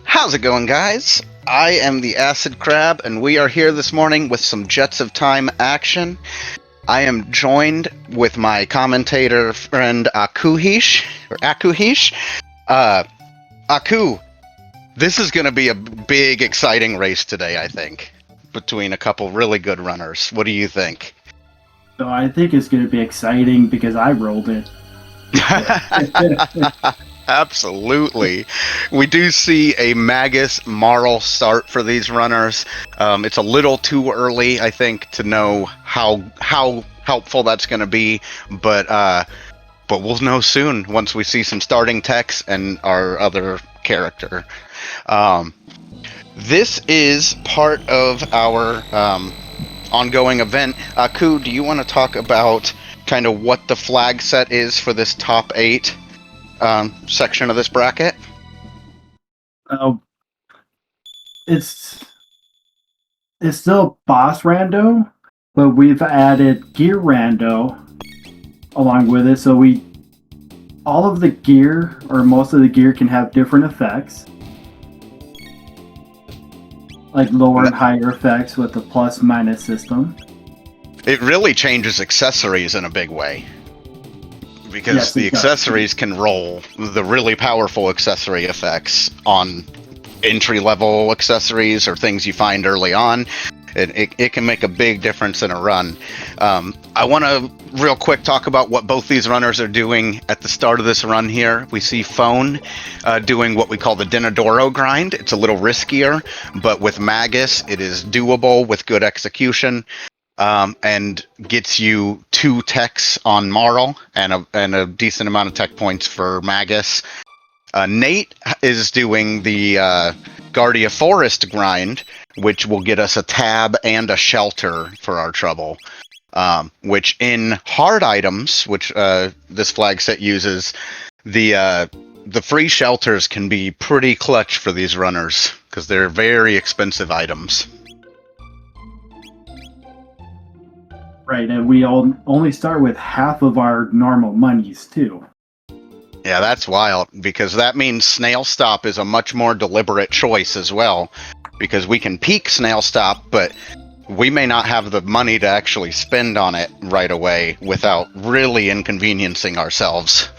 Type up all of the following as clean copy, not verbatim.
How's it going, guys? I am the Acid Crab, and we are here this morning with some Jets of Time action. I am joined with my commentator friend Akuhish. Aku, this is going to be a big, exciting race today, I think, between a couple really good runners. What do you think? So I think it's going to be exciting because I rolled it. Absolutely. We do see a Magus Marl start for these runners. It's a little too early, I think, to know how helpful that's going to be, but we'll know soon once we see some starting text and our other character. This is part of our ongoing event. Aku, do you want to talk about kind of what the flag set is for this top 8 section of this bracket? It's still boss rando, but we've added gear rando along with it, so all of the gear, or most of the gear, can have different effects, like lower and higher effects with the plus minus system. It really changes accessories in a big way, because the accessories can roll the really powerful accessory effects on entry-level accessories or things you find early on. It can make a big difference in a run. I want to real quick talk about what both these runners are doing at the start of this run here. We see Phone doing what we call the Dinodoro grind. It's a little riskier, but with Magus, it is doable with good execution. And gets you 2 techs on Marl and a decent amount of tech points for Magus. Nate is doing the Guardia Forest grind, which will get us a tab and a shelter for our trouble. Which in hard items, which this flag set uses, the free shelters can be pretty clutch for these runners because they're very expensive items. Right, and we only start with half of our normal monies, too. Yeah, that's wild, because that means Snail Stop is a much more deliberate choice as well, because we can peak Snail Stop, but we may not have the money to actually spend on it right away without really inconveniencing ourselves.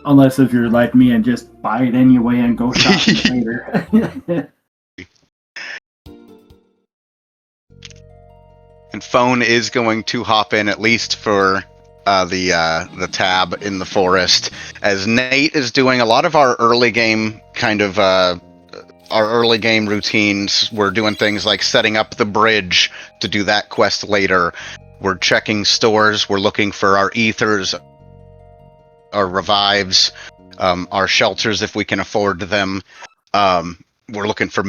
Unless if you're like me and just buy it anyway and go shopping later. And Phone is going to hop in at least for the tab in the forest, as Nate is doing a lot of our early game routines. We're doing things like setting up the bridge to do that quest later. We're checking stores. We're looking for our ethers, our revives, our shelters if we can afford them. We're looking for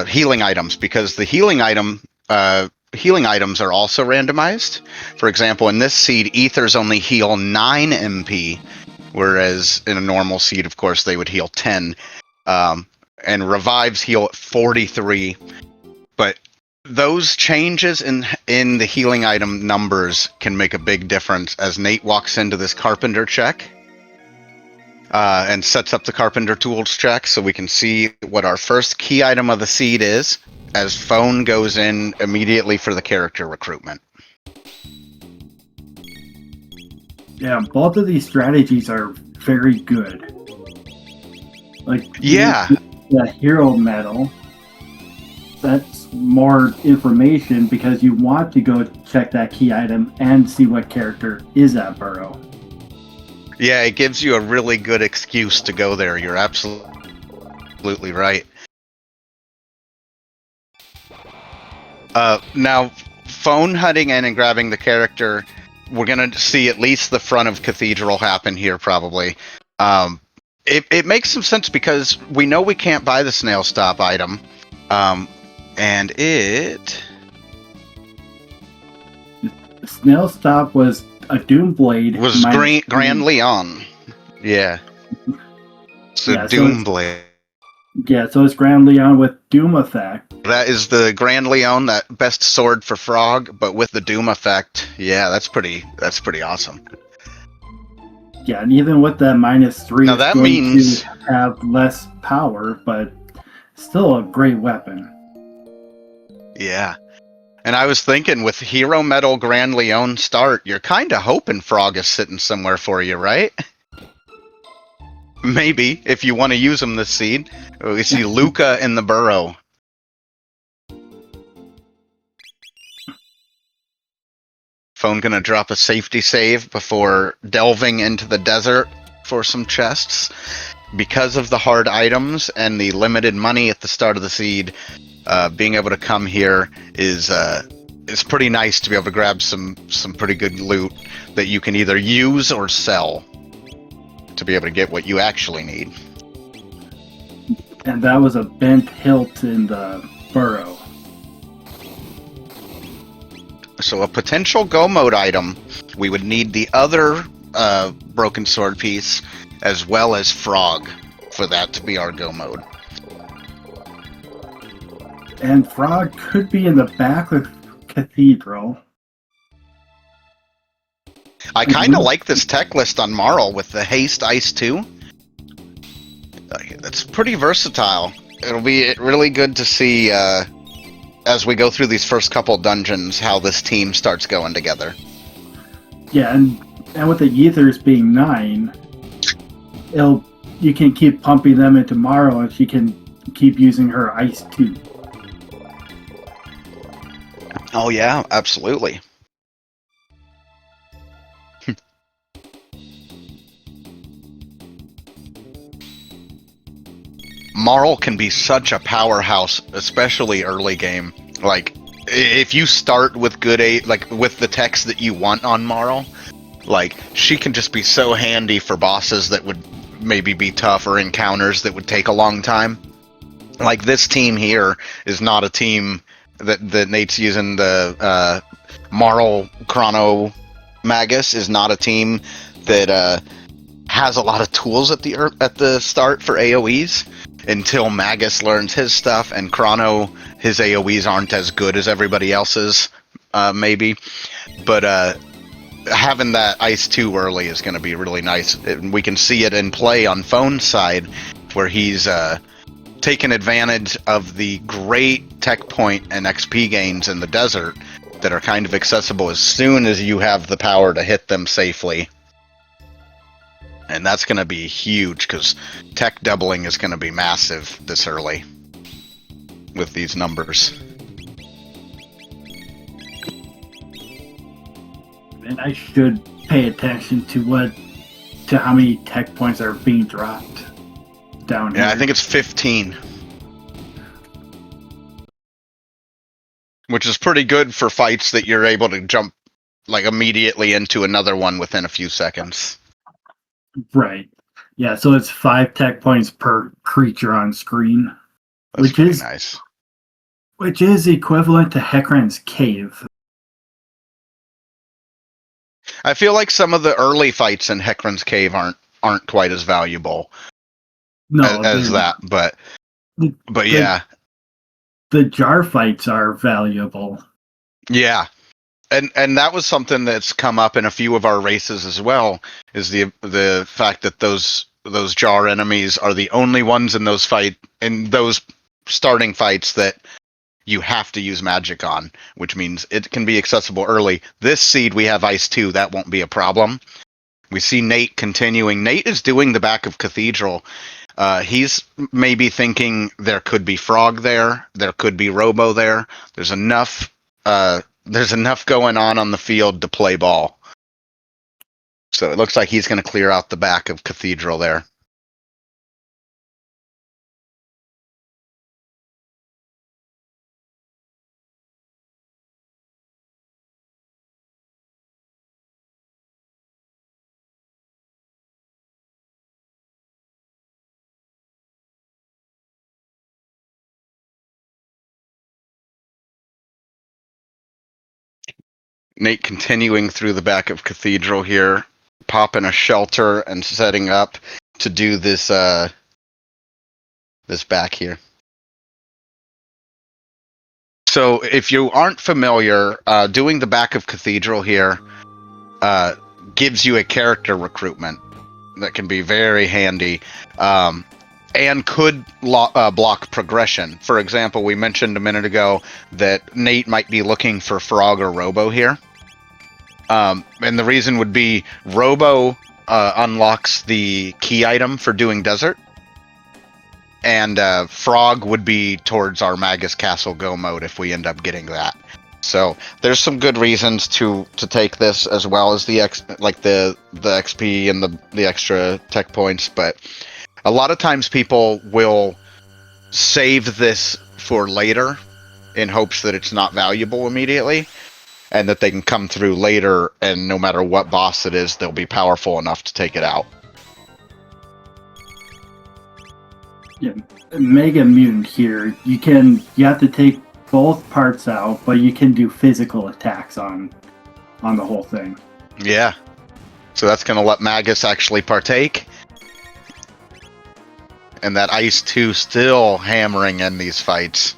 healing items, because the healing items are also randomized. For example, in this seed, ethers only heal 9 MP, whereas in a normal seed, of course, they would heal 10. And revives heal at 43. But those changes in the healing item numbers can make a big difference, as Nate walks into this carpenter check and sets up the carpenter tools check so we can see what our first key item of the seed is, as Phone goes in immediately for the character recruitment. Yeah, both of these strategies are very good. Like, yeah, the hero medal, that's more information because you want to go check that key item and see what character is at burrow. Yeah, it gives you a really good excuse to go there. You're absolutely right. Now, Phone hunting in and grabbing the character, we're going to see at least the front of Cathedral happen here, probably. It makes some sense because we know we can't buy the Snail Stop item, and it... Snail Stop was a Doomblade. Was Grand Leon. Yeah. So yeah, Doomblade. Yeah, so it's Grand Leon with Doom effect. That is the Grand Leon, that best sword for Frog, but with the Doom effect. Yeah, that's pretty awesome. Yeah, and even with that -3, now that means have less power, but still a great weapon. Yeah. And I was thinking, with Hero Metal Grand Leon start, you're kind of hoping Frog is sitting somewhere for you, right? Maybe, if you want to use him this seed. We see Luca in the burrow. Phone gonna drop a safety save before delving into the desert for some chests. Because of the hard items and the limited money at the start of the seed, being able to come here is pretty nice to be able to grab some pretty good loot that you can either use or sell to be able to get what you actually need. And that was a bent hilt in the burrow. So a potential go mode item, we would need the other broken sword piece as well as Frog for that to be our go mode. And Frog could be in the back of Cathedral. I kind of like this tech list on Marl with the Haste Ice 2. It's pretty versatile. It'll be really good to see as we go through these first couple dungeons how this team starts going together. Yeah, and with the Ethers being 9, you can keep pumping them into Marl, and she can keep using her Ice 2. Oh yeah, absolutely. Marl can be such a powerhouse, especially early game. Like, if you start with with the techs that you want on Marl, like, she can just be so handy for bosses that would maybe be tough, or encounters that would take a long time. Like, this team here is not a team that Nate's using. The Marl Chrono Magus is not a team that has a lot of tools at the start for AoEs. Until Magus learns his stuff, and Chrono, his AoEs aren't as good as everybody else's, maybe. But having that Ice 2 early is going to be really nice. We can see it in play on Phone's side, where he's taken advantage of the great tech point and XP gains in the desert that are kind of accessible as soon as you have the power to hit them safely. And that's going to be huge, because tech doubling is going to be massive this early with these numbers. And I should pay attention to how many tech points are being dropped down here. Yeah, I think it's 15. Which is pretty good for fights that you're able to jump like immediately into another one within a few seconds. Right. Yeah, so it's 5 tech points per creature on screen. That's which is nice. Which is equivalent to Hecarim's Cave. I feel like some of the early fights in Hecarim's Cave aren't quite as valuable as that, but yeah. The jar fights are valuable. Yeah. And that was something that's come up in a few of our races as well, is the fact that those jar enemies are the only ones in those starting fights that you have to use magic on, which means it can be accessible early. This seed we have Ice 2, that won't be a problem. We see Nate continuing. Nate is doing the back of Cathedral. He's maybe thinking there could be Frog there could be Robo there. There's enough going on the field to play ball. So it looks like he's going to clear out the back of Cathedral there. Nate continuing through the back of Cathedral here, popping a shelter and setting up to do this back here. So if you aren't familiar, doing the back of Cathedral here gives you a character recruitment that can be very handy. and could block progression. For example, we mentioned a minute ago that Nate might be looking for Frog or Robo here. And the reason would be Robo unlocks the key item for doing desert. And Frog would be towards our Magus Castle Go mode if we end up getting that. So there's some good reasons to take this, as well as the XP and the extra tech points. But a lot of times people will save this for later in hopes that it's not valuable immediately, and that they can come through later, and no matter what boss it is, they'll be powerful enough to take it out. Yeah, Mega Mutant here. You have to take both parts out, but you can do physical attacks on the whole thing. Yeah. So that's going to let Magus actually partake. And that Ice 2 still hammering in these fights.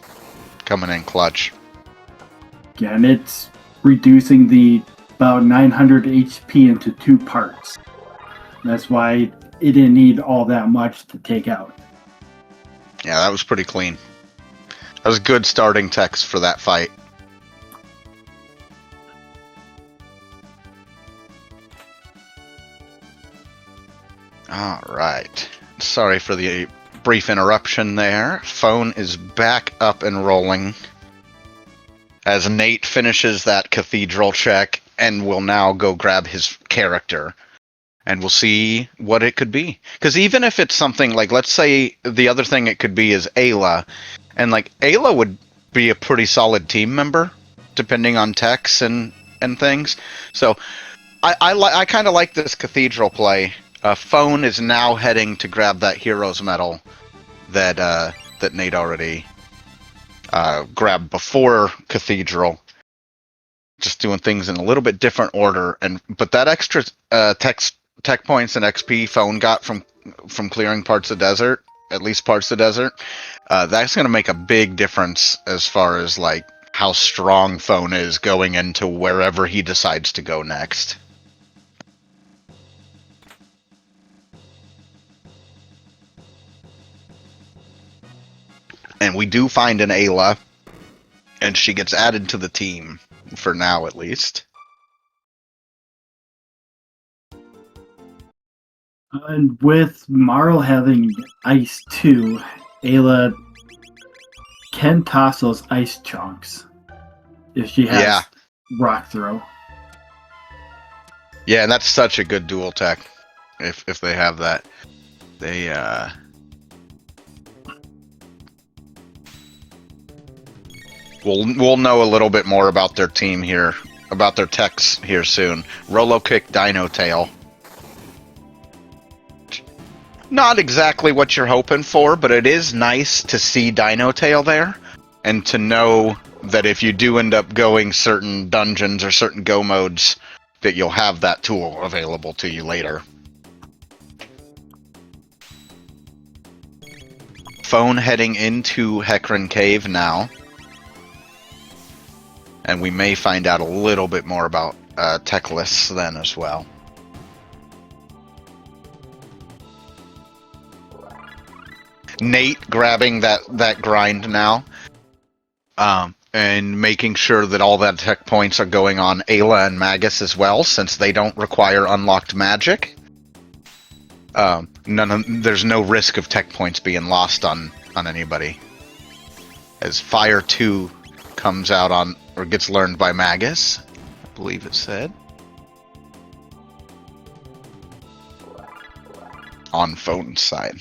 Coming in clutch. Again, it's reducing the about 900 HP into 2 parts. That's why it didn't need all that much to take out. Yeah, that was pretty clean. That was good starting text for that fight. Alright. Sorry for the brief interruption there. Phone is back up and rolling as Nate finishes that cathedral check and will now go grab his character. And we'll see what it could be. Because even if it's something like, let's say the other thing it could be is Ayla. And like, Ayla would be a pretty solid team member, depending on techs and things. So I kind of like this cathedral play. Phone is now heading to grab that hero's medal that Nate already grabbed before cathedral. Just doing things in a little bit different order. But that extra tech points and XP Phone got from clearing parts of desert, at least parts of desert, that's going to make a big difference as far as like how strong Phone is going into wherever he decides to go next. And we do find an Ayla, and she gets added to the team, for now at least. And with Marl having Ice 2, Ayla can toss those ice chunks if she has Rock Throw. Yeah, and that's such a good dual tech if they have that. They We'll know a little bit more about their team here, about their techs here soon. Rolo Kick, Dino Tail. Not exactly what you're hoping for, but it is nice to see Dino Tail there, and to know that if you do end up going certain dungeons or certain go modes, that you'll have that tool available to you later. Phone heading into Hecarim Cave now. And we may find out a little bit more about tech lists then as well. Nate grabbing that grind now. And making sure that all that tech points are going on Ayla and Magus as well, since they don't require unlocked magic. There's no risk of tech points being lost on anybody. As Fire 2 comes out on, or gets learned by Magus, I believe it said. On Phone's side.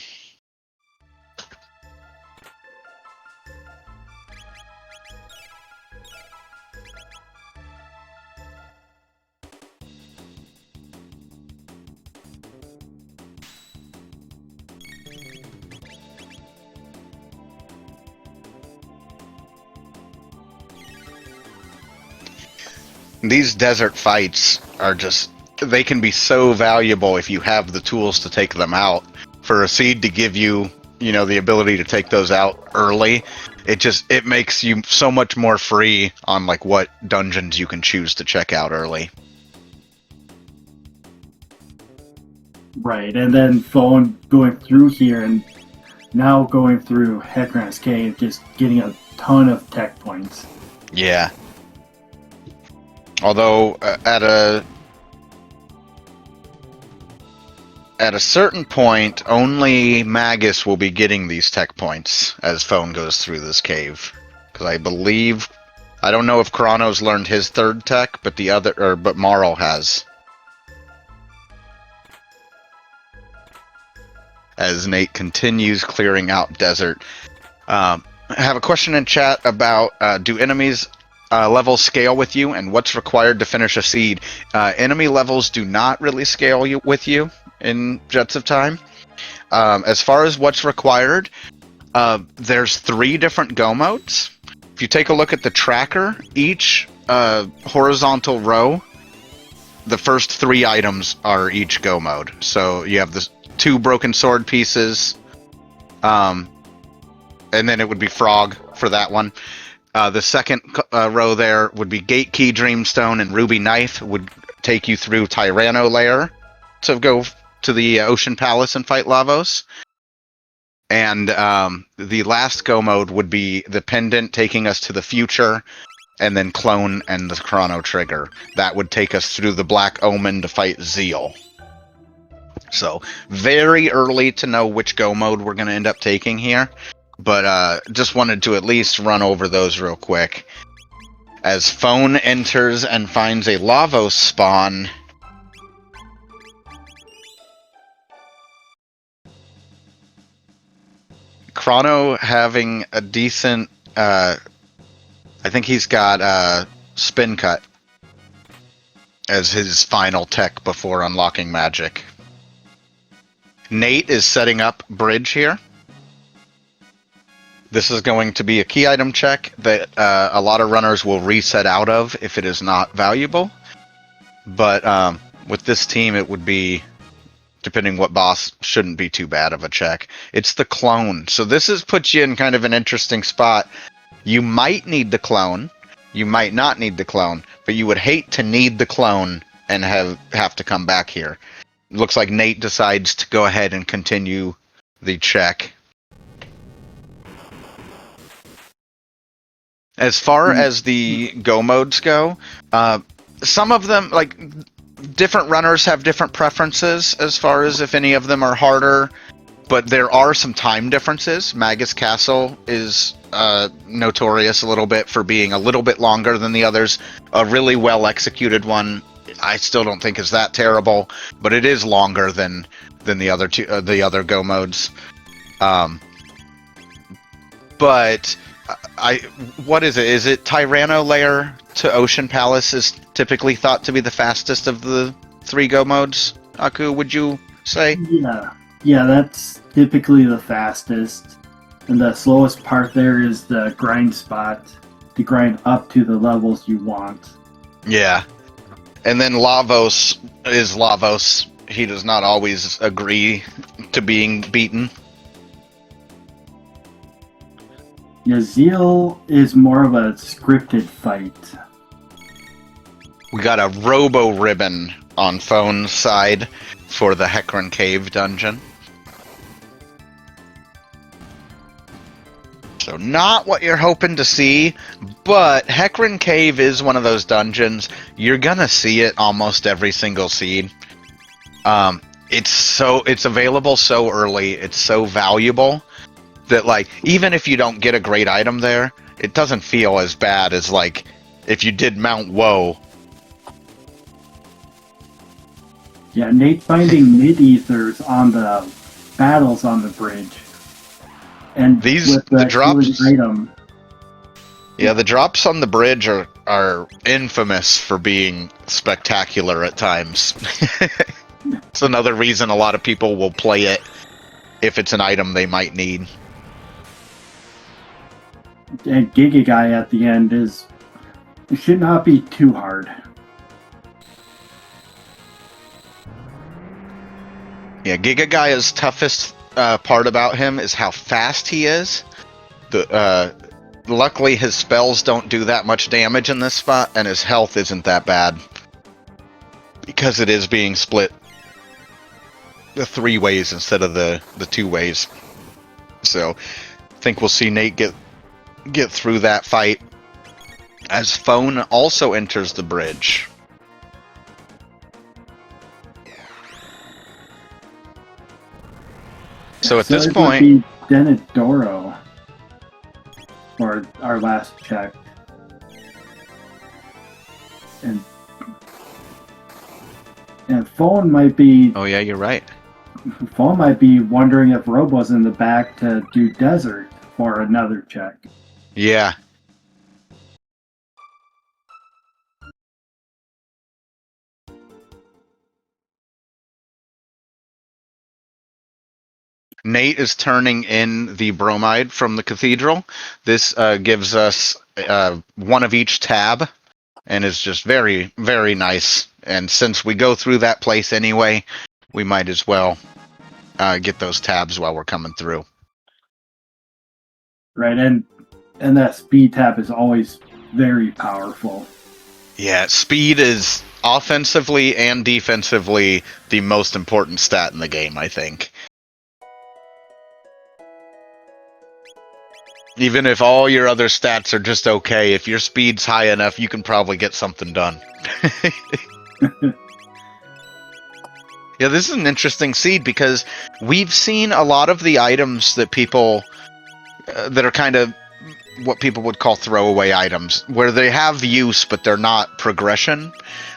These desert fights are just, they can be so valuable if you have the tools to take them out. For a seed to give you, the ability to take those out early, it makes you so much more free on like what dungeons you can choose to check out early. Right, and then Phone going through here and now going through Hecarim's Cave, just getting a ton of tech points. Yeah. Although at a certain point, only Magus will be getting these tech points as Phone goes through this cave. Because I believe, I don't know if Chrono's learned his third tech, but but Marl has. As Nate continues clearing out desert. I have a question in chat about do enemies levels scale with you and what's required to finish a seed? Enemy levels do not really scale with you in Jets of Time. As far as what's required, there's 3 different go modes. If you take a look at the tracker, each horizontal row, the first 3 items are each go mode. So you have the 2 broken sword pieces, and then it would be Frog for that one. The second row there would be Gate Key, Dreamstone, and Ruby Knife would take you through Tyranno Lair to go to the Ocean Palace and fight Lavos. And the last go mode would be the Pendant taking us to the future, and then Clone and the Chrono Trigger. That would take us through the Black Omen to fight Zeal. So, very early to know which go mode we're going to end up taking here. But just wanted to at least run over those real quick. As Phone enters and finds a Lavos spawn, Chrono having a decent, I think he's got Spin Cut as his final tech before unlocking magic. Nate is setting up Bridge here. This is going to be a key item check that a lot of runners will reset out of if it is not valuable. But with this team, it would be, depending what boss, shouldn't be too bad of a check. It's the Clone. So this puts you in kind of an interesting spot. You might need the Clone. You might not need the Clone. But you would hate to need the Clone and have to come back here. Looks like Nate decides to go ahead and continue the check. As far as the go modes go, some of them, like, different runners have different preferences as far as if any of them are harder, but there are some time differences. Magus Castle is notorious a little bit for being a little bit longer than the others. A really well executed one, I still don't think is that terrible, but it is longer than the other two, the other go modes. But what is it? Is it Tyranno Lair to Ocean Palace is typically thought to be the fastest of the 3 go modes? Aku, would you say? Yeah, that's typically the fastest. And the slowest part there is the grind spot to grind up to the levels you want. Yeah. And then Lavos is Lavos. He does not always agree to being beaten. Yeah, Zeal is more of a scripted fight. We got a Robo Ribbon on Phone's side for the Hecarim Cave dungeon. So not what you're hoping to see, but Hecarim Cave is one of those dungeons. You're gonna see it almost every single seed. It's available so early, it's so valuable that, like, even if you don't get a great item there, it doesn't feel as bad as, like, if you did Mount Woe. Yeah, Nate finding mid-ethers on the battles on the bridge. And the drops item. Yeah, the drops on the bridge are infamous for being spectacular at times. It's another reason a lot of people will play it if it's an item they might need. And Giga Guy at the end it should not be too hard. Yeah, Giga Gaia's toughest part about him is how fast he is. Luckily, his spells don't do that much damage in this spot, and his health isn't that bad. Because it is being split the 3 ways instead of the 2 ways. So I think we'll see Nate get through that fight as Phone also enters the bridge. So at this it point, would be Denadoro for our last check, and Phone might be. oh yeah, you're right. Phone might be wondering if Robo's in the back to do Desert for another check. Yeah. Nate is turning in the bromide from the cathedral. This gives us one of each tab, and is just very, very nice. And since we go through that place anyway, we might as well get those tabs while we're coming through. Right, and that speed tab is always very powerful. Yeah, speed is offensively and defensively the most important stat in the game, I think. Even if all your other stats are just okay, if your speed's high enough, you can probably get something done. Yeah, this is an interesting seed because we've seen a lot of the items that people that are kind of what people would call throwaway items, where they have use but they're not progression.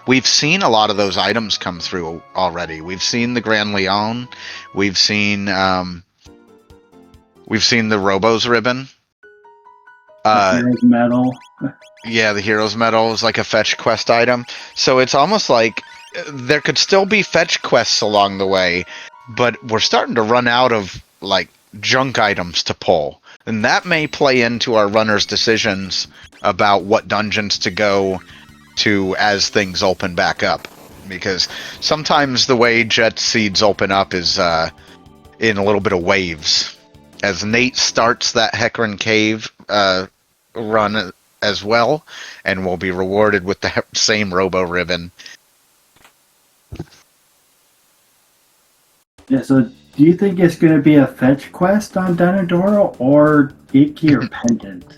We've seen a lot of those items come through already. We've seen the Grand Leon, we've seen the Robo's ribbon. Hero's Medal. Yeah, the Hero's Medal is like a fetch quest item. So it's almost like there could still be fetch quests along the way, but we're starting to run out of like junk items to pull. And that may play into our runners' decisions about what dungeons to go to as things open back up. Because sometimes the way Jet Seeds open up is in a little bit of waves. As Nate starts that Hecarim Cave run as well, and will be rewarded with the same Robo ribbon. Yeah, so do you think it's going to be a fetch quest on Denadoro or Gatekeeper or Pendant?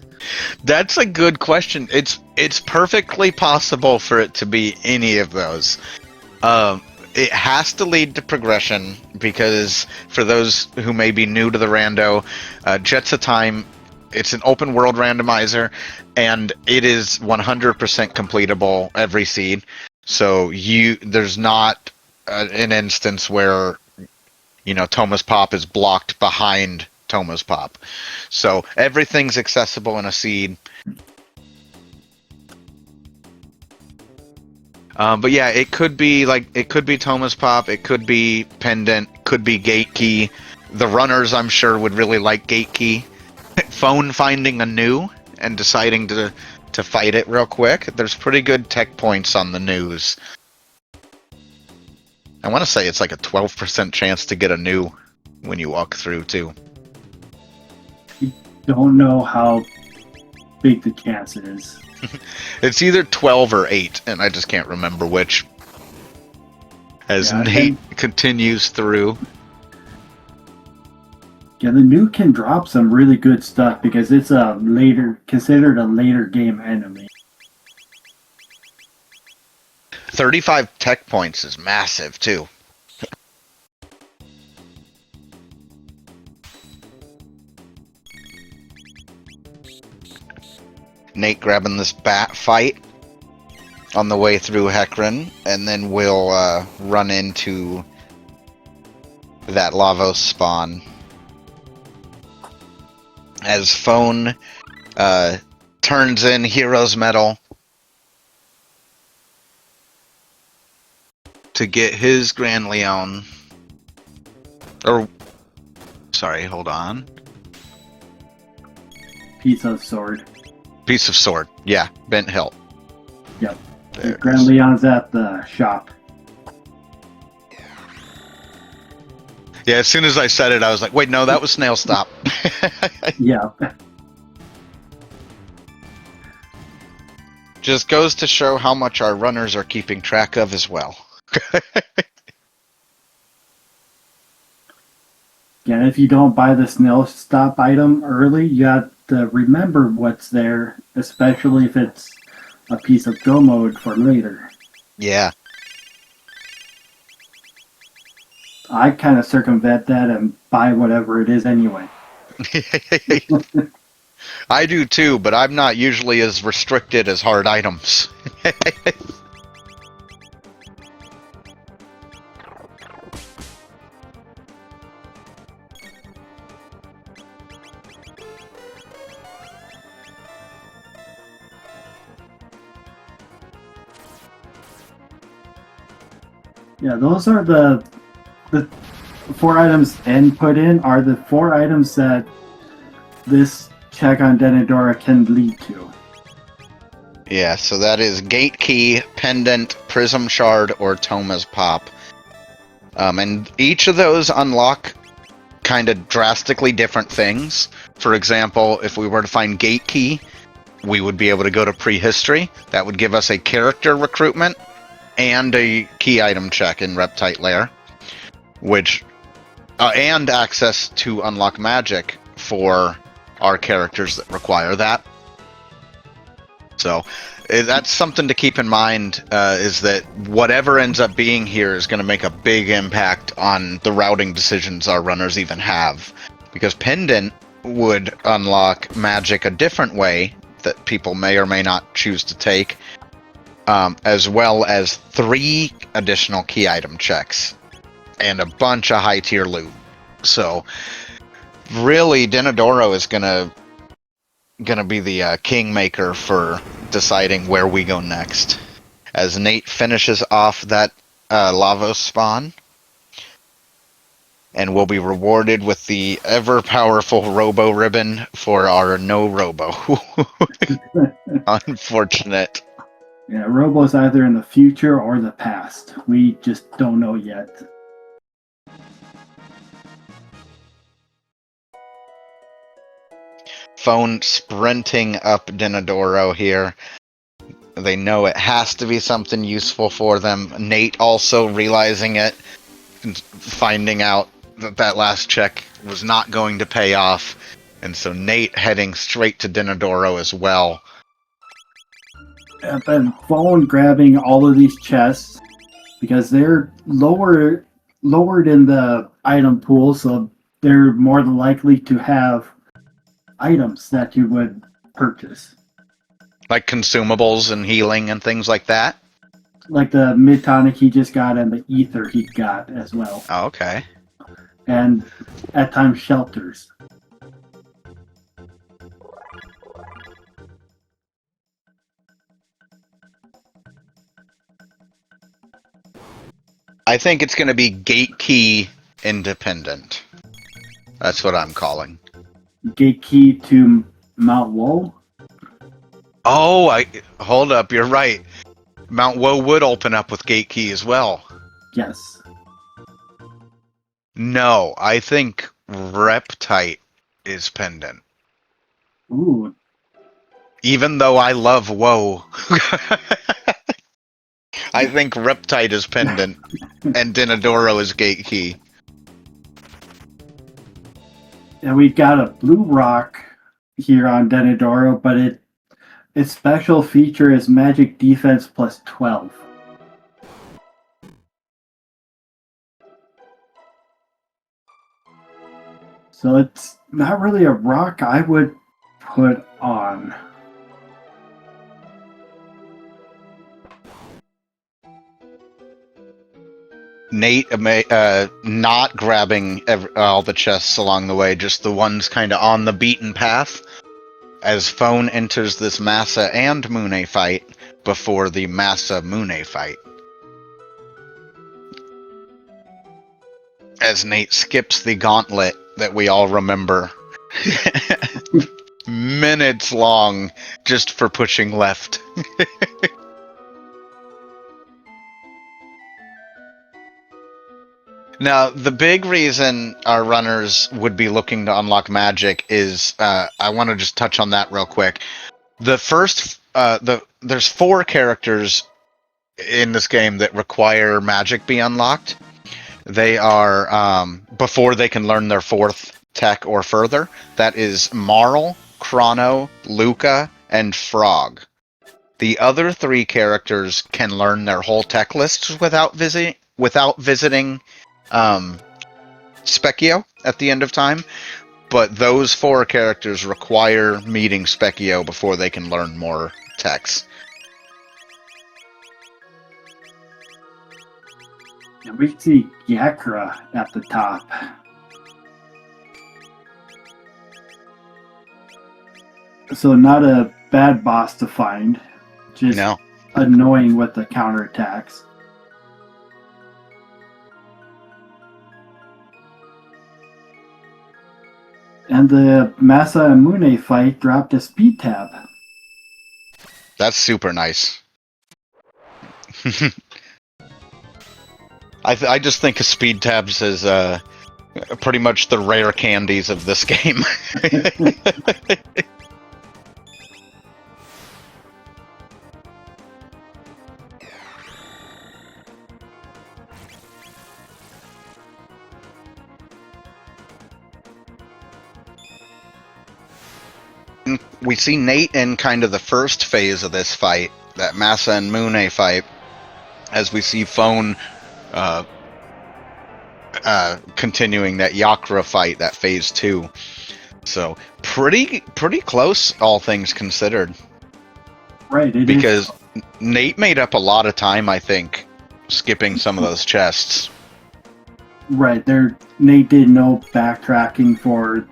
That's a good question. It's perfectly possible for it to be any of those. It has to lead to progression because for those who may be new to the rando, Jets of Time, it's an open world randomizer, and it is 100% completable every seed. So there's not an instance where Thomas Pop is blocked behind Thomas Pop. So everything's accessible in a seed. But yeah, it could be Thomas Pop, it could be Pendant, could be Gate Key. The runners, I'm sure, would really like Gate Key. Phone finding a new and deciding to fight it real quick. There's pretty good tech points on the news. I want to say it's like a 12% chance to get a new when you walk through too. Don't know how big the chance is. It's either 12 or 8, and I just can't remember which. As Nate continues through. Yeah, the new can drop some really good stuff because it's considered a later game enemy. 35 tech points is massive too. Nate grabbing this bat fight on the way through Hecarim, and then we'll run into that Lavos spawn. As Phone turns in Hero's Medal to get his Grand Leon. Sorry, hold on. Piece of sword. Piece of sword. Yeah, bent hilt. Yep. Grand Leon's at the shop. Yeah, as soon as I said it, I was like, wait, no, that was Snail Stop. Yeah. Just goes to show how much our runners are keeping track of as well. And if you don't buy the snail stop item early, you have to remember what's there, especially if it's a piece of go mode for later. Yeah. I kind of circumvent that and buy whatever it is anyway. I do too, but I'm not usually as restricted as hard items. Yeah, those are the 4 items N put in are the 4 items that this check on Denadora can lead to. Yeah, so that is Gate Key, Pendant, Prism Shard, or Toma's Pop. And each of those unlock kind of drastically different things. For example, if we were to find Gate Key, we would be able to go to Prehistory. That would give us a character recruitment and a key item check in Reptite Lair, which and access to unlock magic for our characters that require that. So that's something to keep in mind, is that whatever ends up being here is going to make a big impact on the routing decisions our runners even have. Because Pendant would unlock magic a different way that people may or may not choose to take, as well as 3 additional key item checks and a bunch of high tier loot. So really, Denadoro is gonna be the kingmaker for deciding where we go next. As Nate finishes off that Lavos spawn, and we'll be rewarded with the ever-powerful Robo Ribbon for our no Robo. Unfortunate. Yeah, Robo's either in the future or the past. We just don't know yet. Phone sprinting up Denadoro here. They know it has to be something useful for them. Nate also realizing it, and finding out that last check was not going to pay off. And so Nate heading straight to Denadoro as well. And Phone grabbing all of these chests because they're lowered in the item pool, so they're more likely to have items that you would purchase. Like consumables and healing and things like that? Like the mid tonic he just got and the ether he got as well. Oh, okay. And at times shelters. I think it's going to be Gate Key Independent. That's what I'm calling. Gate key to Mount Woe. Oh, hold up, you're right. Mount Woe would open up with Gate Key as well. Yes. No, I think Reptite is Pendant. Ooh. Even though I love Woe, I think Reptite is Pendant and Denadoro is Gate Key. And we've got a blue rock here on Denadoro, but its special feature is magic defense plus 12. So it's not really a rock I would put on. Nate not grabbing all the chests along the way, just the ones kind of on the beaten path, as Phone enters this Massa and Mune fight before the Massa Mune fight. As Nate skips the gauntlet that we all remember. Minutes long just for pushing left. Now, the big reason our runners would be looking to unlock magic is, I want to just touch on that real quick. The first, there's 4 characters in this game that require magic be unlocked. They are before they can learn their fourth tech or further. That is Marl, Chrono, Luca, and Frog. The other three characters can learn their whole tech lists without visiting Specchio at the end of time. But those four characters require meeting Specchio before they can learn more techs. And we can see Yakra at the top. So not a bad boss to find. Just No. annoying with the counterattacks. And the Masa and Mune fight dropped a speed tab. That's super nice. I just think of speed tabs as pretty much the rare candies of this game. We see Nate in kind of the first phase of this fight, that Masa and Mune fight, as we see Phone continuing that Yakra fight, that phase 2. So pretty close, all things considered. Right, it because is. Nate made up a lot of time, I think, skipping some of those chests. Right, Nate did no backtracking for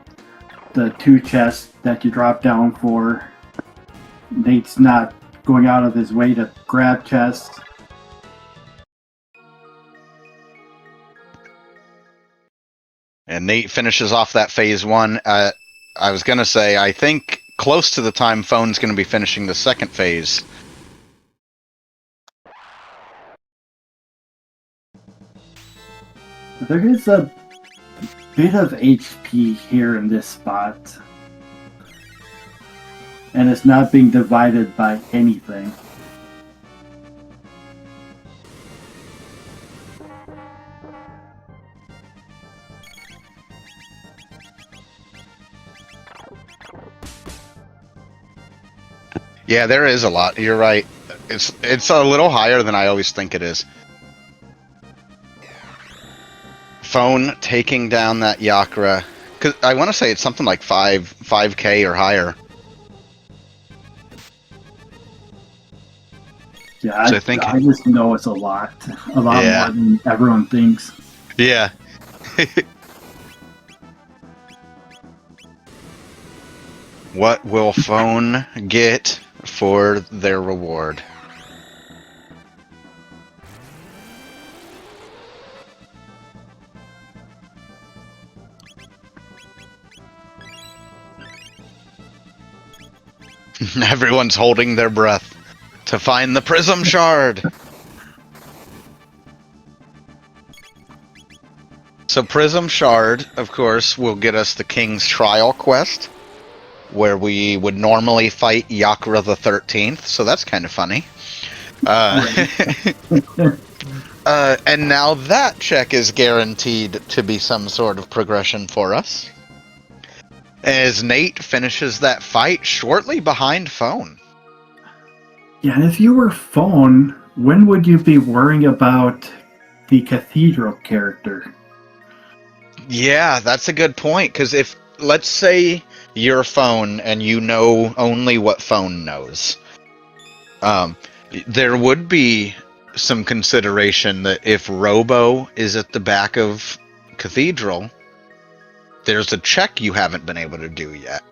the 2 chests that you drop down for. Nate's not going out of his way to grab chests. And Nate finishes off that phase 1. I was going to say, I think close to the time Phone's going to be finishing the second phase. There is a bit of HP here in this spot. And it's not being divided by anything. Yeah, there is a lot. You're right. It's a little higher than I always think it is. Phone taking down that Yakra. Cause I want to say it's something like 5k or higher. Yeah, So I just know it's a lot Yeah. more than everyone thinks. Yeah. What will Phone get for their reward? Everyone's holding their breath to find the Prism Shard. So Prism Shard, of course, will get us the King's Trial quest, where we would normally fight Yakra the 13th, so that's kind of funny. And now that check is guaranteed to be some sort of progression for us, as Nate finishes that fight shortly behind Phone. Yeah, and if you were Phone, when would you be worrying about the Cathedral character? Yeah, that's a good point, because if, let's say you're Phone and you know only what Phone knows, there would be some consideration that if Robo is at the back of Cathedral, there's a check you haven't been able to do yet.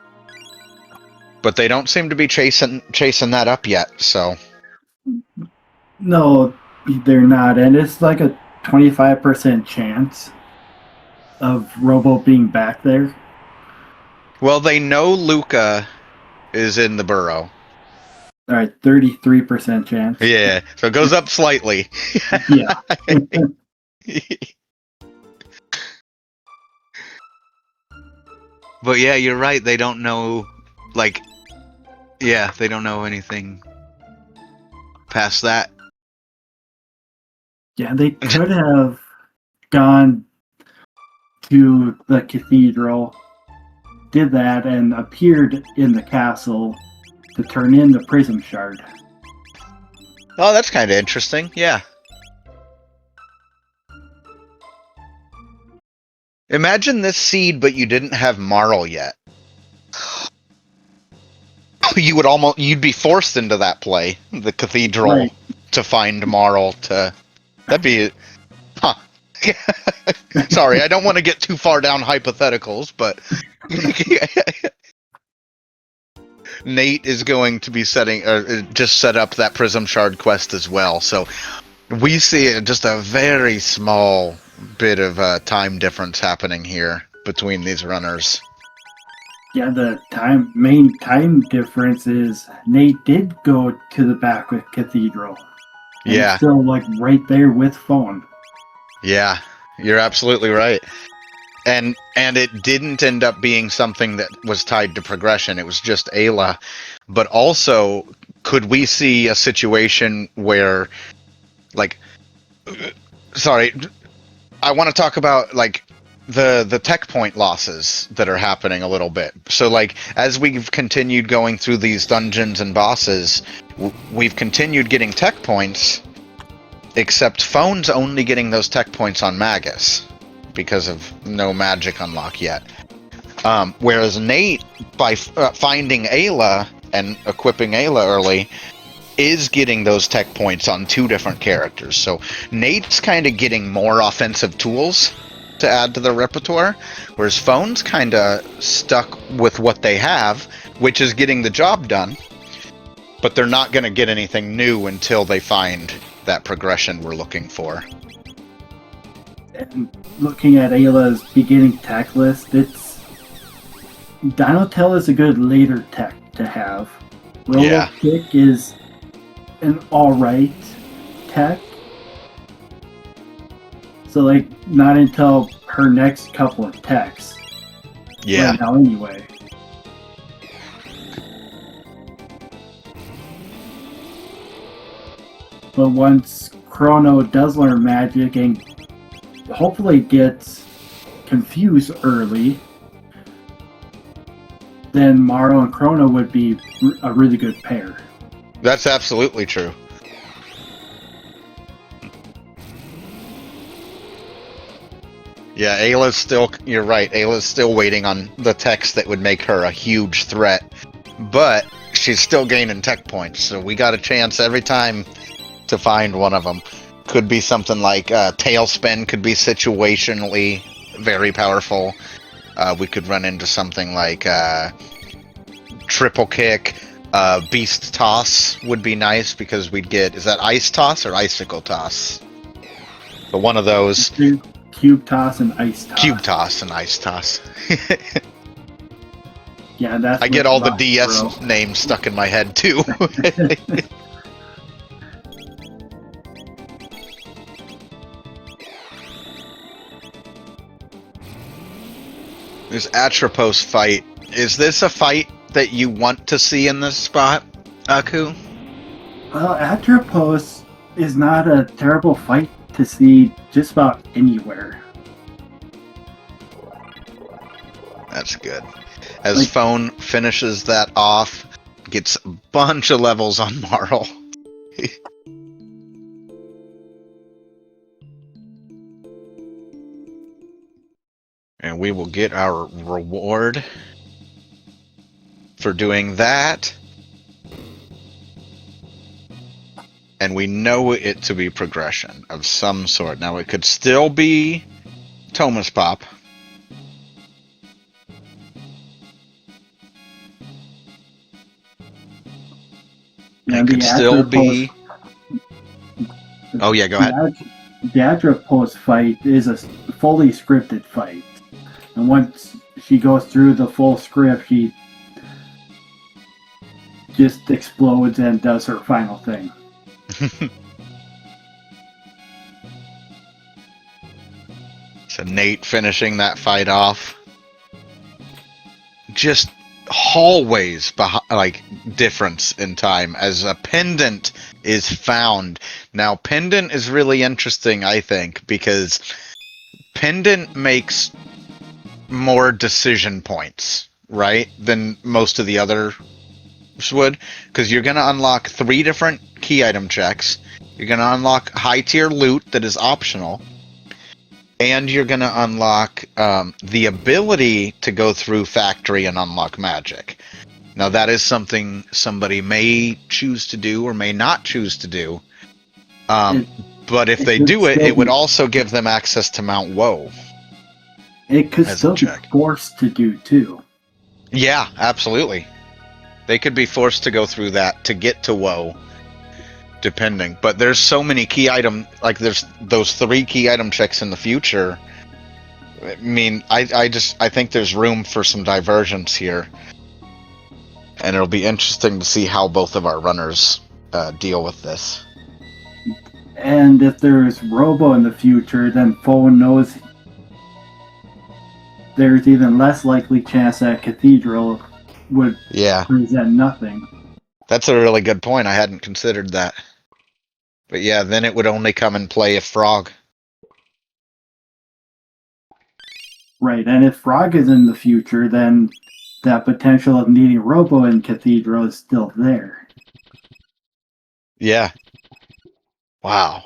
But they don't seem to be chasing that up yet, so... No, they're not, and it's like a 25% chance of Robo being back there. Well, they know Luca is in the burrow. Alright, 33% chance. Yeah, so it goes up slightly. Yeah. But yeah, you're right, they don't know, like... Yeah, they don't know anything past that. Yeah, they could have gone to the cathedral, did that, and appeared in the castle to turn in the prism shard. Oh, that's kind of interesting. Yeah. Imagine this seed, but you didn't have Marl yet. You'd be forced into that play, the cathedral, Right. to find Marl that'd be, huh. Sorry, I don't want to get too far down hypotheticals, but Nate is going to be just set up that Prism Shard quest as well, so we see just a very small bit of time difference happening here between these runners. Yeah, the main time difference is Nate did go to the back with Cathedral. And Yeah. still, like, right there with phone. Yeah, you're absolutely right. And it didn't end up being something that was tied to progression. It was just Ayla. But also, could we see a situation where, like, sorry, I want to talk about, like, the tech point losses that are happening a little bit. So, like, as we've continued going through these dungeons and bosses, we've continued getting tech points, except Phone's only getting those tech points on Magus because of no magic unlock yet. Whereas Nate, by finding Ayla and equipping Ayla early, is getting those tech points on 2 different characters. So Nate's kind of getting more offensive tools to add to the repertoire, whereas Phone's kind of stuck with what they have, which is getting the job done, but they're not going to get anything new until they find that progression we're looking for. And looking at Ayla's beginning tech list, Dinotail is a good later tech to have. Roller Kick is an alright tech. So, like, not until her next couple of techs. Yeah. Right now, anyway. But once Chrono does learn magic and hopefully gets confused early, then Maro and Chrono would be a really good pair. That's absolutely true. Yeah, Ayla's still, you're right, Ayla's still waiting on the techs that would make her a huge threat, but she's still gaining tech points, so we got a chance every time to find one of them. Could be something like Tailspin, could be situationally very powerful. We could run into something like Triple Kick. Beast Toss would be nice because we'd get, is that Ice Toss or Icicle Toss? But one of those. Cube Toss and Ice Toss. Cube Toss and Ice Toss. Yeah, that's. I get all the DS names stuck in my head too. This Atropos fight. Is this a fight that you want to see in this spot, Aku? Well, Atropos is not a terrible fight to see just about anywhere. That's good. As Phone finishes that off, gets a bunch of levels on Marl. And we will get our reward for doing that. And we know it to be progression of some sort. Now it could still be Thomas Pop. It could still be... Oh yeah, go ahead. The Atropos fight is a fully scripted fight. And once she goes through the full script, she just explodes and does her final thing. So Nate finishing that fight off. Just hallways like difference in time as a pendant is found. Now pendant is really interesting, I think, because Pendant makes more decision points, right, than most of the others would, because you're going to unlock 3 different key item checks. You're going to unlock high tier loot that is optional, and you're going to unlock the ability to go through factory and unlock magic. Now that is something somebody may choose to do or may not choose to do. But if they do it, it would also give them access to Mount Woe. It could still be forced to do too. Yeah, absolutely. They could be forced to go through that to get to Woe, depending. But there's so many key item, like there's those 3 key item checks in the future. I mean, I think there's room for some divergence here. And it'll be interesting to see how both of our runners deal with this. And if there's Robo in the future, then Foe knows there's even less likely chance that Cathedral would present nothing. That's a really good point. I hadn't considered that. But yeah, then it would only come in play if Frog. Right, and if Frog is in the future, then that potential of needing Robo in Cathedral is still there. Yeah. Wow.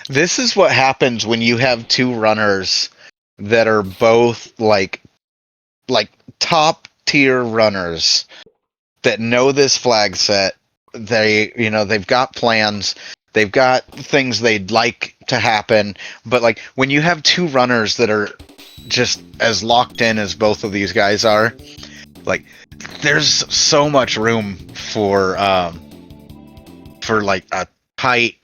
This is what happens when you have 2 runners that are both like top tier runners that know this flag set. They've got plans, they've got things they'd like to happen, but like when you have 2 runners that are just as locked in as both of these guys are, like there's so much room for like a tight,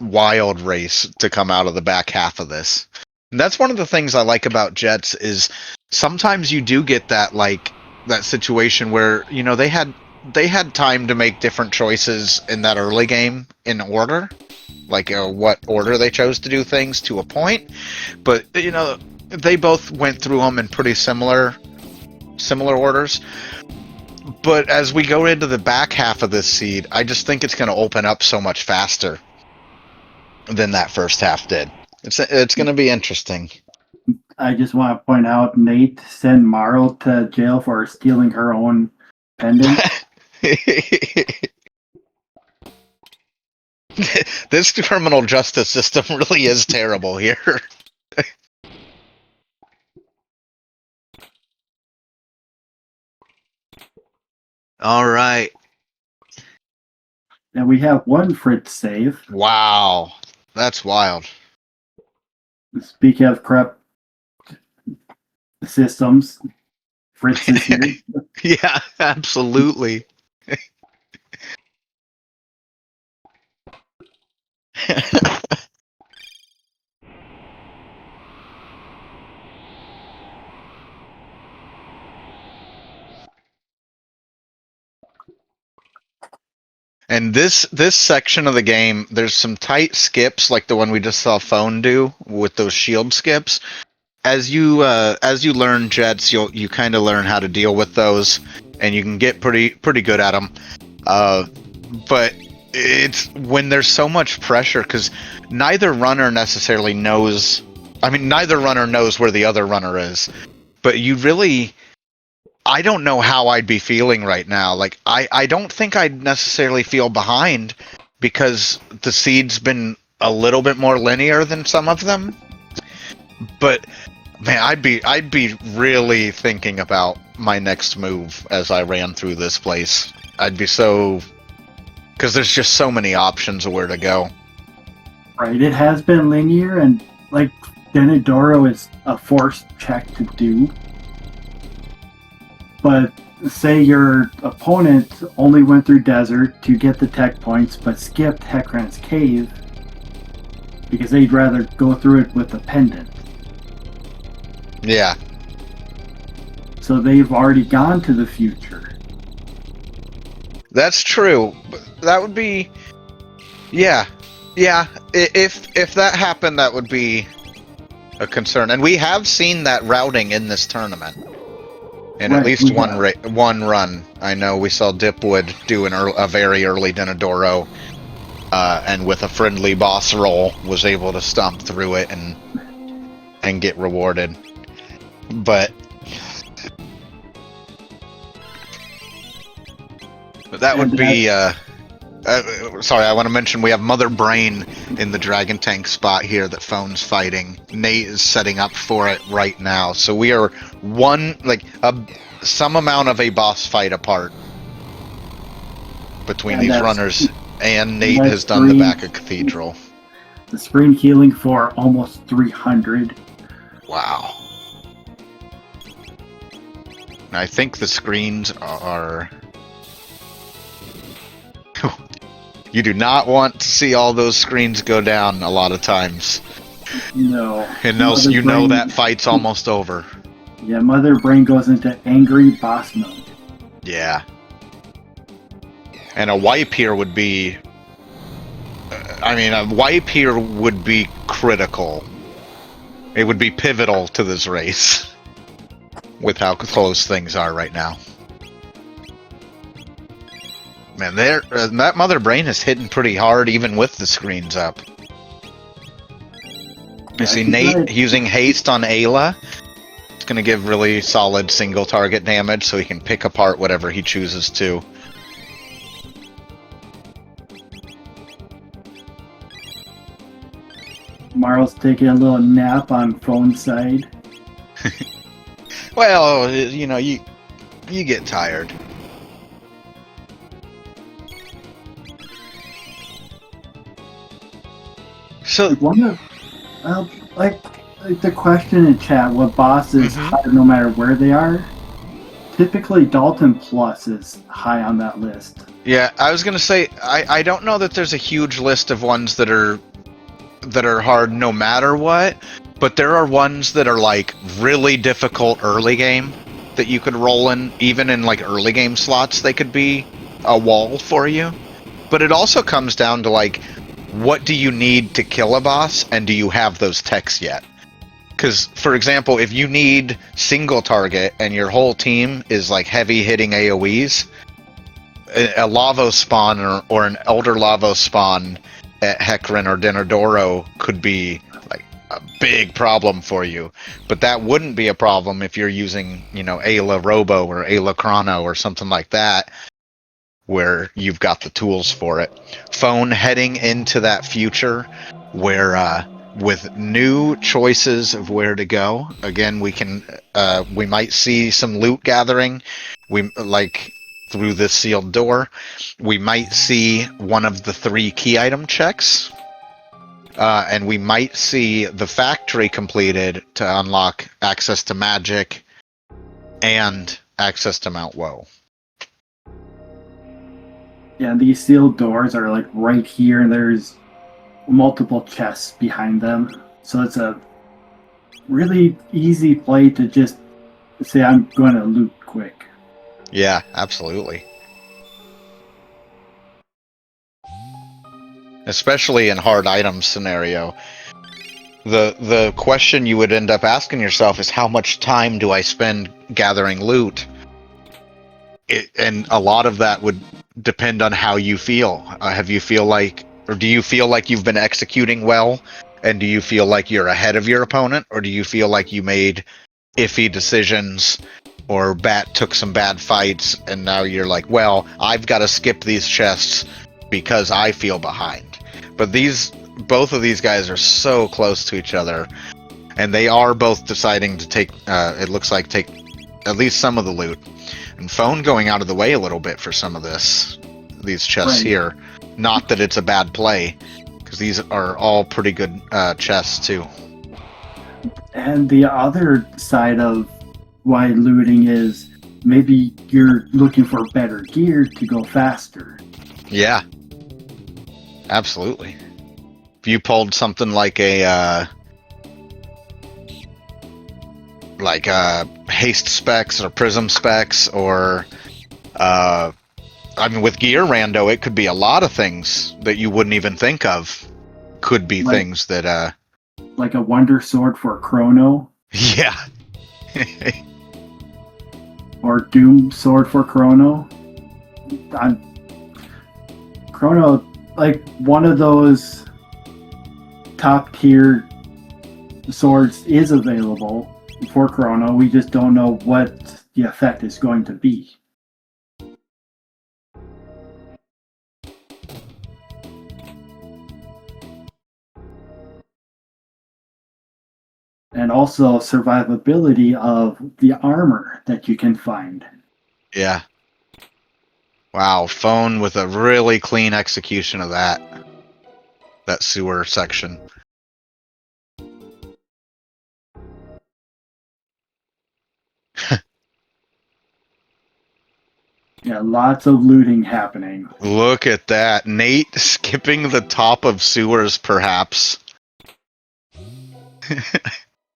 wild race to come out of the back half of this. And that's one of the things I like about Jets is sometimes you do get that situation where they had time to make different choices in that early game in order, like what order they chose to do things to a point, but they both went through them in pretty similar orders. But as we go into the back half of this seed, I just think it's going to open up so much faster than that first half did. It's going to be interesting. I just want to point out, Nate sent Marl to jail for stealing her own pendant. This criminal justice system really is terrible here. All right. And we have 1 Fritz save. Wow. That's wild. Speaking of corrupt systems, Fritz is here. Yeah, absolutely. And this section of the game, there's some tight skips like the one we just saw Phone do with those shield skips. As you learn Jets, you kind of learn how to deal with those, and you can get pretty good at them. But it's when there's so much pressure, because neither runner necessarily knows. I mean, neither runner knows where the other runner is. But I don't know how I'd be feeling right now. Like, I don't think I'd necessarily feel behind because the seed's been a little bit more linear than some of them. But man, I'd be really thinking about my next move as I ran through this place. I'd be because there's just so many options of where to go. Right, it has been linear, and like Denadoro is a forced check to do. But say your opponent only went through desert to get the tech points, but skipped Heckran's Cave because they'd rather go through it with a pendant. Yeah. So they've already gone to the future. That's true. That would be... Yeah. If that happened, that would be a concern. And we have seen that routing in this tournament. In at least one run. I know we saw Dipwood do a very early Denadoro. and with a friendly boss roll was able to stomp through it and get rewarded. But that would be sorry, I want to mention we have Mother Brain in the Dragon Tank spot here that Phone's fighting. Nate is setting up for it right now, so we are some amount of a boss fight apart between these runners, and Nate has done the back of Cathedral. The screen healing for almost 300. Wow. And I think the screens are... You do not want to see all those screens go down a lot of times. No. And those, you know that fight's almost over. Yeah, Mother Brain goes into angry boss mode. Yeah. And a wipe here would be... a wipe here would be critical. It would be pivotal to this race. With how close things are right now. Man, that Mother Brain is hitting pretty hard even with the screens up. You see Nate using haste on Ayla. It's going to give really solid single target damage so he can pick apart whatever he chooses to. Marl's taking a little nap on Phone's side. Well, you know, you get tired. So like the question in chat, what boss is high no matter where they are? Typically, Dalton Plus is high on that list. Yeah, I was gonna say I don't know that there's a huge list of ones that are hard no matter what, but there are ones that are like really difficult early game that you could roll in, even in like early game slots. They could be a wall for you, but it also comes down to like, what do you need to kill a boss, and do you have those techs yet? Because, for example, if you need single target and your whole team is like heavy hitting AoEs, a Lavos spawn or an Elder Lavos spawn at Hecarim or Denadoro could be like a big problem for you. But that wouldn't be a problem if you're using, you know, Ayla Robo or Ayla Chrono or something like that, where you've got the tools for it. Phone heading into that future where with new choices of where to go, again, we might see some loot gathering. We like through this sealed door. We might see one of the 3 key item checks. And we might see the factory completed to unlock access to magic and access to Mount Woe. Yeah, these sealed doors are like right here, and there's multiple chests behind them. So it's a really easy play to just say, I'm going to loot quick. Yeah, absolutely. Especially in hard items scenario. The question you would end up asking yourself is, how much time do I spend gathering loot? And a lot of that would depend on how you feel. Do you feel like you've been executing well, and do you feel like you're ahead of your opponent, or do you feel like you made iffy decisions or took some bad fights, and now you're like, well, I've got to skip these chests because I feel behind. But both of these guys are so close to each other, and they are both deciding to take at least some of the loot. And Phone going out of the way a little bit for some of these chests here. Not that it's a bad play, because these are all pretty good chests too. And the other side of why looting is, maybe you're looking for better gear to go faster. Yeah, absolutely. If you pulled something like a haste specs or prism specs, or with gear rando, it could be a lot of things that you wouldn't even think of. Could be things that like a wonder sword for Chrono. Yeah. Or Doom sword for Chrono. Chrono like one of those top tier swords is available for Chrono. We just don't know what the effect is going to be. And also survivability of the armor that you can find. Yeah. Wow, phone with a really clean execution of that sewer section. Yeah, lots of looting happening. Look at that. Nate skipping the top of sewers, perhaps.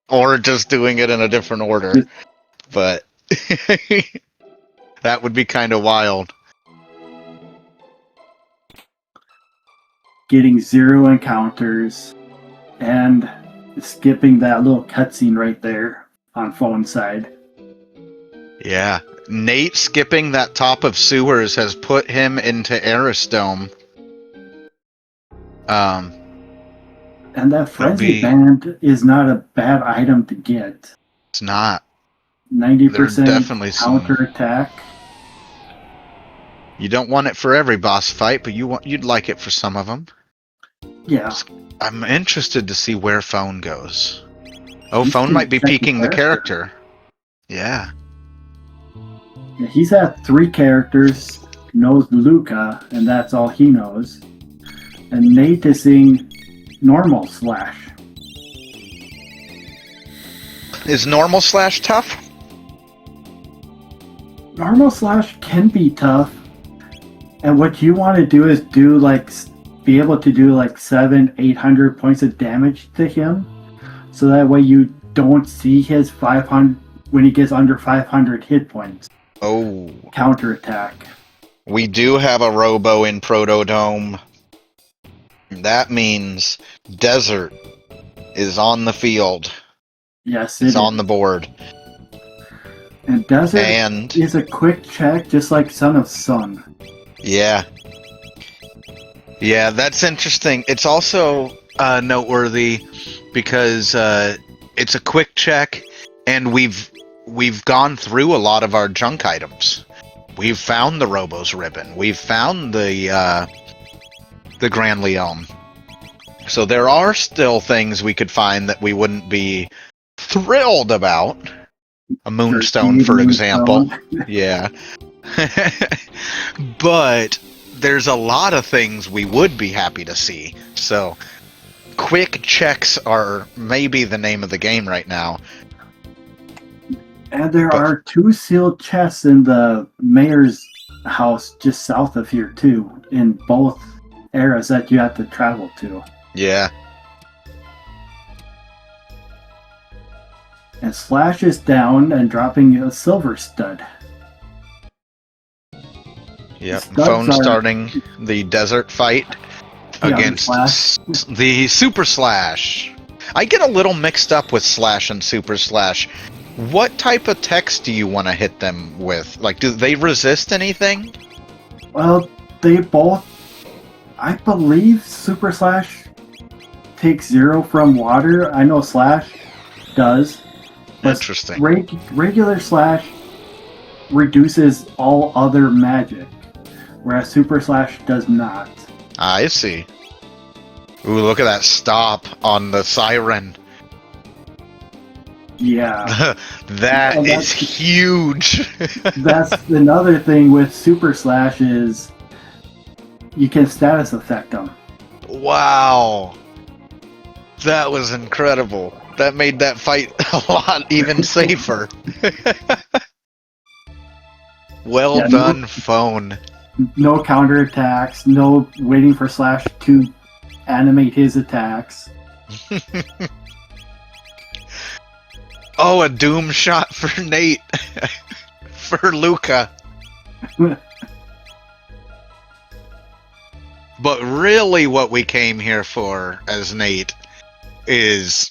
Or just doing it in a different order. But that would be kind of wild. Getting 0 encounters and skipping that little cutscene right there on phone side. Yeah. Nate skipping that top of sewers has put him into Aristome. And that frenzy band is not a bad item to get. It's not. 90% counter attack. You don't want it for every boss fight, but you'd like it for some of them. Yeah. I'm interested to see where Phone goes. Oh, Phone might be peeking the character. Yeah. He's had 3 characters, knows Luca, and that's all he knows. And Nate is seeing normal slash. Is normal slash tough? Normal slash can be tough. And what you want to do is be able to do 700-800 points of damage to him. So that way you don't see his 500 when he gets under 500 hit points. Oh. Counterattack. We do have a Robo in Protodome. That means Desert is on the field. Yes, it's on the board. And Desert is a quick check, just like Son of Sun. Yeah. Yeah, that's interesting. It's also noteworthy because it's a quick check, and we've gone through a lot of our junk items. We've found the Robo's ribbon. We've found the Grand Leon. So there are still things we could find that we wouldn't be thrilled about. A Moonstone, for example. Yeah. But there's a lot of things we would be happy to see. So quick checks are maybe the name of the game right now. And there are 2 sealed chests in the mayor's house just south of here too, in both areas that you have to travel to. Yeah. And Slash is down and dropping a silver stud. Yep, Phone starting the desert fight against the Super Slash. I get a little mixed up with Slash and Super Slash. What type of text do you want to hit them with? Do they resist anything? Well, they both... I believe Super Slash takes 0 from water. I know Slash does. Interesting. Regular Slash reduces all other magic, whereas Super Slash does not. I see. Ooh, look at that stop on the siren. Yeah. That is huge. That's another thing with Super Slash is you can status effect them. Wow. That was incredible. That made that fight a lot even safer. Well done, Phone. No counterattacks, no waiting for Slash to animate his attacks. Oh, a doom shot for Nate. For Luca. But really what we came here for as Nate is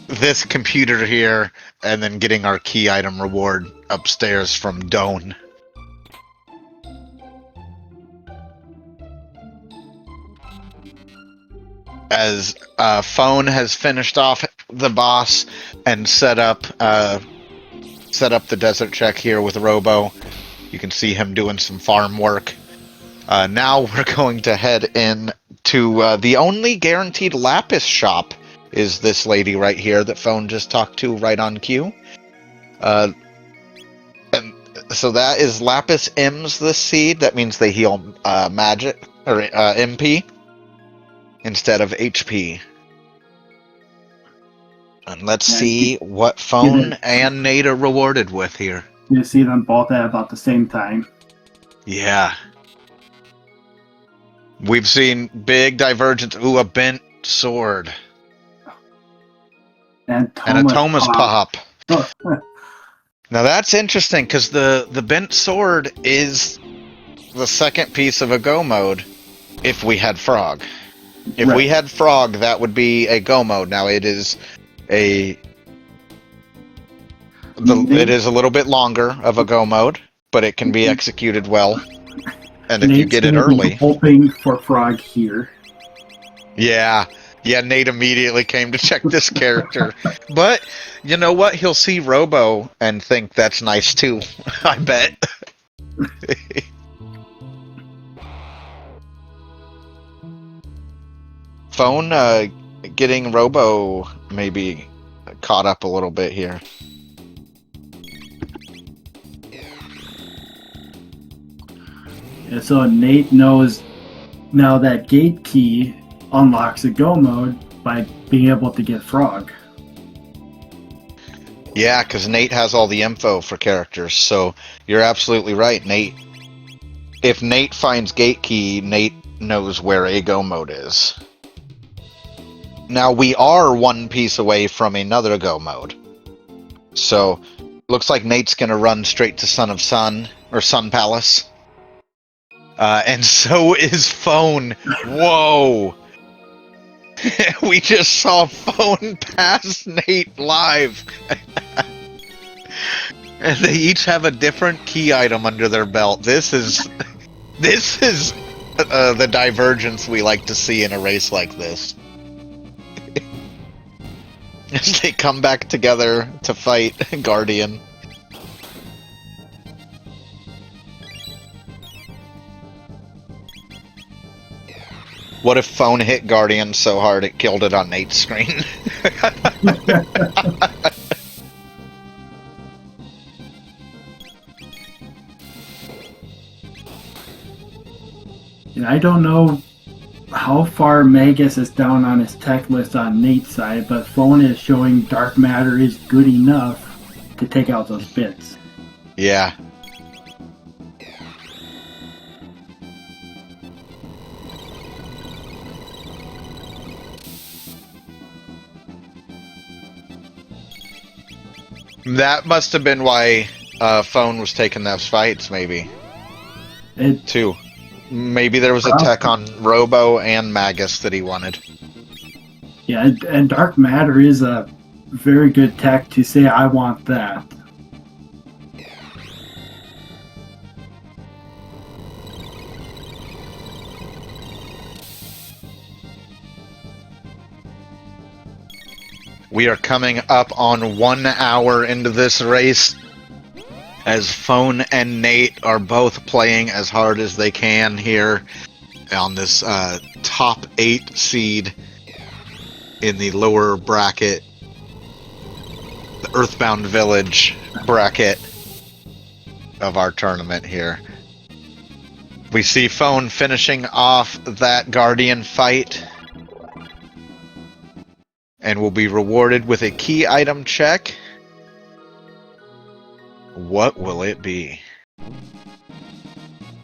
this computer here and then getting our key item reward upstairs from Doan. as Phone has finished off the boss and set up the desert check here with Robo. You can see him doing some farm work. Now we're going to head in to the only guaranteed Lapis shop is this lady right here that Phone just talked to right on cue. And so that is Lapis M's this seed. That means they heal magic or MP instead of HP. And let's see what Phone and Nate are rewarded with here. You see them both at about the same time. Yeah. We've seen big divergence. Ooh, a bent sword. And a Thomas Pop. Now that's interesting, because the bent sword is the second piece of a go mode if we had Frog. If we had Frog, that would be a go mode. Now it is it is a little bit longer of a go mode, but it can be executed well. And if you get it early, hoping for Frog here. Yeah, Nate immediately came to check this character. But you know what? He'll see Robo and think that's nice too. I bet. Phone getting Robo maybe caught up a little bit here. And so Nate knows now that gate key unlocks a go mode by being able to get Frog. Yeah, because Nate has all the info for characters, so you're absolutely right, Nate. If Nate finds gate key, Nate knows where a go mode is. Now, we are one piece away from another go mode. So, looks like Nate's gonna run straight to Son of Sun, or Sun Palace. And so is Phone. Whoa! We just saw Phone pass Nate live. And they each have a different key item under their belt. This is the divergence we like to see in a race like this. As they come back together to fight Guardian. What if Phone hit Guardian so hard it killed it on Nate's screen? And I don't know how far Magus is down on his tech list on Nate's side, but Phone is showing Dark Matter is good enough to take out those bits. Yeah. That must have been why Phone was taking those fights, maybe. Too. Maybe there was a tech on Robo and Magus that he wanted. Yeah, and Dark Matter is a very good tech to say, I want that. We are coming up on 1 hour into this race, as Phone and Nate are both playing as hard as they can here on this top 8 seed in the lower bracket, the Earthbound Village bracket of our tournament here. We see Phone finishing off that Guardian fight, and will be rewarded with a key item check. What will it be?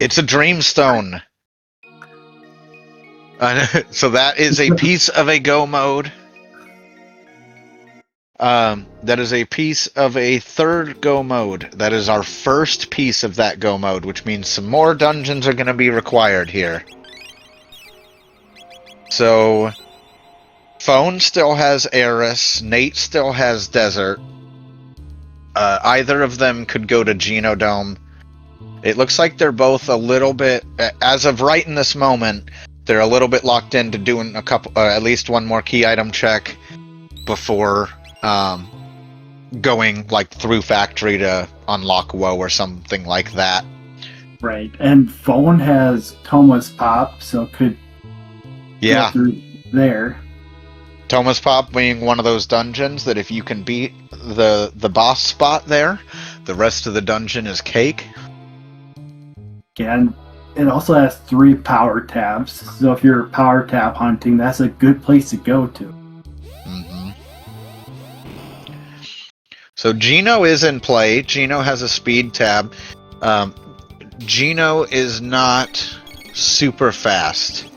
It's a Dreamstone. So that is a piece of a go mode. That is a piece of a third go mode. That is our first piece of that go mode, which means some more dungeons are going to be required here. So, Phone still has Eris, Nate still has Desert. Either of them could go to Genodome. It looks like they're both a little bit, as of right in this moment, They're a little bit locked into doing at least one more key item check before going like through factory to unlock Woe or something like that. Right, and Phone has Thomas Pop, so could go through there. Thomas Pop being one of those dungeons that if you can beat the boss spot there, the rest of the dungeon is cake. Yeah, and it also has 3 power tabs, so if you're power tab hunting, that's a good place to go to. Mm-hmm. So Gino is in play. Gino has a speed tab. Gino is not super fast.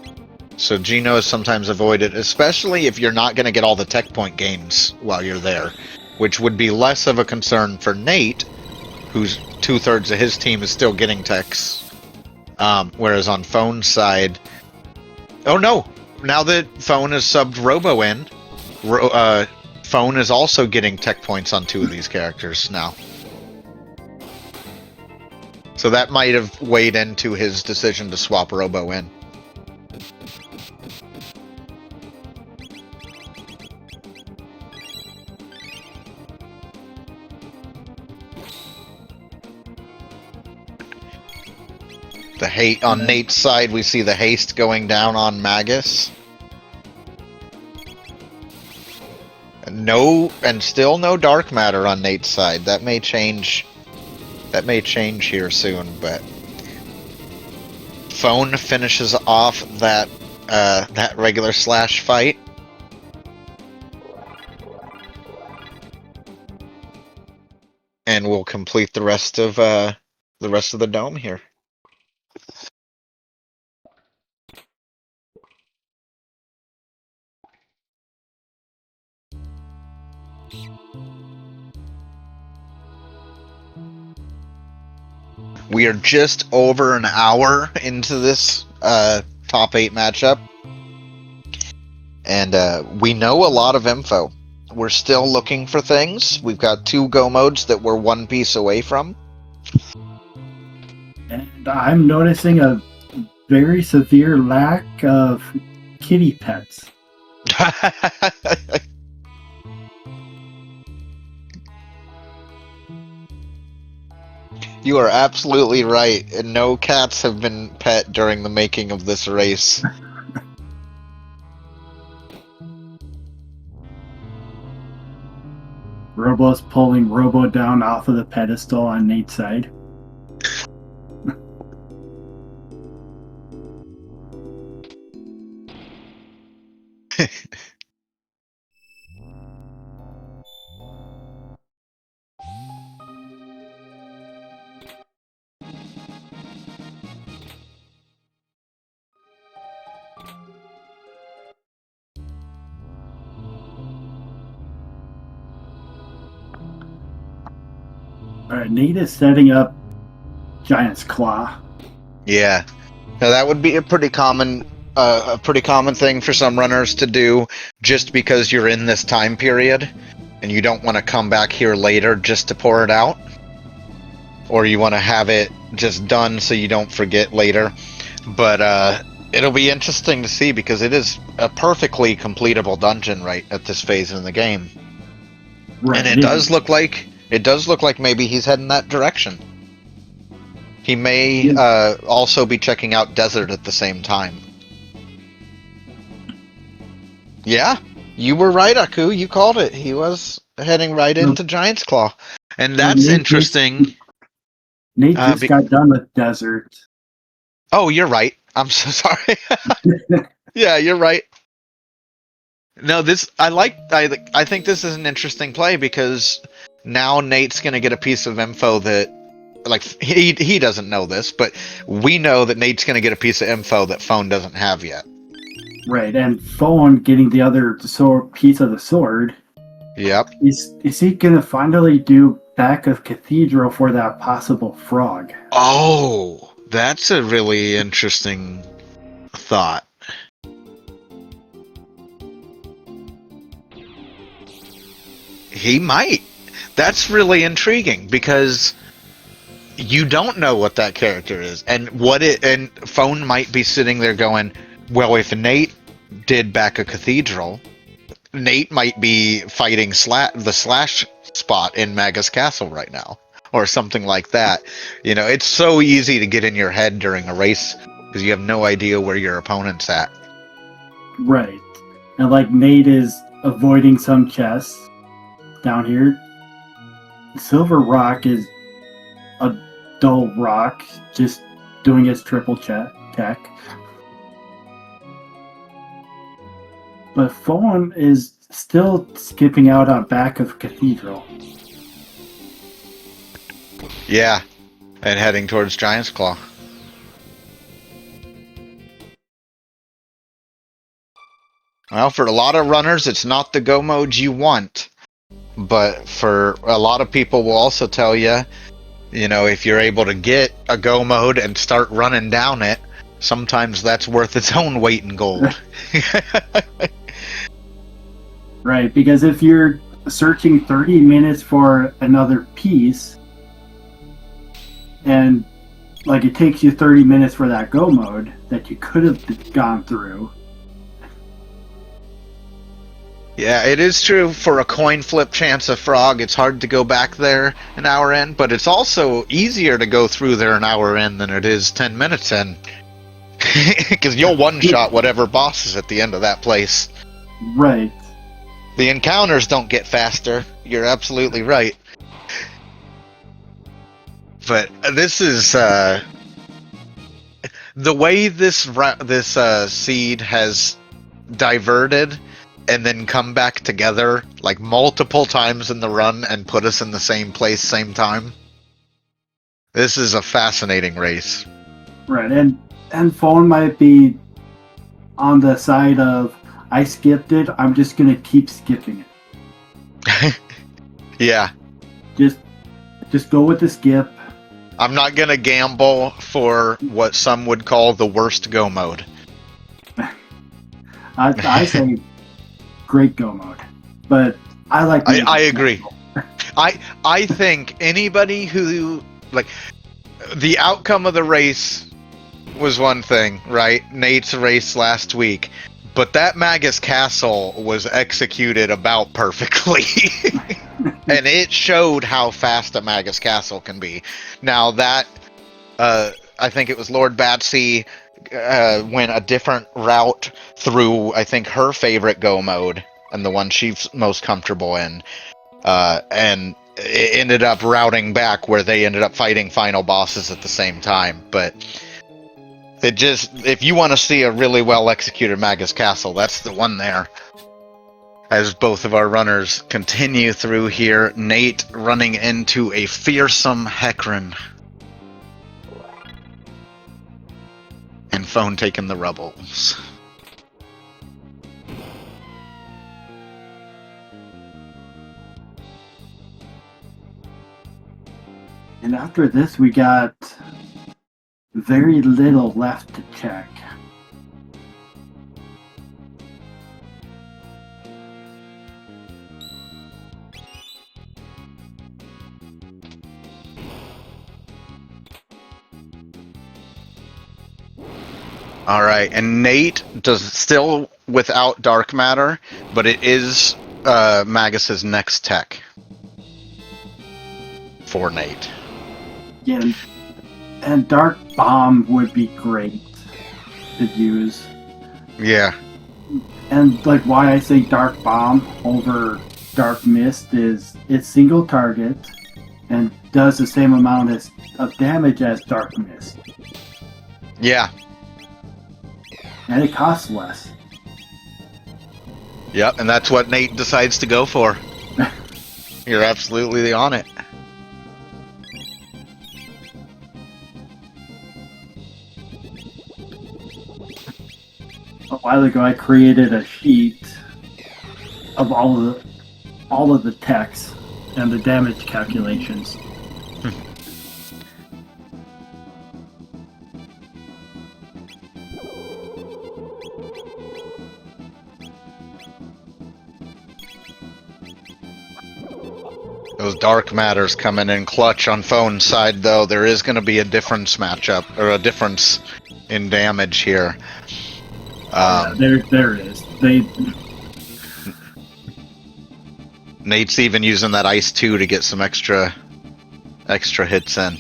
So Gino is sometimes avoided, especially if you're not going to get all the tech point gains while you're there, which would be less of a concern for Nate, who's 2/3 of his team is still getting techs. Whereas on Phone's side... Oh no! Now that Phone has subbed Robo in, Phone is also getting tech points on 2 of these characters now. So that might have weighed into his decision to swap Robo in. The hate on Nate's side, we see the haste going down on Magus. And still no dark matter on Nate's side. That may change. That may change here soon, but Phone finishes off that regular slash fight. And we'll complete the rest of the dome here. We are just over an hour into this top 8 matchup, and we know a lot of info. We're still looking for things. We've got 2 go modes that we're 1 piece away from. And I'm noticing a very severe lack of kitty pets. You are absolutely right, and no cats have been pet during the making of this race. Robo's pulling Robo down off of the pedestal on Nate's side. Alright, Nate is setting up Giant's Claw. Yeah. Now that would be a pretty common thing for some runners to do, just because you're in this time period and you don't want to come back here later just to pour it out, or you want to have it just done so you don't forget later. But it'll be interesting to see, because it is a perfectly completable dungeon right at this phase in the game. Right. And it does look like maybe he's heading that direction. He may also be checking out Desert at the same time. Yeah, you were right, Aku. You called it. He was heading right into Giant's Claw. And that's interesting. Nate just got done with Desert. Oh, you're right. I'm so sorry. Yeah, you're right. No, I think this is an interesting play, because now Nate's going to get a piece of info that, like, he doesn't know this, but we know that Nate's going to get a piece of info that Phone doesn't have yet. Right, and Phone getting the other piece of the sword. Yep. Is he going to finally do Back of Cathedral for that possible frog? Oh, that's a really interesting thought. He might. That's really intriguing, because you don't know what that character is, and Phone might be sitting there going, Well, if Nate did back a cathedral, Nate might be fighting the slash spot in Magus Castle right now, or something like that. You know, it's so easy to get in your head during a race because you have no idea where your opponent's at. Right. And like Nate is avoiding some chests down here. Silver Rock is a dull rock, just doing its triple tech. But Phone is still skipping out on back of Cathedral. Yeah, and heading towards Giant's Claw. Well, for a lot of runners, it's not the go mode you want. But for a lot of people will also tell you, you know, if you're able to get a go mode and start running down it, sometimes that's worth its own weight in gold. Right, because if you're searching 30 minutes for another piece, and like it takes you 30 minutes for that go mode that you could have gone through. Yeah, it is true. For a coin flip chance of frog, it's hard to go back there an hour in, but it's also easier to go through there an hour in than it is 10 minutes in. Because you'll one-shot whatever boss is at the end of that place. Right. The encounters don't get faster. You're absolutely right. But this is the way this seed has diverted and then come back together like multiple times in the run and put us in the same place, same time. This is a fascinating race. Right, and Phone might be on the side of I skipped it, I'm just gonna keep skipping it. Yeah. Just go with the skip. I'm not gonna gamble for what some would call the worst go mode. I say great go mode, but I like. I agree. I think anybody who like the outcome of the race was one thing, right? Nate's race last week, but that Magus Castle was executed about perfectly. And it showed how fast a Magus Castle can be. Now that, I think it was Lord Batsy went a different route through, I think, her favorite go mode, and the one she's most comfortable in. And it ended up routing back where they ended up fighting final bosses at the same time. But it just, if you want to see a really well executed Magus Castle, that's the one there. As both of our runners continue through here, Nate running into a fearsome Hecarim. And Phone taking the rubbles. And after this, we got very little left to check. Alright, and Nate does still without dark matter, but it is Magus's next tech. For Nate. Yeah, and Dark Bomb would be great to use. Yeah. And like why I say Dark Bomb over Dark Mist is it's single target and does the same amount of damage as Dark Mist. Yeah. And it costs less. Yep, and that's what Nate decides to go for. You're absolutely on it. A while ago, I created a sheet of all of the text and the damage calculations. Those dark matters coming in clutch on Phone's side, though. There is going to be a difference matchup, or a difference in damage here. There is. Nate's even using that ice 2 to get some extra hits in.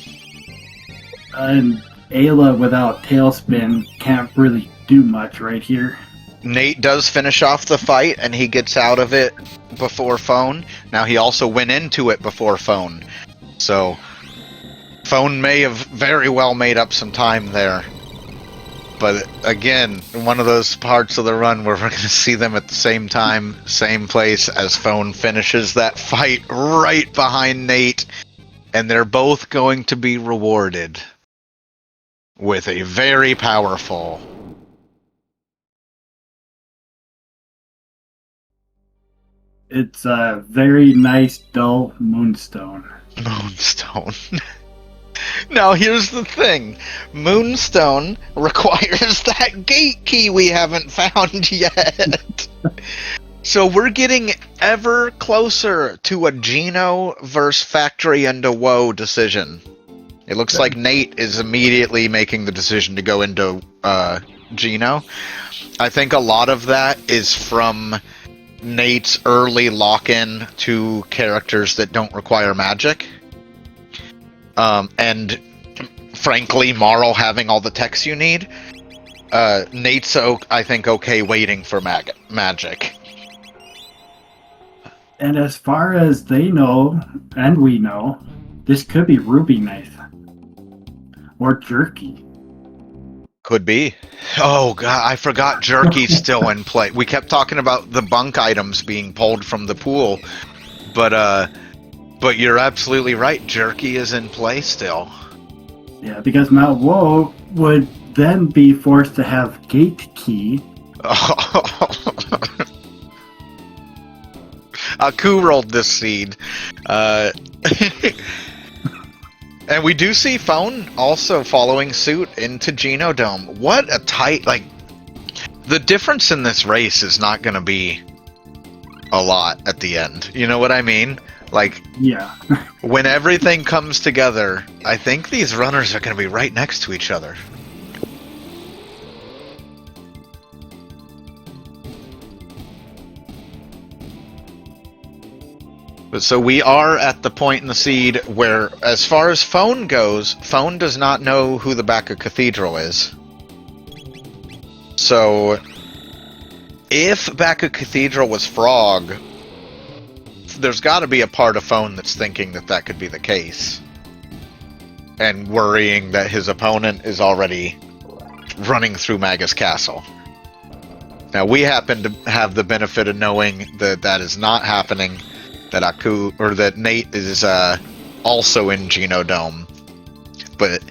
And Ayla without Tailspin can't really do much right here. Nate does finish off the fight, and he gets out of it before Phone. Now, he also went into it before Phone. So, Phone may have very well made up some time there. But, again, one of those parts of the run where we're going to see them at the same time, same place, as Phone finishes that fight right behind Nate. And they're both going to be rewarded with a very powerful... It's a very nice, dull Moonstone. Moonstone. Now, here's the thing. Moonstone requires that gate key we haven't found yet. So we're getting ever closer to a Geno versus Factory into Woe decision. It looks like Nate is immediately making the decision to go into Geno. I think a lot of that is from Nate's early lock-in to characters that don't require magic. And frankly, Marl having all the techs you need. Nate's, I think, okay waiting for magic. And as far as they know, and we know, this could be Ruby Knife. Or Jerky. Could be. Oh, God, I forgot Jerky's still in play. We kept talking about the bunk items being pulled from the pool. But you're absolutely right. Jerky is in play still. Yeah, because Mount Woe would then be forced to have gate key. Aku rolled this seed. And we do see Phone also following suit into Genodome. What a tight, the difference in this race is not going to be a lot at the end. You know what I mean? Yeah. When everything comes together, I think these runners are going to be right next to each other. But so we are at the point in the seed where, as far as Phone goes, Phone does not know who the Bacca Cathedral is. So, if Bacca Cathedral was Frog, there's got to be a part of Phone that's thinking that that could be the case. And worrying that his opponent is already running through Magus Castle. Now, we happen to have the benefit of knowing that that is not happening. That that Nate is also in Genodome. But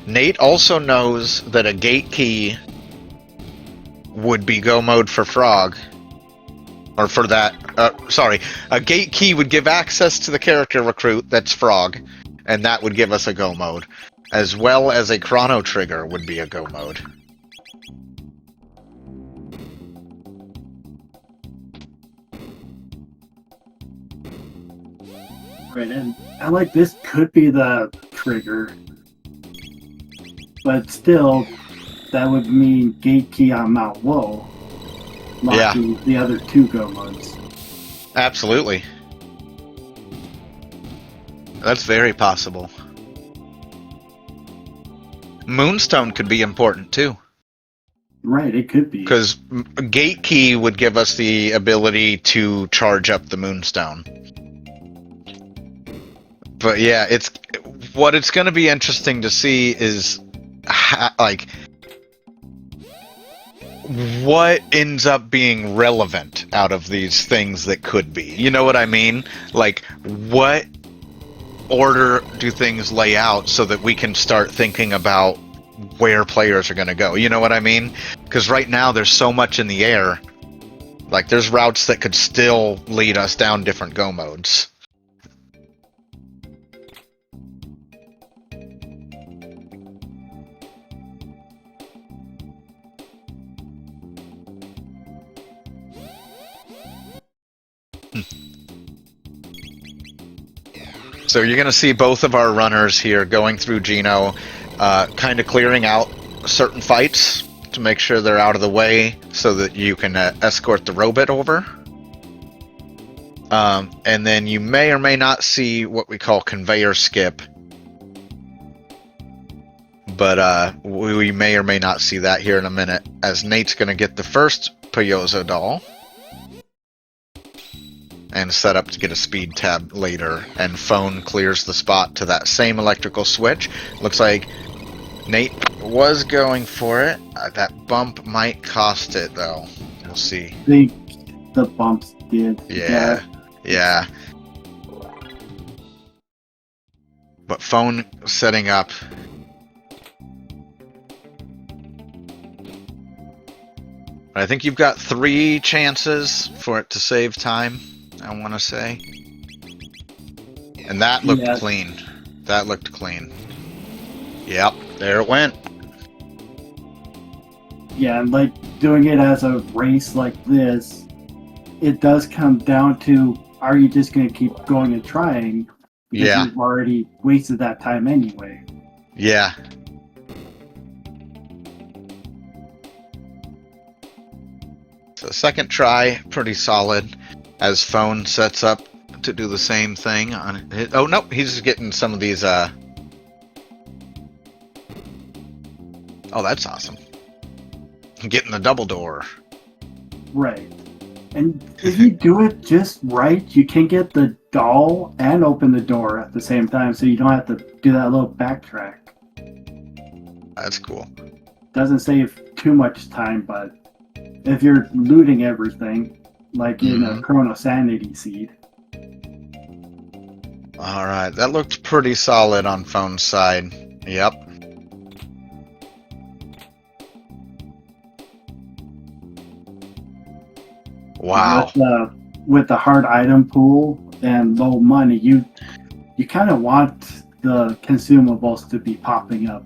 Nate also knows that a gate key would be go mode for Frog. Or for that, a gate key would give access to the character recruit that's Frog, and that would give us a go mode. As well as a chrono trigger would be a go mode. Right, and I like this could be the trigger. But still, that would mean gate key on Mount Woe. Locking the other two go modes. Absolutely. That's very possible. Moonstone could be important too. Right, it could be. Because gate key would give us the ability to charge up the Moonstone. But yeah, it's going to be interesting to see is what ends up being relevant out of these things that could be. You know what I mean? What order do things lay out so that we can start thinking about where players are going to go? You know what I mean? Because right now there's so much in the air. There's routes that could still lead us down different go modes. So you're going to see both of our runners here going through Geno, kind of clearing out certain fights to make sure they're out of the way so that you can escort the robot over. And then you may or may not see what we call conveyor skip. But we may or may not see that here in a minute, as Nate's going to get the first Pyozo doll and set up to get a speed tab later, and Phone clears the spot to that same electrical switch. Looks like Nate was going for it. That bump might cost it, though. We'll see. I think the bumps did. Yeah. But Phone setting up. I think you've got 3 chances for it to save time, I want to say. And that looked clean. That looked clean. Yep, there it went. Yeah, and like doing it as a race like this, it does come down to, are you just going to keep going and trying? Because you've already wasted that time anyway. Yeah. So second try, pretty solid, as Phone sets up to do the same thing on it. Oh, no, he's getting some of these, Oh, that's awesome. Getting the double door. Right. And if you do it just right, you can get the doll and open the door at the same time, so you don't have to do that little backtrack. That's cool. Doesn't save too much time, but if you're looting everything, like in a Chrono Sanity Seed. Alright, that looked pretty solid on Phone's side. Yep. Wow. With the hard item pool and low money, you kind of want the consumables to be popping up.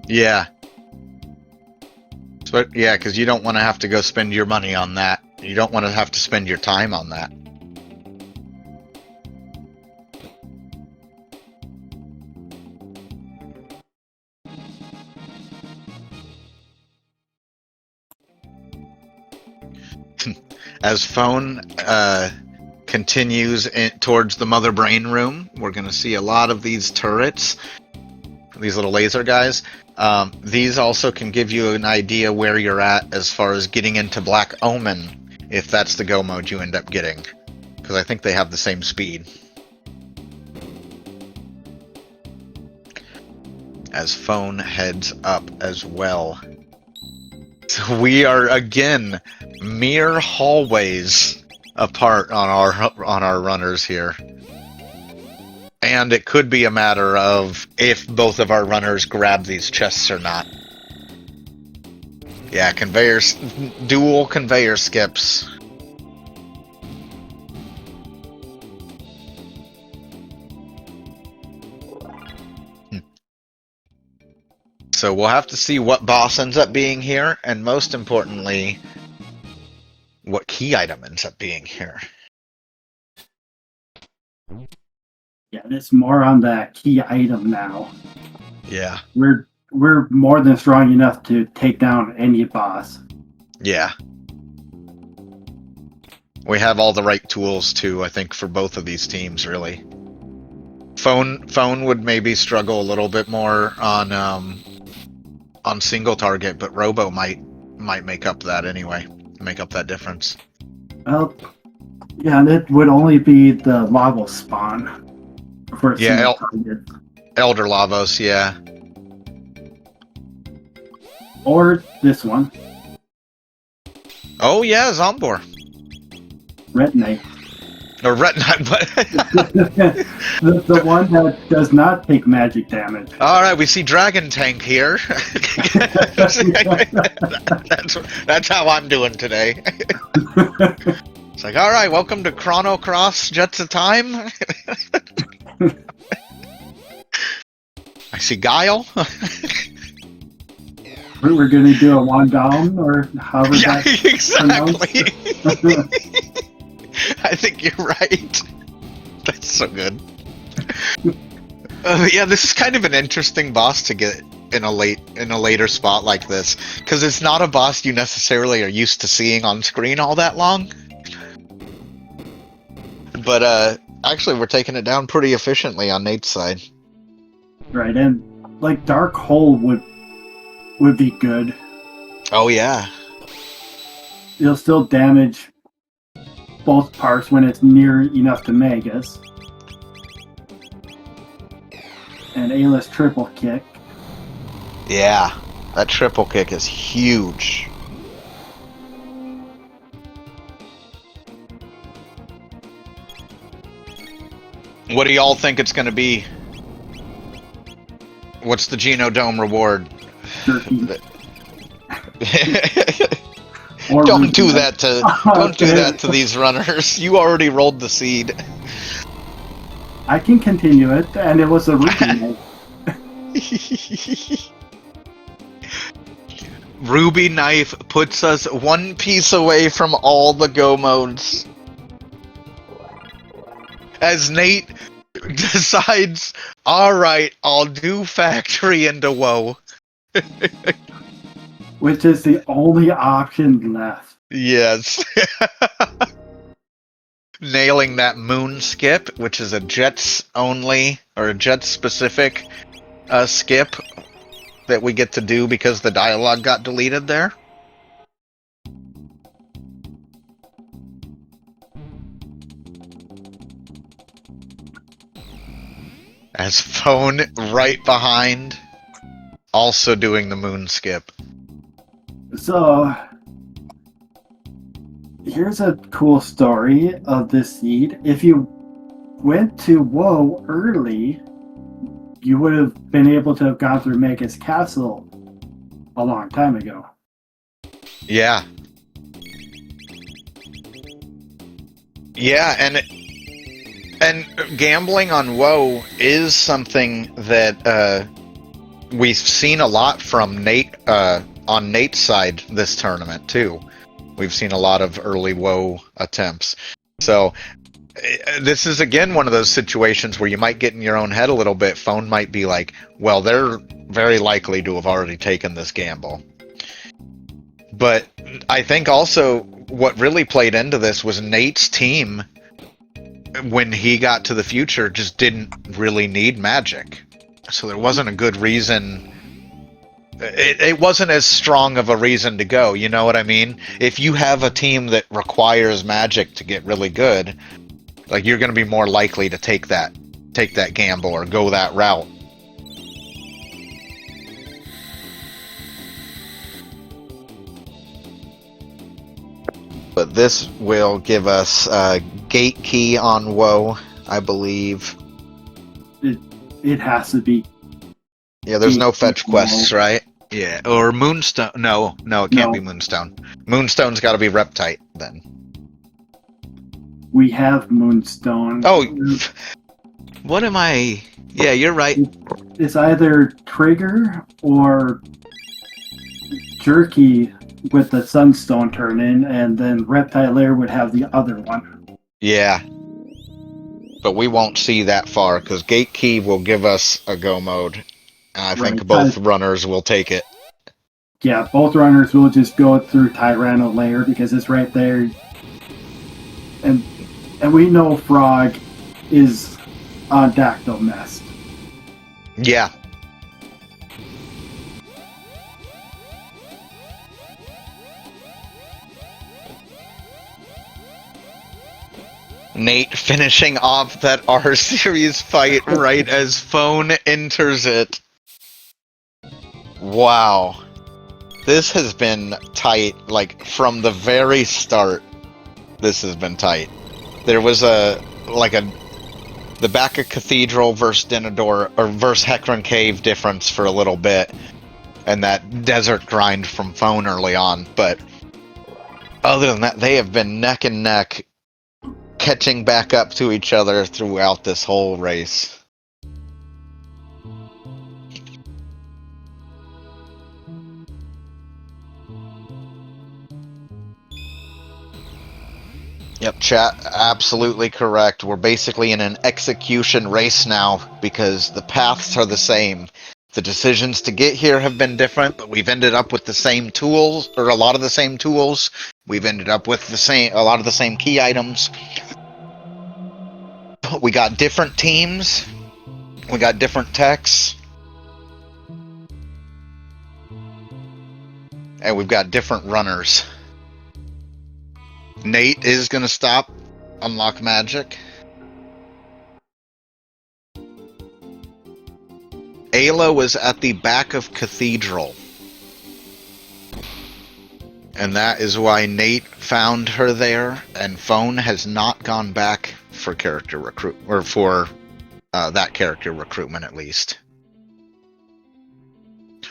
Yeah. So, yeah, because you don't want to have to go spend your money on that. You don't want to have to spend your time on that. As Phone continues towards the Mother Brain room, we're going to see a lot of these turrets, these little laser guys. These also can give you an idea where you're at as far as getting into Black Omen, if that's the go mode you end up getting, because I think they have the same speed. As Phone heads up as well. So we are again mere hallways apart on our runners here. And it could be a matter of if both of our runners grab these chests or not. Yeah, dual conveyor skips. So we'll have to see what boss ends up being here, and most importantly, what key item ends up being here. Yeah, it's more on that key item now. Yeah. We're more than strong enough to take down any boss. Yeah. We have all the right tools too, I think, for both of these teams, really. Phone would maybe struggle a little bit more on single target, but Robo might make up that anyway. Make up that difference. Well, yeah, and it would only be the lava spawn for a single target. Elder Lavos, yeah. Or this one. Oh yeah, Zombor. Retinite. Or Retinite, but the one that does not take magic damage. Alright, we see Dragon Tank here. That's how I'm doing today. It's like, alright, welcome to Chrono Cross Jets of Time. I see Guile. We're going to do a one down, or however that's exactly. I think you're right. That's so good. Yeah, this is kind of an interesting boss to get in a later spot like this, because it's not a boss you necessarily are used to seeing on screen all that long. But actually, we're taking it down pretty efficiently on Nate's side. Right, and like Dark Hole would be good. Oh yeah. It'll still damage both parts when it's near enough to Magus. And Ayla's triple kick. Yeah, that triple kick is huge. What do y'all think it's going to be? What's the Genodome reward? Jerky. Don't do that to these runners. You already rolled the seed. I can continue it, and it was a Ruby. Ruby Knife puts us one piece away from all the go modes. As Nate decides, alright, I'll do Factory into WoW. Which is the only option left. Yes. Nailing that moon skip, which is a Jets only, or a Jets specific skip that we get to do because the dialogue got deleted there. As Phone right behind, also doing the moon skip. So, here's a cool story of this seed. If you went to WoW early, you would have been able to have gone through Magus Castle a long time ago. Yeah. Yeah, and gambling on WoW is something that we've seen a lot from Nate on Nate's side this tournament too. We've seen a lot of early WoW attempts. So this is again one of those situations where you might get in your own head a little bit. Phone might be like, well, they're very likely to have already taken this gamble. But I think also what really played into this was Nate's team, when he got to the future, just didn't really need magic. So there wasn't a good reason. It wasn't as strong of a reason to go, you know what I mean? If you have a team that requires magic to get really good, like, you're going to be more likely to take that gamble or go that route. But this will give us gate key on WoW, I believe. It has to be. Yeah, there's no fetch quests, right? Yeah, or Moonstone. No, it can't be Moonstone. Moonstone's got to be Reptite, then. We have Moonstone. Oh, what am I? Yeah, you're right. It's either Trigger or Jerky with the Sunstone turn in, and then Reptile Lair would have the other one. Yeah. But we won't see that far, because Gate Key will give us a go mode. And I think both runners will take it. Yeah, both runners will just go through Tyranno Lair, because it's right there. And we know Frog is on Dactyl Nest. Yeah. Nate finishing off that R-Series fight right as Phone enters it. Wow. This has been tight, like, from the very start. This has been tight. There was the Bacca Cathedral versus Denador, or versus Hecarim Cave difference for a little bit, and that desert grind from Phone early on, but other than that, they have been neck and neck, catching back up to each other throughout this whole race. Yep, chat, absolutely correct. We're basically in an execution race now because the paths are the same. The decisions to get here have been different, but we've ended up with the same tools, or a lot of the same tools. We've ended up with a lot of the same key items. We got different teams. We got different techs. And we've got different runners. Nate is going to stop Unlock Magic. Ayla was at the back of Cathedral. And that is why Nate found her there, and Phone has not gone back for character recruit, or for that character recruitment at least.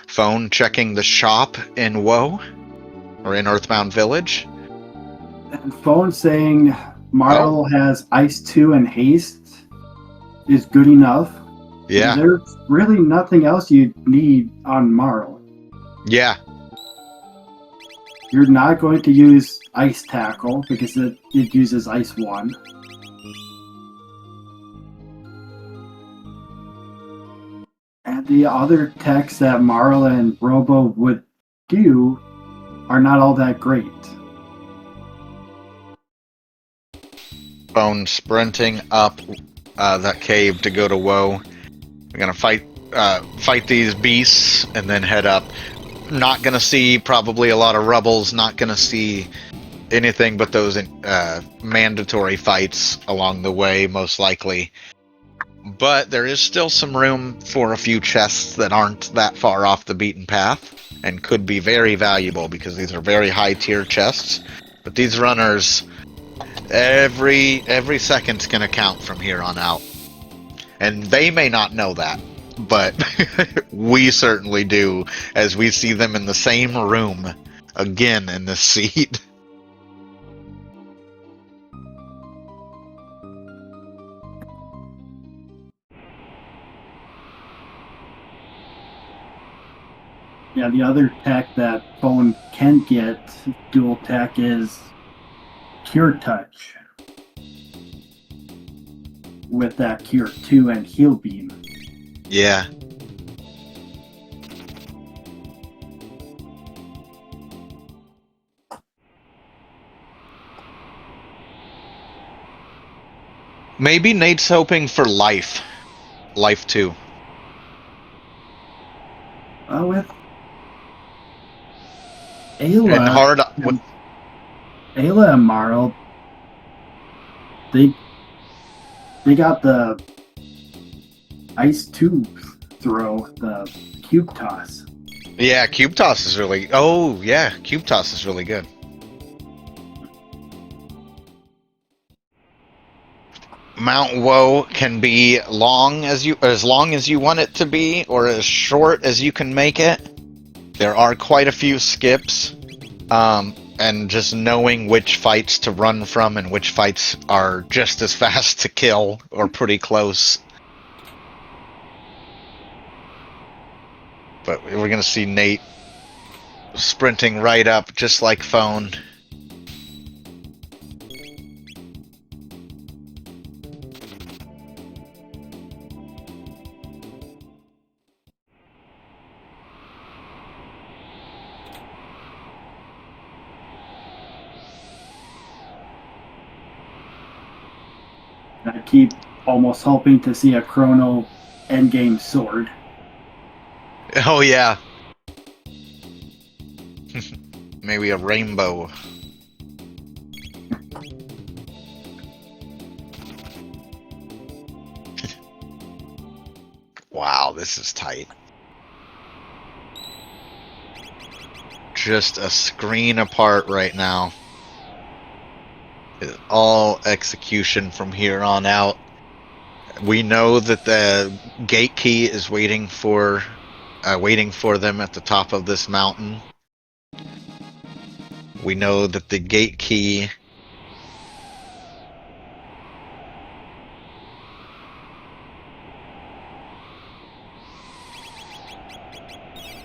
Phone checking the shop in Woe, or in Earthbound Village. And Phone saying Marl has Ice 2 and Haste is good enough. Yeah. There's really nothing else you need on Marl. Yeah. You're not going to use Ice Tackle because it uses Ice 1. And the other techs that Marl and Robo would do are not all that great. Phone sprinting up that cave to go to Woe. We're gonna fight these beasts and then head up. Not gonna see probably a lot of rubbles. Not gonna see anything but those mandatory fights along the way, most likely. But there is still some room for a few chests that aren't that far off the beaten path and could be very valuable because these are very high tier chests. But these runners, every second's gonna count from here on out. And they may not know that, but we certainly do, as we see them in the same room again in this seat. Yeah, the other tech that Phone can get dual tech is Cure Touch. With that Cure 2 and Heal Beam. Yeah. Maybe Nate's hoping for Life 2. With Ayla and Marl, they got the Ice 2 throw, the Cube Toss. Yeah, Cube Toss is really... Oh, yeah, Cube Toss is really good. Mount Woe can be as long as you want it to be, or as short as you can make it. There are quite a few skips, and just knowing which fights to run from and which fights are just as fast to kill or pretty close. But we're gonna see Nate sprinting right up, just like Phone. I keep almost hoping to see a Chrono endgame sword. Oh yeah. Maybe a rainbow. Wow, this is tight. Just a screen apart right now. It's all execution from here on out. We know that the gate key is waiting for them at the top of this mountain. We know that the gate key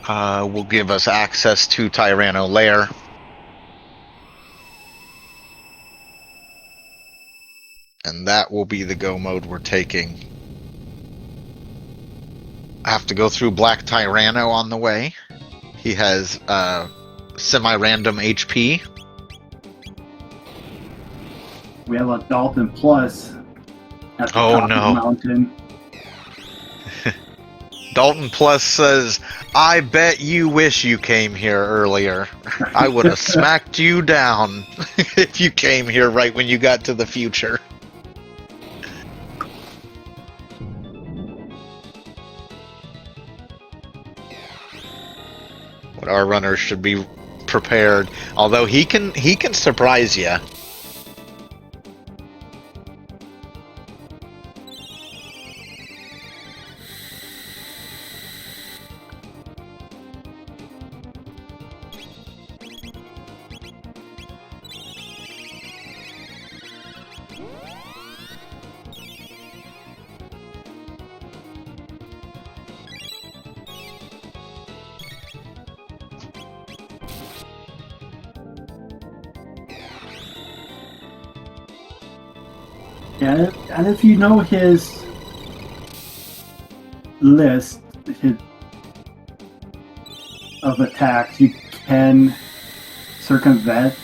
will give us access to Tyranno Lair. And that will be the go mode we're taking. have to go through Black Tyranno on the way. He has semi-random HP. We have a Dalton Plus at the Oh, top no. of the mountain. Dalton Plus says, I bet you wish you came here earlier. I would have smacked you down if you came here right when you got to the future. But our runners should be prepared. Although he can surprise you. Yeah, and if you know his list of attacks, you can circumvent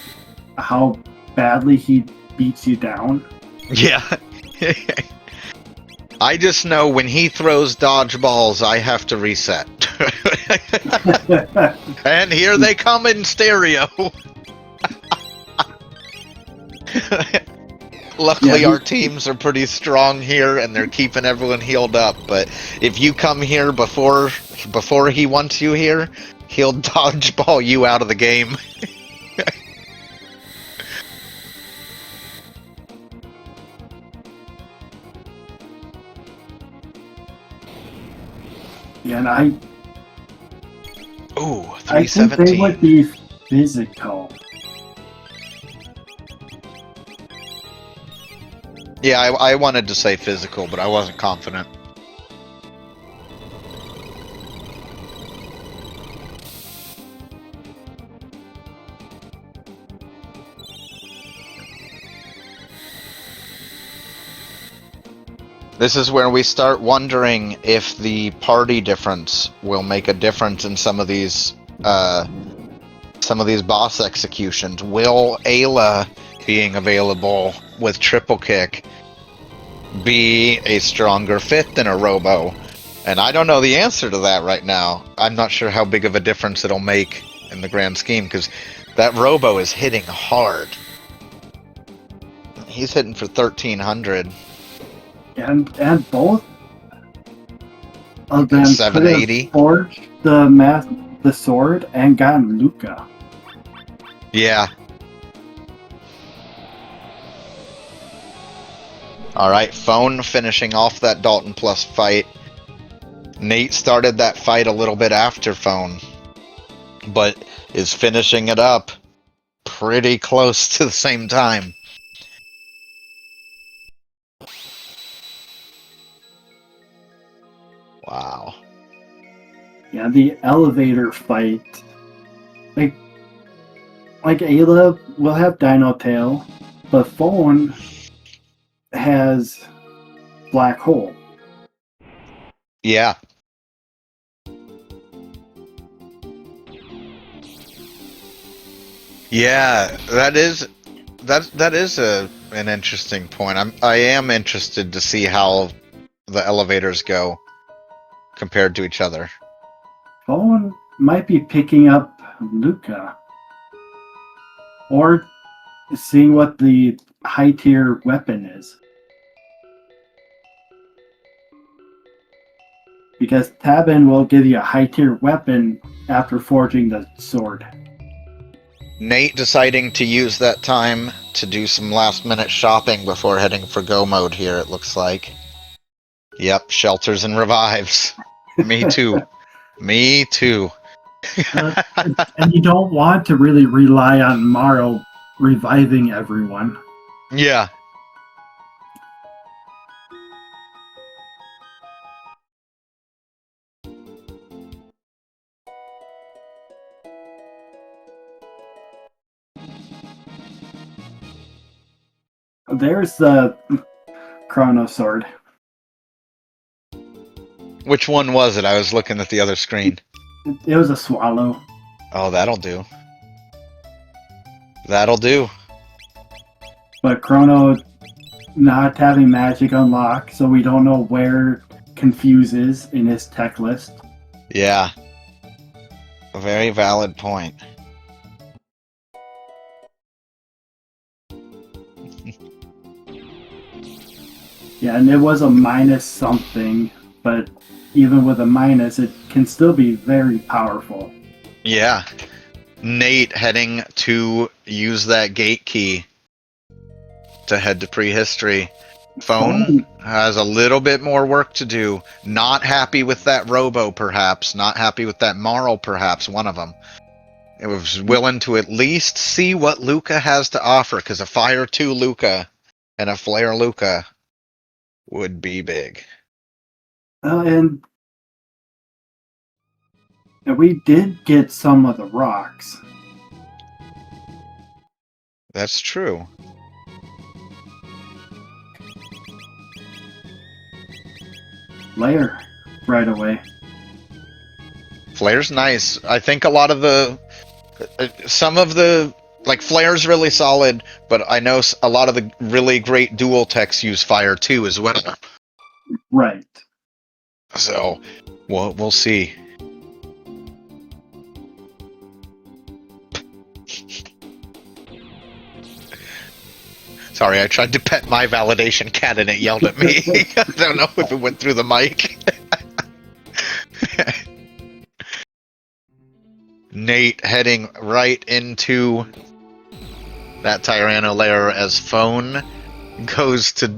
how badly he beats you down. Yeah. I just know when he throws dodgeballs, I have to reset. And here they come in stereo. Luckily, Yeah, our teams are pretty strong here, and they're keeping everyone healed up. But if you come here before he wants you here, he'll dodgeball you out of the game. Yeah, and Ooh, I think they 317. would be physical. Yeah, I wanted to say physical, but I wasn't confident. This is where we start wondering if the party difference will make a difference in some of these boss executions. Will Ayla being available with triple kick be a stronger fit than a Robo? And I don't know the answer to that right now. I'm not sure how big of a difference it'll make in the grand scheme, because that Robo is hitting hard. He's hitting for 1300. And both of them could 780. have forged the sword and gotten Luca. Yeah. Alright, Phone finishing off that Dalton Plus fight. Nate started that fight a little bit after Phone, but is finishing it up pretty close to the same time. Wow. Yeah, the elevator fight. Like Ayla will have Dino Tail, but Phone has Black Hole. Yeah. Yeah, that is an interesting point. I am interested to see how the elevators go compared to each other. Phone might be picking up Luca. Or seeing what the high tier weapon is. Because Tabin will give you a high tier weapon after forging the sword. Nate deciding to use that time to do some last minute shopping before heading for go mode here, it looks like. Yep, shelters and revives. Me too. Me too. And you don't want to really rely on Morrow reviving everyone. Yeah. There's the Chrono Sword. Which one was it? I was looking at the other screen. It was a swallow. Oh, that'll do. That'll do. But Chrono not having magic unlocked, so we don't know where Confuse is in his tech list. Yeah. A very valid point. Yeah, and it was a minus something, but even with a minus, it can still be very powerful. Yeah. Nate heading to use that gate key to head to prehistory. Phone has a little bit more work to do. Not happy with that Robo, perhaps. Not happy with that Marl, perhaps. One of them. It was willing to at least see what Luca has to offer, because a Fire 2 Luca and a Flare Luca would be big. And we did get some of the rocks. That's true. Layer right away. Flare's nice. I think a lot of the... some of the... Like, Flare's really solid, but I know a lot of the really great dual techs use Fire 2 as well. Right. So, we'll see. Sorry, I tried to pet my validation cat and it yelled at me. I don't know if it went through the mic. Nate heading right into that Tyranno lair as Phone goes to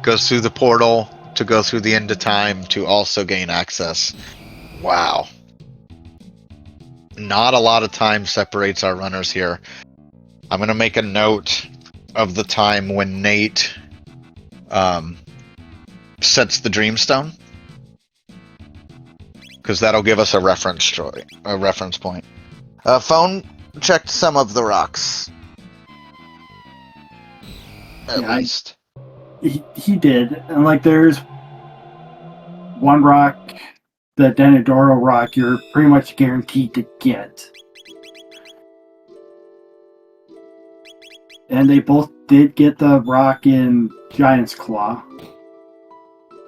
goes through the portal to go through the end of time to also gain access. Wow. Not a lot of time separates our runners here. I'm going to make a note of the time when Nate sets the Dreamstone, because that'll give us a reference point. Phone checked some of the rocks. At least. He did. And like there's one rock, the Denadoro rock, you're pretty much guaranteed to get. And they both did get the rock in Giant's Claw.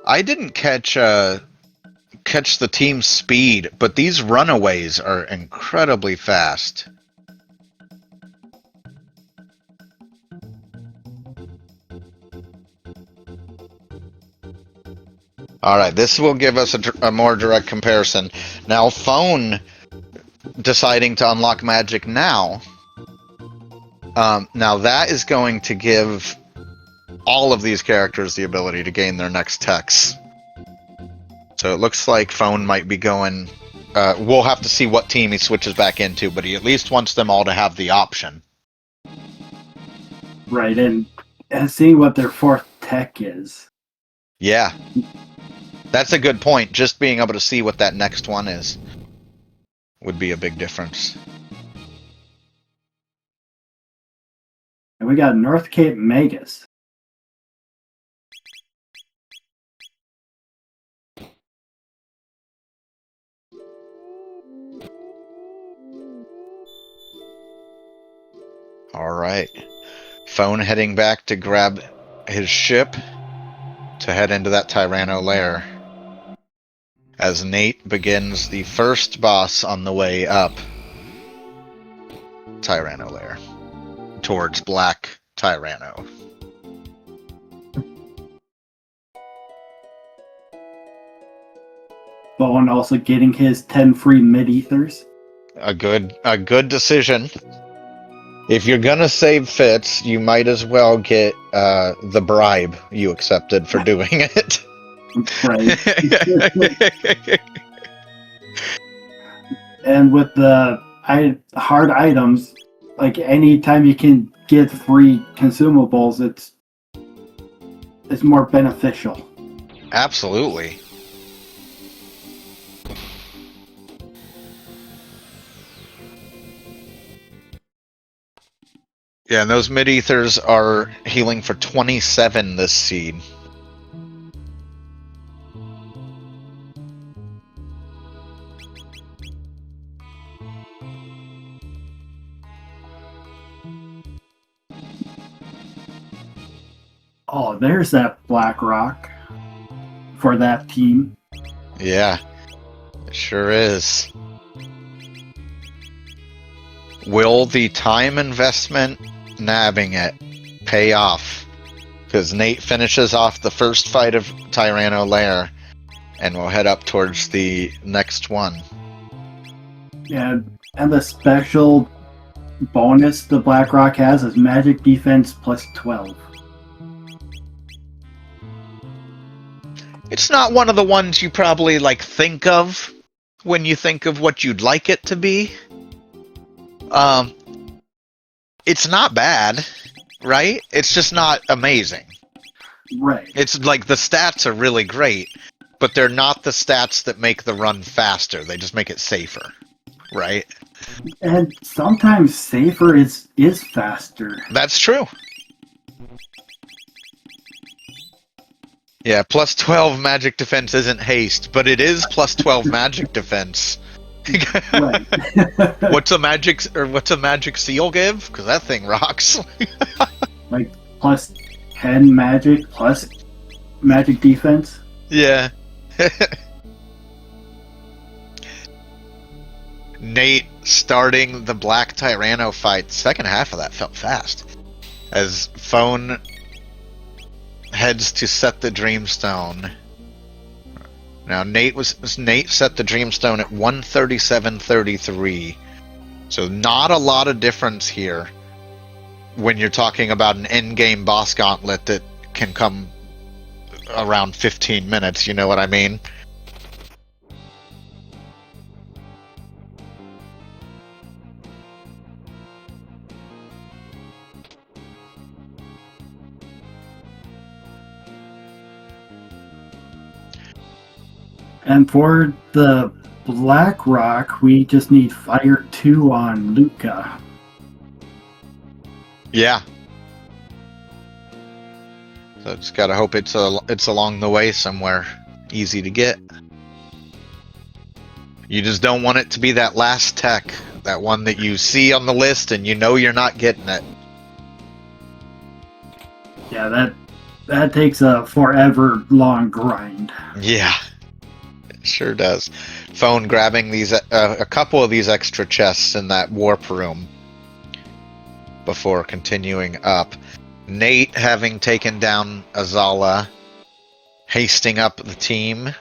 I didn't catch the team speed, but these runaways are incredibly fast. Alright, this will give us a more direct comparison. Now, Phone deciding to unlock magic now. Now that is going to give all of these characters the ability to gain their next techs. So it looks like Phone might be going... we'll have to see what team he switches back into, but he at least wants them all to have the option. Right, and seeing what their fourth tech is. Yeah. That's a good point. Just being able to see what that next one is would be a big difference. And we got North Cape Magus. Alright. Phone heading back to grab his ship to head into that Tyranno lair. As Nate begins the first boss on the way up Tyranno lair. Towards Black Tyranno. Bowen also getting his 10 free mid-ethers. A good decision. If you're gonna save Fitz, you might as well get the bribe you accepted for doing it. Right. And with the hard items, like anytime you can get free consumables, it's more beneficial. Absolutely. Yeah, and those mid-ethers are healing for 27 this seed. So there's that Black Rock for that team. Yeah, it sure is. Will the time investment nabbing it pay off? Because Nate finishes off the first fight of Tyranno Lair, and we'll head up towards the next one. Yeah, and the special bonus the Black Rock has is magic defense plus 12. It's not one of the ones you probably think of when you think of what you'd like it to be. It's not bad, right? It's just not amazing. Right. It's like the stats are really great, but they're not the stats that make the run faster. They just make it safer, right? And sometimes safer is faster. That's true. Yeah, plus 12 magic defense isn't haste, but it is plus 12 magic defense. Right. What's a magic seal give? Because that thing rocks. Like plus 10 magic plus magic defense. Yeah. Nate starting the Black Tyranno fight. Second half of that felt fast. As Phone heads to set the Dreamstone. Now Nate set the Dreamstone at 137.33. So not a lot of difference here when you're talking about an endgame boss gauntlet that can come around 15 minutes, you know what I mean? And for the Black Rock, we just need Fire 2 on Luca. Yeah. So just gotta hope it's along the way somewhere easy to get. You just don't want it to be that last tech, that one that you see on the list and you know you're not getting it. Yeah, that takes a forever long grind. Yeah. Sure does. Phone grabbing these a couple of these extra chests in that warp room before continuing up. Nate, having taken down Azala, hasting up the team.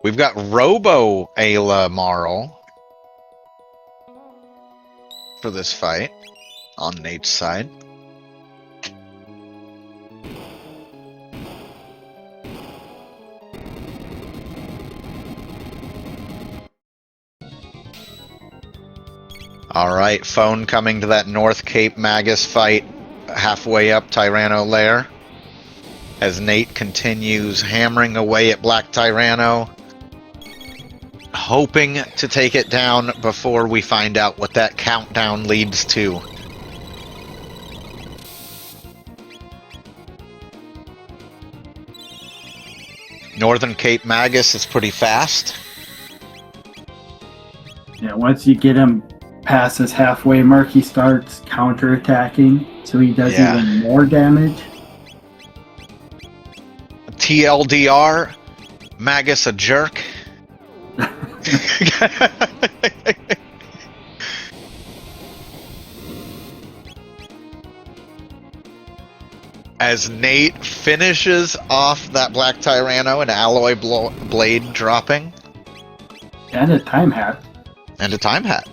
We've got Robo Ayla Marl for this fight on Nate's side. Alright, Phone coming to that North Cape Magus fight halfway up Tyranno Lair. As Nate continues hammering away at Black Tyranno, hoping to take it down before we find out what that countdown leads to. Northern Cape Magus is pretty fast. Yeah, once you get him past his halfway mark, he starts counterattacking, so he does even more damage. TLDR, Magus a jerk. As Nate finishes off that Black Tyranno, an alloy blade dropping. And a time hat. And a time hat.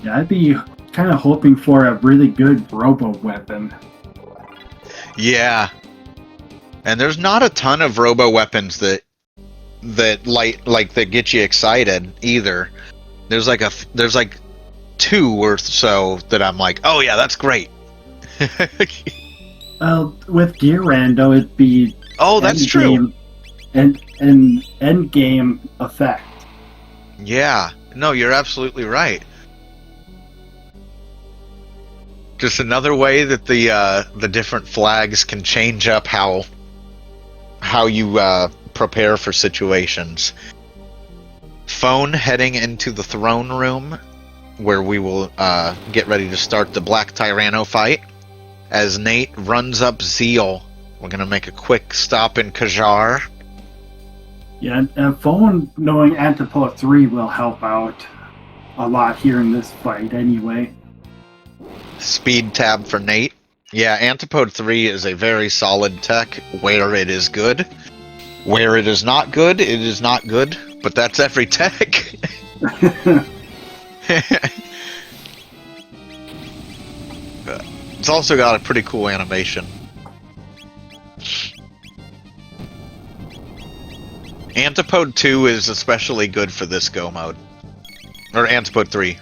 Yeah, I'd be kind of hoping for a really good robo weapon. Yeah. And there's not a ton of robo weapons that get you excited either. There's like two or so that I'm like, oh yeah, that's great. With Gear Rando, it'd be that's true. And an end game effect. Yeah, no, you're absolutely right. Just another way that the different flags can change up how you prepare for situations. Phone heading into the throne room, where we will get ready to start the Black Tyranno fight. As Nate runs up Zeal, we're going to make a quick stop in Kajar. Yeah, and Phone knowing Antipode 3 will help out a lot here in this fight anyway. Speed tab for Nate. Yeah, Antipode 3 is a very solid tech where it is good. Where it is not good, it is not good. But that's every tech. It's also got a pretty cool animation. Antipode 2 is especially good for this go mode. Or Antipode 3.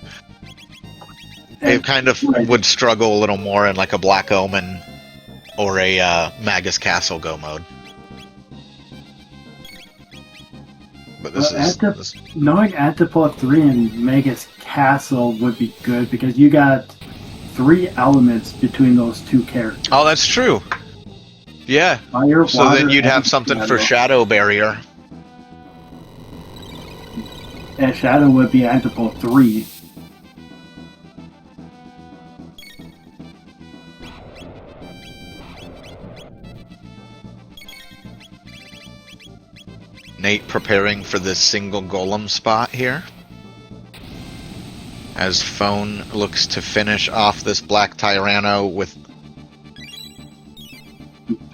It kind of would struggle a little more in like a Black Omen or a Magus Castle go mode. But this is... Knowing Antipode 3 and Magus Castle would be good because you got 3 elements between those 2 characters. Oh, that's true. Yeah. Fire, so water, then you'd have something for Shadow Barrier. And Shadow would be Antipode 3. Nate preparing for this single golem spot here. As Phone looks to finish off this Black Tyranno with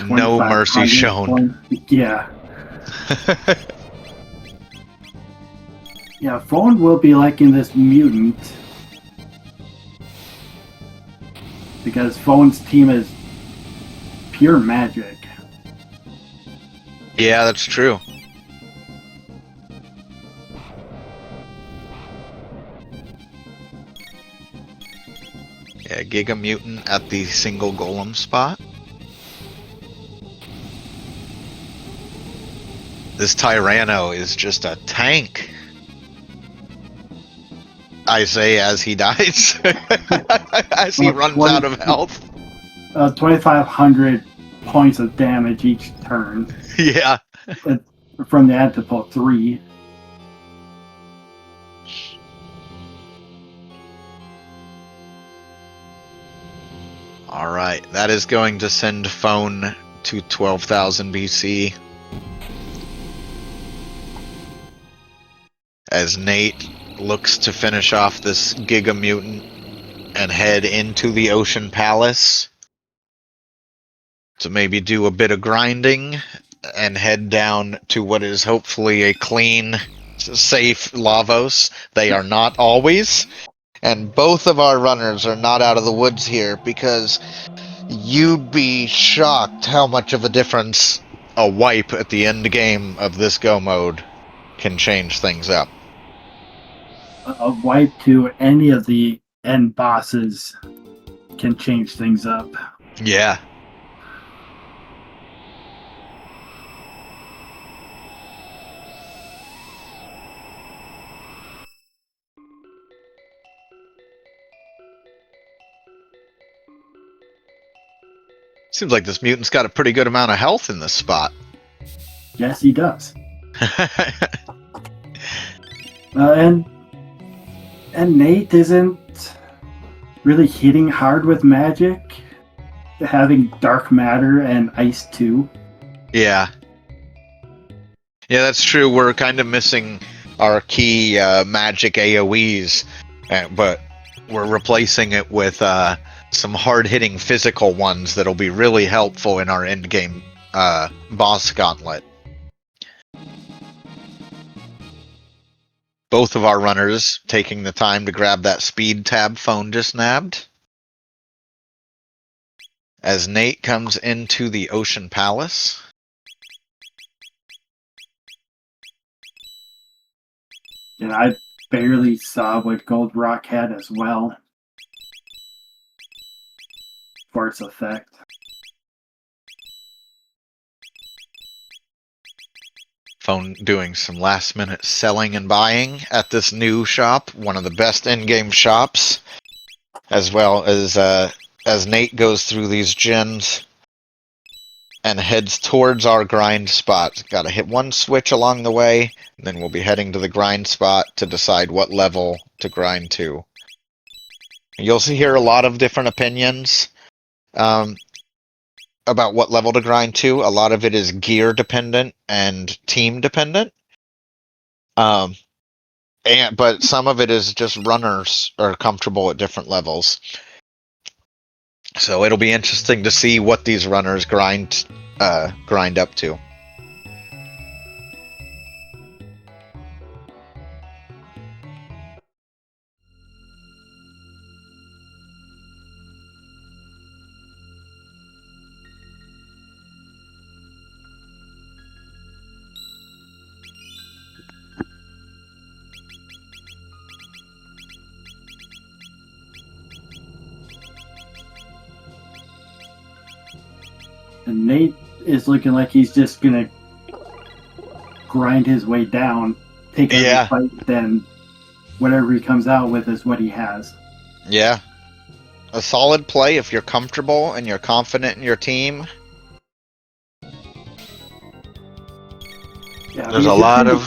no mercy shown. Yeah. Yeah, Phone will be liking this mutant. Because Phone's team is pure magic. Yeah, that's true. Yeah, Giga Mutant at the single golem spot. This Tyranno is just a tank. I say as he dies. As he runs out of health. 2,500 points of damage each turn. Yeah. From the Antipode 3. Alright, that is going to send Phone to 12,000 BC. As Nate looks to finish off this Giga Mutant and head into the Ocean Palace to maybe do a bit of grinding and head down to what is hopefully a clean, safe Lavos. They are not always. And both of our runners are not out of the woods here because you'd be shocked how much of a difference a wipe at the end game of this go mode can change things up. A wipe to any of the end bosses can change things up. Yeah. Seems like this mutant's got a pretty good amount of health in this spot. Yes, he does. And Nate isn't really hitting hard with magic, having dark matter and ice too. Yeah. Yeah, that's true. We're kind of missing our key magic AoEs, but we're replacing it with some hard-hitting physical ones that'll be really helpful in our endgame boss gauntlet. Both of our runners taking the time to grab that speed tab Phone just nabbed. As Nate comes into the Ocean Palace. And I barely saw what Gold Rock had as well. For its effect. Phone doing some last minute selling and buying at this new shop, one of the best in-game shops, as well as Nate goes through these gens. and heads towards our grind spot. Got to hit one switch along the way, and then we'll be heading to the grind spot to decide what level to grind to. You'll hear a lot of different opinions about what level to grind to. A lot of it is gear dependent and team dependent. But some of it is just runners are comfortable at different levels. So it'll be interesting to see what these runners grind up to. And Nate is looking like he's just gonna grind his way down, take every fight, then whatever he comes out with is what he has. Yeah. A solid play if you're comfortable and you're confident in your team. Yeah, There's a lot of...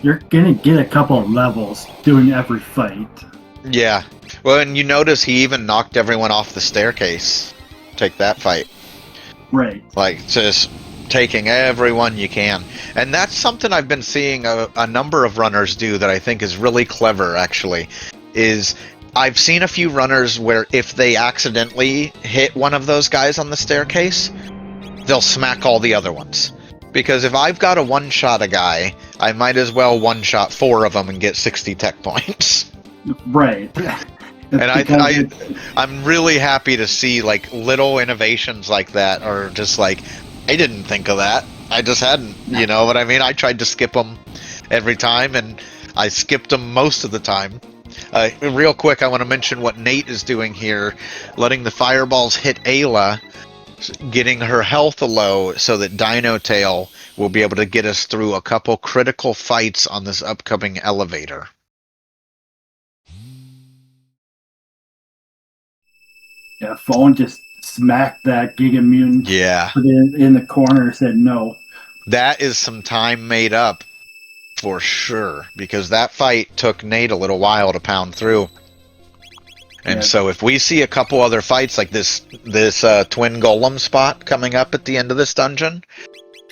You're gonna get a couple of levels doing every fight. Yeah. Well, and you notice he even knocked everyone off the staircase. Take that fight. Right. Like, just taking everyone you can. And that's something I've been seeing a number of runners do that I think is really clever, actually, is I've seen a few runners where if they accidentally hit one of those guys on the staircase, they'll smack all the other ones. Because if I've got to one-shot a guy, I might as well one-shot 4 of them and get 60 tech points. Right. And I'm really happy to see like little innovations like that, or just like, I didn't think of that. I just hadn't, you know what I mean? I tried to skip them every time, and I skipped them most of the time. Real quick, I want to mention what Nate is doing here, letting the fireballs hit Ayla, getting her health low so that Dino Tail will be able to get us through a couple critical fights on this upcoming elevator. Yeah, Phone just smacked that Giga Mutant. Yeah. Put it in the corner and said no. That is some time made up for sure, because that fight took Nate a little while to pound through. And so if we see a couple other fights like this twin golem spot coming up at the end of this dungeon,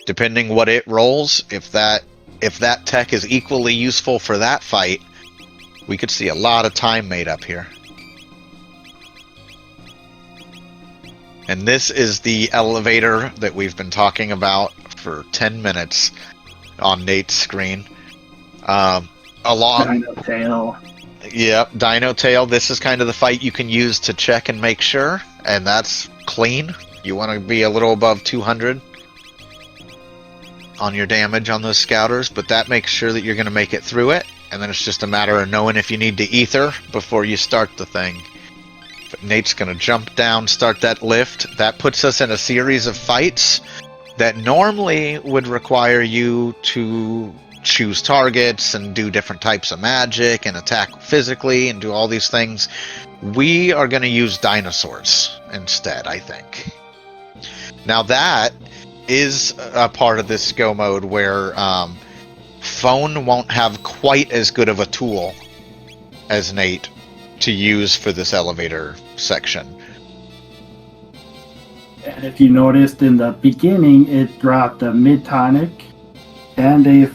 depending what it rolls, if that tech is equally useful for that fight, we could see a lot of time made up here. And this is the elevator that we've been talking about for 10 minutes on Nate's screen. Dino Tail. Yep, Dino Tail. This is kind of the fight you can use to check and make sure, and that's clean. You want to be a little above 200 on your damage on those scouters, but that makes sure that you're going to make it through it, and then it's just a matter of knowing if you need to ether before you start the thing. But Nate's going to jump down, start that lift. That puts us in a series of fights that normally would require you to choose targets and do different types of magic and attack physically and do all these things. We are going to use dinosaurs instead, I think. Now that is a part of this go mode where Phone won't have quite as good of a tool as Nate to use for this elevator section. And if you noticed in the beginning, it dropped a mid-tonic and a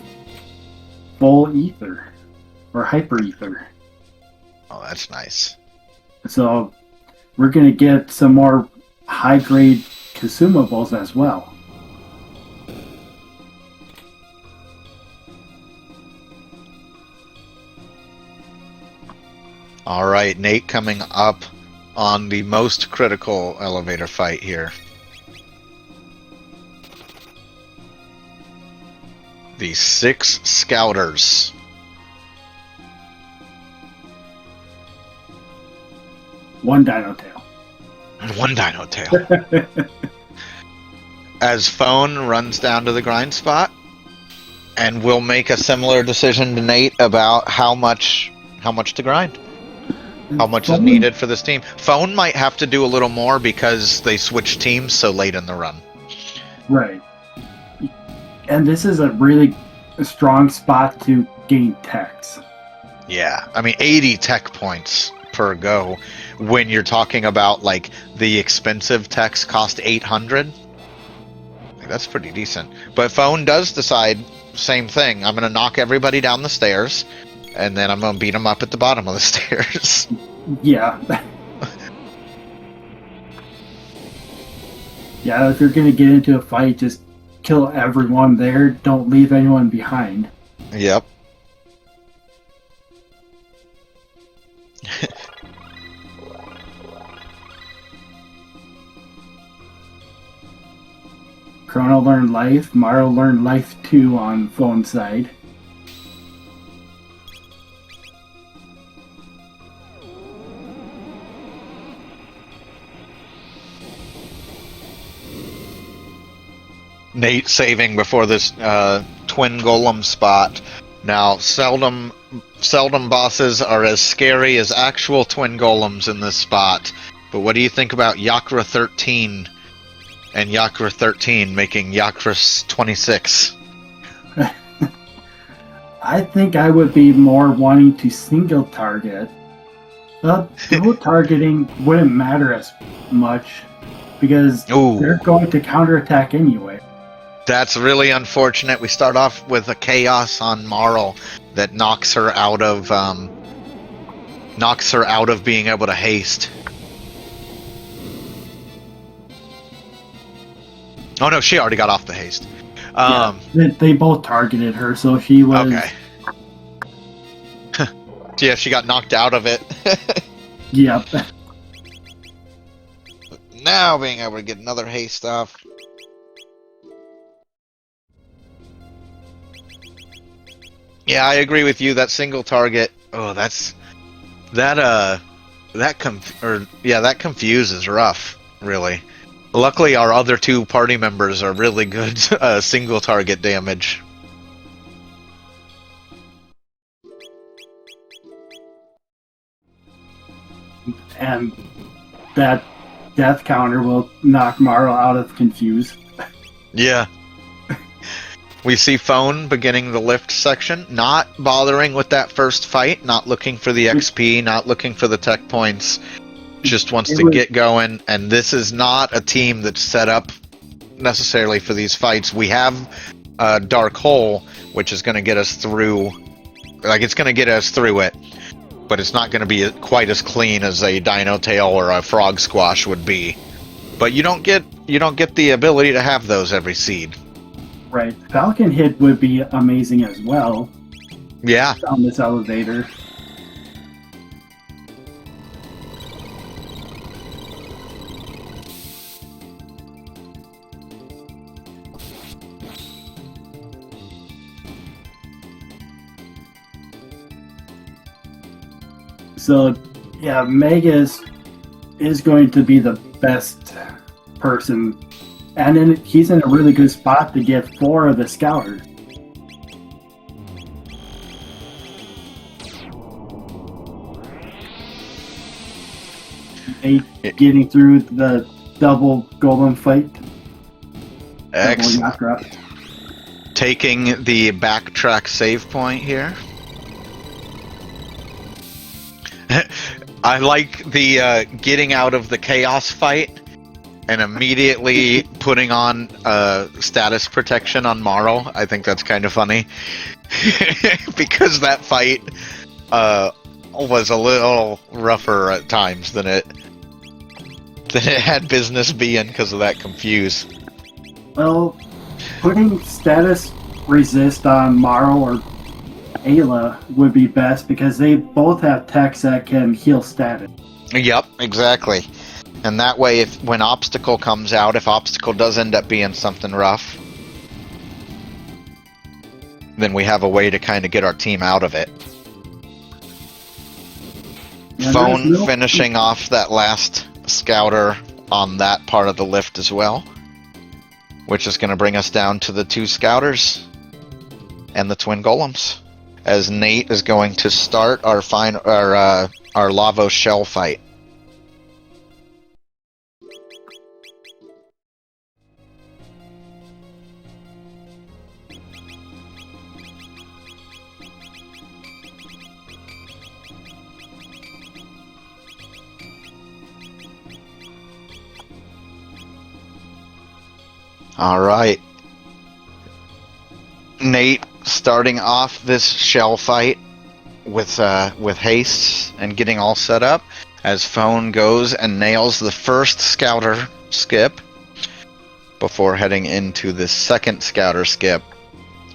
full ether, or hyper ether. Oh, that's nice. So we're going to get some more high-grade consumables as well. All right, Nate coming up on the most critical elevator fight here. The 6 Scouters. One Dino Tail. One Dino Tail. As Phone runs down to the grind spot, and we'll make a similar decision to Nate about how much to grind. how much is needed for this team. Phone might have to do a little more because they switch teams so late in the run. Right. And this is a really strong spot to gain techs. Yeah, I mean 80 tech points per go when you're talking about like the expensive techs cost 800. Like, that's pretty decent. But Phone does decide same thing. I'm going to knock everybody down the stairs and then I'm going to beat them up at the bottom of the stairs. Yeah. Yeah, if you're going to get into a fight, just kill everyone there. Don't leave anyone behind. Yep. Chrono learned life. Mario learned life 2 on Phone side. Nate saving before this twin golem spot. Now, seldom bosses are as scary as actual twin golems in this spot. But what do you think about Yakra 13 and Yakra 13 making Yakra 26? I think I would be more wanting to single target. Dual targeting wouldn't matter as much because Ooh. they're going to counterattack anyway. That's really unfortunate. We start off with a chaos on Marl that knocks her out of being able to haste. Oh no, she already got off the haste. They both targeted her, so she was... Okay. Yeah, she got knocked out of it. Yep. Now being able to get another haste off. Yeah, I agree with you. That single target. Oh, that confuses rough. Really. Luckily, our other two party members are really good single target damage. And that death counter will knock Marl out of confuse. Yeah. We see Phone beginning the lift section, not bothering with that first fight, not looking for the XP, not looking for the tech points, just wants to get going. And this is not a team that's set up necessarily for these fights. We have Dark Hole, which is going to get us through, it's going to get us through it, but it's not going to be quite as clean as a Dino Tail or a Frog Squash would be. But you don't get the ability to have those every seed. Right. Falcon hit would be amazing as well. Yeah. On this elevator. So, yeah, Megas is going to be the best person. And then he's in a really good spot to get 4 of the scouters. Getting through the double golem fight. Excellent. Taking the backtrack save point here. I like the getting out of the chaos fight and immediately putting on status protection on Marl. I think that's kind of funny. Because that fight was a little rougher at times than it had business being because of that confuse. Well, putting status resist on Marl or Ayla would be best because they both have techs that can heal status. Yep, exactly. And that way, when Obstacle comes out, if Obstacle does end up being something rough, then we have a way to kind of get our team out of it. Yeah, Phone finishing off that last scouter on that part of the lift as well, which is going to bring us down to the 2 scouters and the twin golems. as Nate is going to start our Lavos shell fight. All right. Nate starting off this shell fight with haste and getting all set up as Phone goes and nails the first scouter skip before heading into the second scouter skip.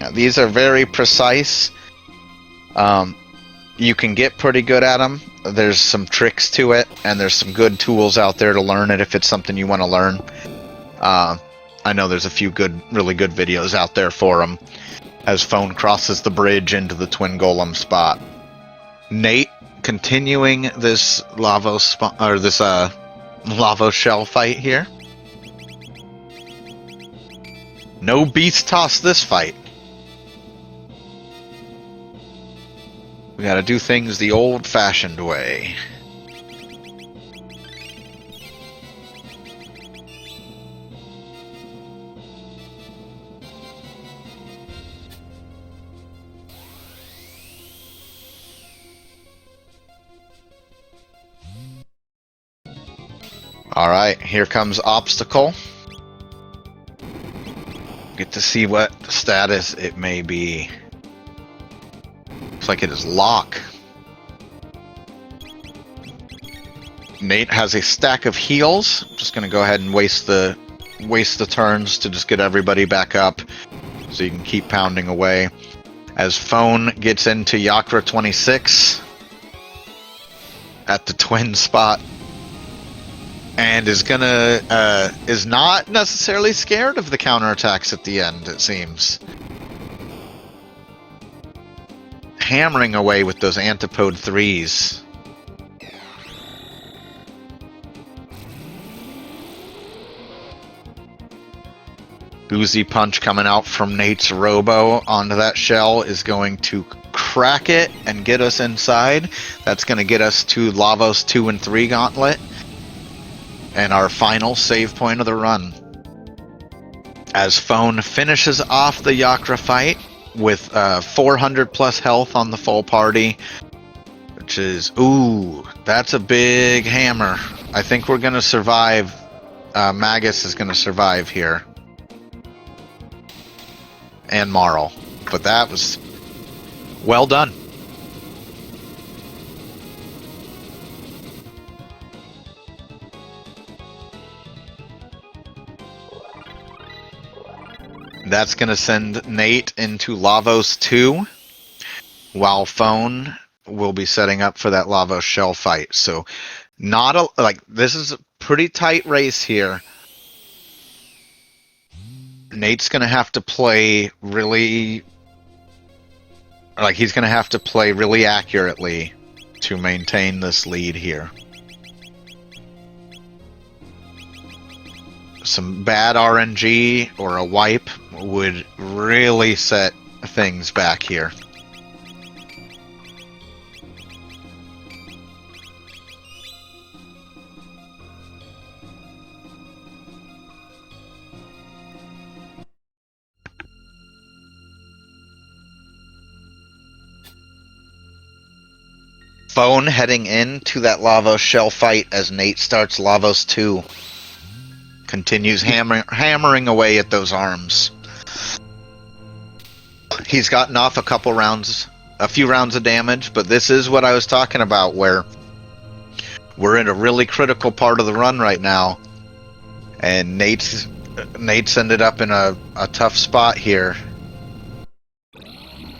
Now, these are very precise. You can get pretty good at them. There's some tricks to it, and there's some good tools out there to learn it if it's something you want to learn. I know there's a few really good videos out there for them as Phone crosses the bridge into the Twin Golem spot. Nate continuing this Lavos shell fight here. No beast toss this fight. We gotta do things the old-fashioned way. Alright, here comes Obstacle. Get to see what status it may be. Looks like it is Lock. Nate has a stack of heals. Just gonna go ahead and waste the turns to just get everybody back up so you can keep pounding away. As Phone gets into Yakra 26 at the twin spot. And is not necessarily scared of the counterattacks at the end, it seems. Hammering away with those Antipode 3s. Oozy Punch coming out from Nate's Robo onto that shell is going to crack it and get us inside. That's going to get us to Lavos 2 and 3 Gauntlet. And our final save point of the run. As Phone finishes off the Yakra fight with 400 plus health on the full party. Which is, ooh, that's a big hammer. I think we're going to survive. Magus is going to survive here. And Marl. But that was well done. That's going to send Nate into Lavos 2, while Phone will be setting up for that Lavos shell fight. So, this is a pretty tight race here. Nate's going to have to play really accurately to maintain this lead here. Some bad RNG or a wipe would really set things back here. Phone heading into that Lavos shell fight as Nate starts Lavos 2. Continues hammering away at those arms. He's gotten off a few rounds of damage, but this is what I was talking about, where we're in a really critical part of the run right now, and Nate's ended up in a tough spot here.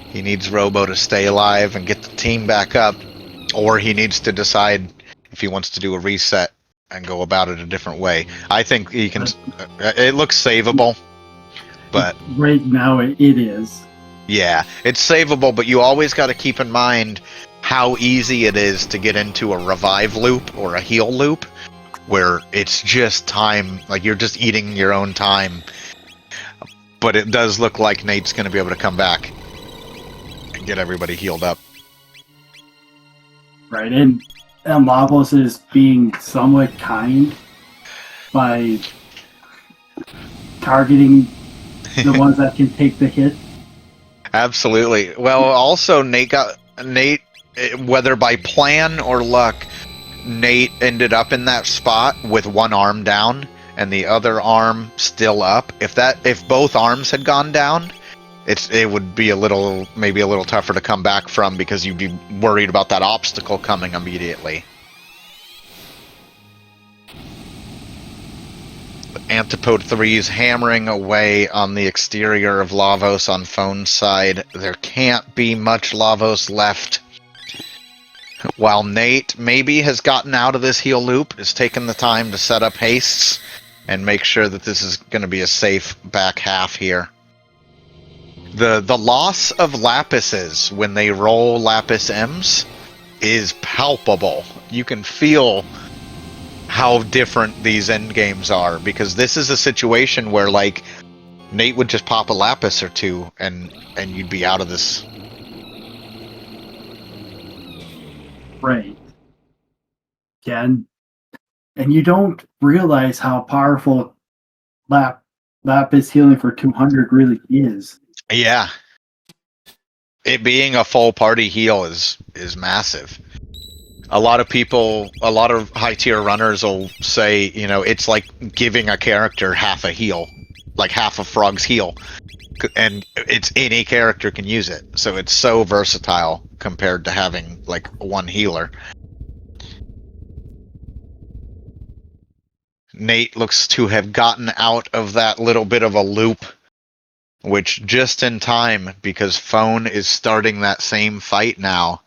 He needs Robo to stay alive and get the team back up, or he needs to decide if he wants to do a reset and go about it a different way. I think he can. It looks savable, but right now it is. Yeah, it's savable, but you always got to keep in mind how easy it is to get into a revive loop or a heal loop, where it's just time, like you're just eating your own time. But it does look like Nate's going to be able to come back and get everybody healed up. Right, and Lavos is being somewhat kind by targeting the ones that can take the hit. Absolutely. Well, also Nate, whether by plan or luck, Nate ended up in that spot with one arm down and the other arm still up. If both arms had gone down, it would be maybe a little tougher to come back from, because you'd be worried about that obstacle coming immediately. Antipode 3 is hammering away on the exterior of Lavos on Phone's side. There can't be much Lavos left. While Nate maybe has gotten out of this heal loop, is taking the time to set up hastes and make sure that this is going to be a safe back half here. The loss of Lapises when they roll Lapis M's is palpable. You can feel how different these end games are, because this is a situation where, like, Nate would just pop a Lapis or two and you'd be out of this. Right. Yeah, and you don't realize how powerful Lapis healing for 200 really is. Yeah. It being a full party heal is massive. A lot of high tier runners will say, it's like giving a character half a heal, like half a Frog's heal, and it's any character can use it. So it's so versatile compared to having like one healer. Nate looks to have gotten out of that little bit of a loop, which just in time, because Phone is starting that same fight now.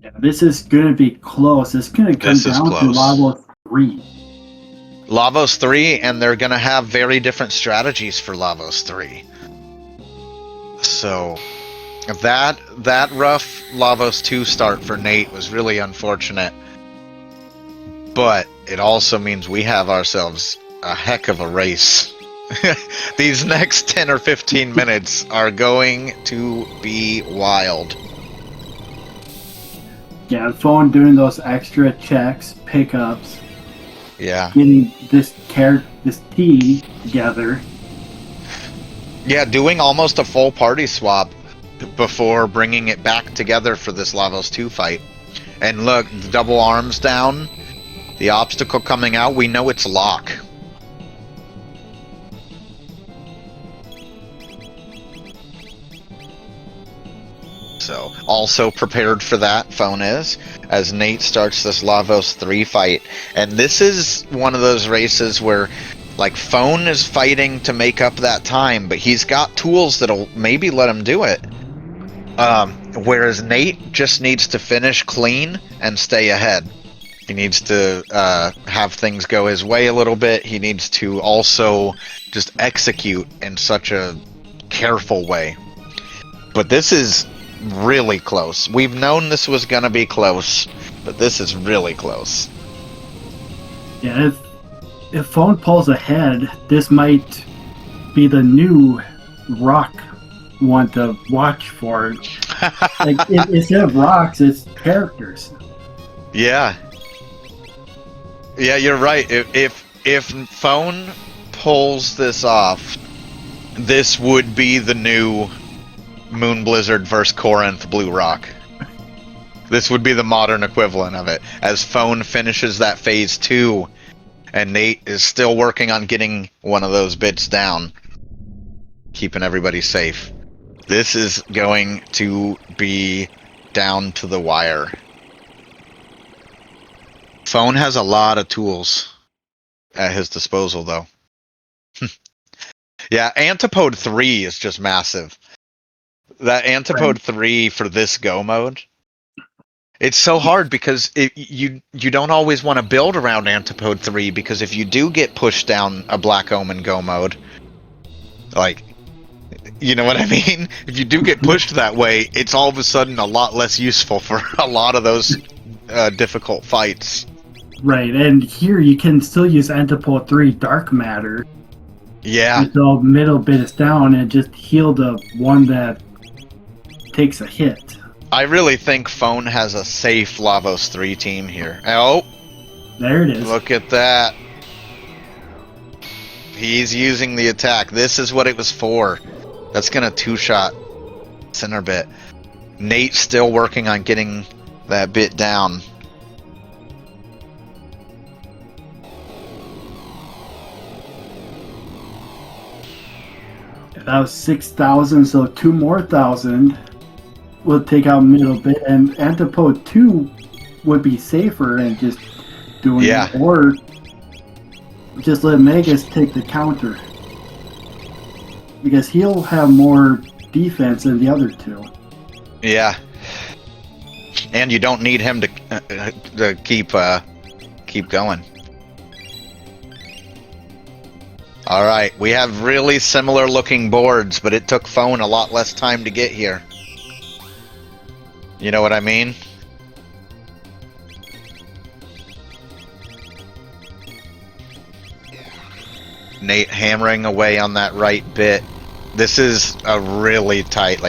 Yeah, this is going to be close. It's going to come down to Lavos 3. Lavos 3, and they're going to have very different strategies for Lavos 3. So, that rough Lavos 2 start for Nate was really unfortunate. But it also means we have ourselves a heck of a race. These next 10 or 15 minutes are going to be wild. Yeah, Phone doing those extra checks, pickups. Yeah. Getting this T together. Yeah, doing almost a full party swap before bringing it back together for this Lavos 2 fight. And look, the double arms down, the obstacle coming out, we know it's lock. So, also prepared for that, Phone is, as Nate starts this Lavos 3 fight. And this is one of those races where, like, Phone is fighting to make up that time, but he's got tools that'll maybe let him do it. Whereas Nate just needs to finish clean and stay ahead. He needs to have things go his way a little bit. He needs to also just execute in such a careful way. But this is really close. We've known this was going to be close, but this is really close. Yeah, if Phone pulls ahead, this might be the new rock one to watch for. Like, instead of rocks, it's characters. Yeah. Yeah, you're right. If Phone pulls this off, this would be the new Moon Blizzard vs. Corinth Blue Rock. This would be the modern equivalent of it, as Phone finishes that phase 2, and Nate is still working on getting one of those bits down, keeping everybody safe. This is going to be down to the wire. Phone has a lot of tools at his disposal, though. Yeah, Antipode 3 is just massive. That Antipode 3 for this go mode, it's so hard because you don't always want to build around Antipode 3, because if you do get pushed down a Black Omen go mode, like, you know what I mean? If you do get pushed that way, it's all of a sudden a lot less useful for a lot of those difficult fights. Right, and here you can still use Antipode 3 Dark Matter. Yeah. Until middle bit is down and just heal the one that takes a hit. I really think Phone has a safe Lavos 3 team here. Oh, There it is. look at that. He's using the attack. This is what it was for. That's gonna two-shot center bit. Nate's still working on getting that bit down. That was 6,000, so 2 more 1,000 would take out middle bit, and Antipode 2 would be safer and just doing Yeah. it, or just let Magus take the counter. Because he'll have more defense than the other two. Yeah. And you don't need him to keep going. All right, we have really similar looking boards, but it took Phone a lot less time to get here. You know what I mean? Nate hammering away on that right bit. This is a really tight,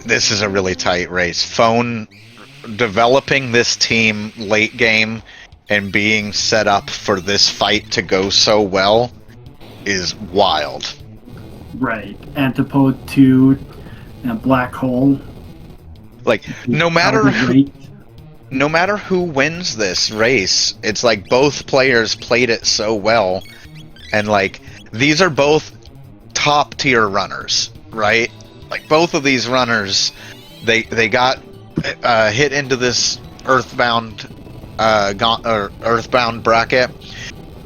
this is a really tight race. Phone developing this team late game and being set up for this fight to go so well is wild. Right. Antipode 2 and Black Hole. Like, no That would be great. matter who wins this race, it's like both players played it so well, and like these are both top tier runners, right? Like both of these runners, they got hit into this earthbound earthbound bracket,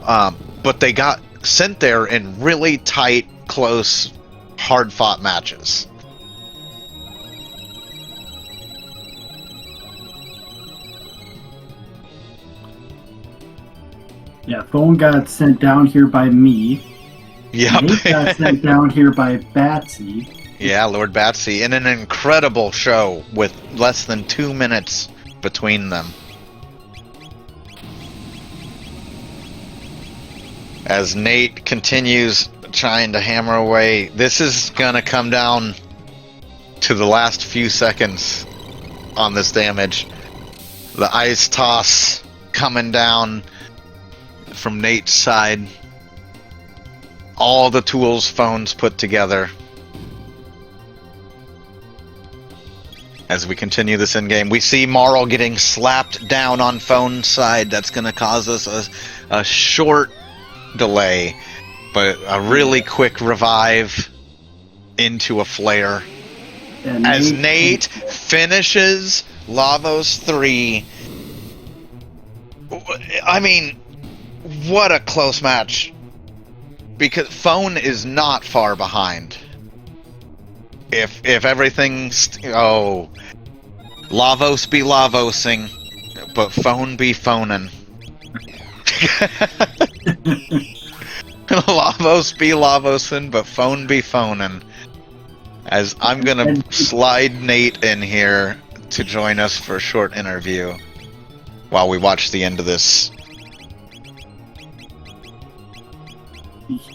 but they got sent there in really tight, close, hard fought matches. Yeah, Phone got sent down here by me. Yep. Nate got sent down here by Batsy. Yeah, Lord Batsy, in an incredible show with less than 2 minutes between them. As Nate continues trying to hammer away, this is gonna come down to the last few seconds on this damage. The ice toss coming down from Nate's side. All the tools Phones put together. As we continue this in game, we see Marl getting slapped down on Phone's side. That's going to cause us a short delay, but a really quick revive into a flare. And As Nate finishes Lavos 3. I mean, what a close match. Because Phone is not far behind. If everything's... Oh. Lavos be Lavosing, but Phone be phoning. Lavos be Lavosing, but Phone be phoning. As I'm gonna slide Nate in here to join us for a short interview while we watch the end of this.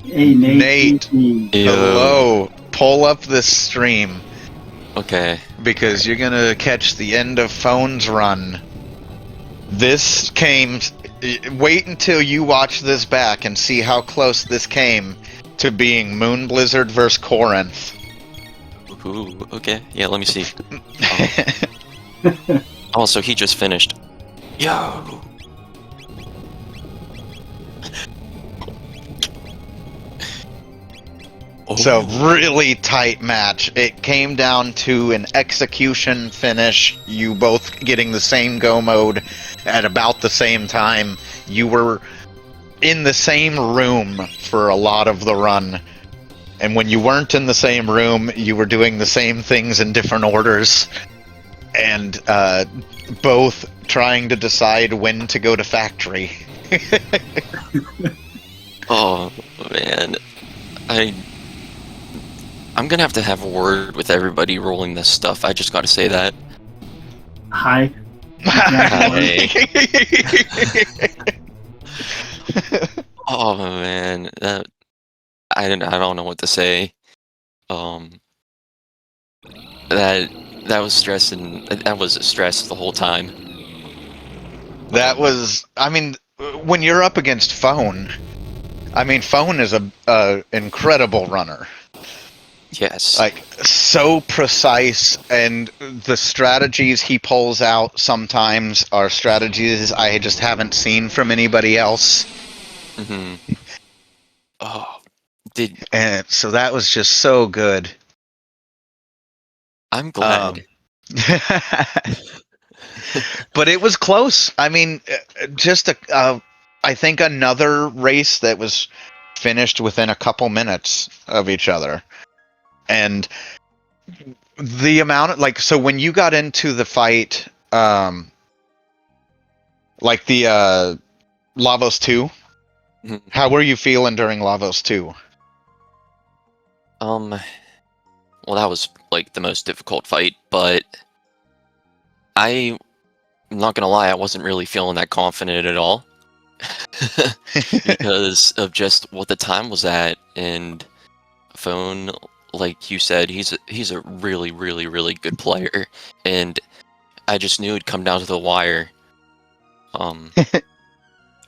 Hey, Nate. Nate. Hello. Pull up this stream Okay. because you're gonna catch the end of Phone's run. This came... Wait until you watch this back and see how close this came to being Moon Blizzard versus Corinth. Ooh, okay. Yeah, let me see. Oh, so he just finished. Yo! So really tight match. It came down to an execution finish. You both getting the same go mode at about the same time. You were in the same room for a lot of the run. And when you weren't in the same room, you were doing the same things in different orders. And both trying to decide when to go to factory. Oh, man. I'm gonna have to have a word with everybody rolling this stuff. I just gotta say that. Hi. Oh, man. I don't know what to say. That was stressing. That was a stress the whole time. That was, I mean, when you're up against Phone, I mean, Phone is a incredible runner. Yes. Like, so precise, and the strategies he pulls out sometimes are strategies I just haven't seen from anybody else. Hmm. Oh, did And so that was just so good. I'm glad. But it was close. I mean, just I think another race that was finished within a couple minutes of each other. And the amount of, like, so when you got into the fight, like the Lavos 2, Mhm. how were you feeling during Lavos 2? Well, that was like the most difficult fight, but I'm not gonna lie, I wasn't really feeling that confident at all. Because of just what the time was at, and Phone, like you said, he's a really, really, really good player, and I just knew it'd come down to the wire. Um,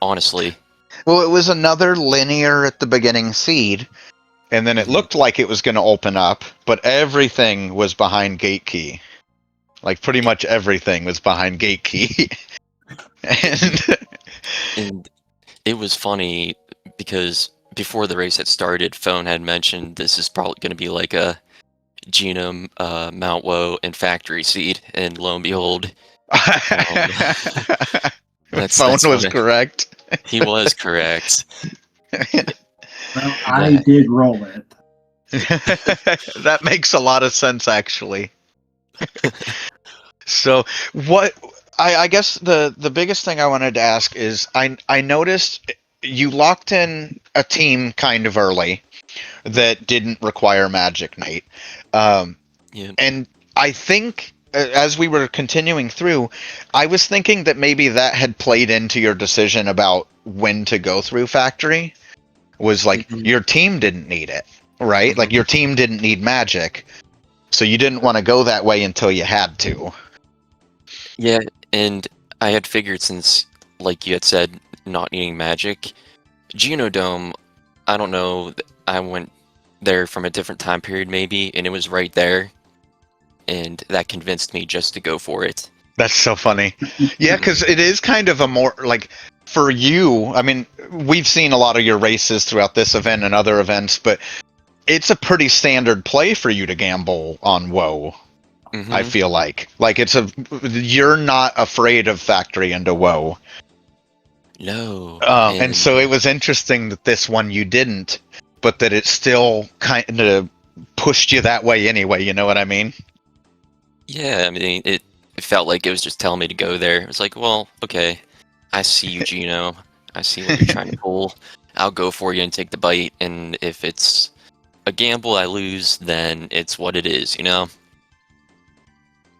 honestly, Well, it was another linear at the beginning seed, and then it Mhm. looked like it was going to open up, but everything was behind gate key. Like, pretty much everything was behind gate key. And And it was funny because before the race had started, Phone had mentioned this is probably going to be like a Genome, Mount Woe, and Factory Seed, and lo and behold, um, Phone that's was what correct. he was correct. Well, I That did roll it. That makes a lot of sense, actually. So, what I guess the biggest thing I wanted to ask is I noticed you locked in a team kind of early that didn't require Magic Knight, um, yeah. and I think as we were continuing through, I was thinking that maybe that had played into your decision about when to go through Factory. Was like Mhm. your team didn't need it, right? Like Mhm. your team didn't need Magic, so you didn't want to go that way until you had to. Yeah, and I had figured since, like you had said, not needing magic, Genodome, I don't know, I went there from a different time period maybe, and it was right there, and that convinced me just to go for it. That's so funny. Yeah, Mhm. because it is kind of a more like for you. I mean, we've seen a lot of your races throughout this event and other events, but it's a pretty standard play for you to gamble on Woe. I Mhm. feel like it's a you're not afraid of Factory into Woe, No, and so and it was interesting that this one you didn't, but that it still kind of pushed you that way anyway. You know what I mean? yeah, I mean, it felt like it was just telling me to go there. It was like, well, okay, I see you, Gino. I see what you're trying to pull. I'll go for you and take the bite, and if it's a gamble I lose, then it's what it is, you know?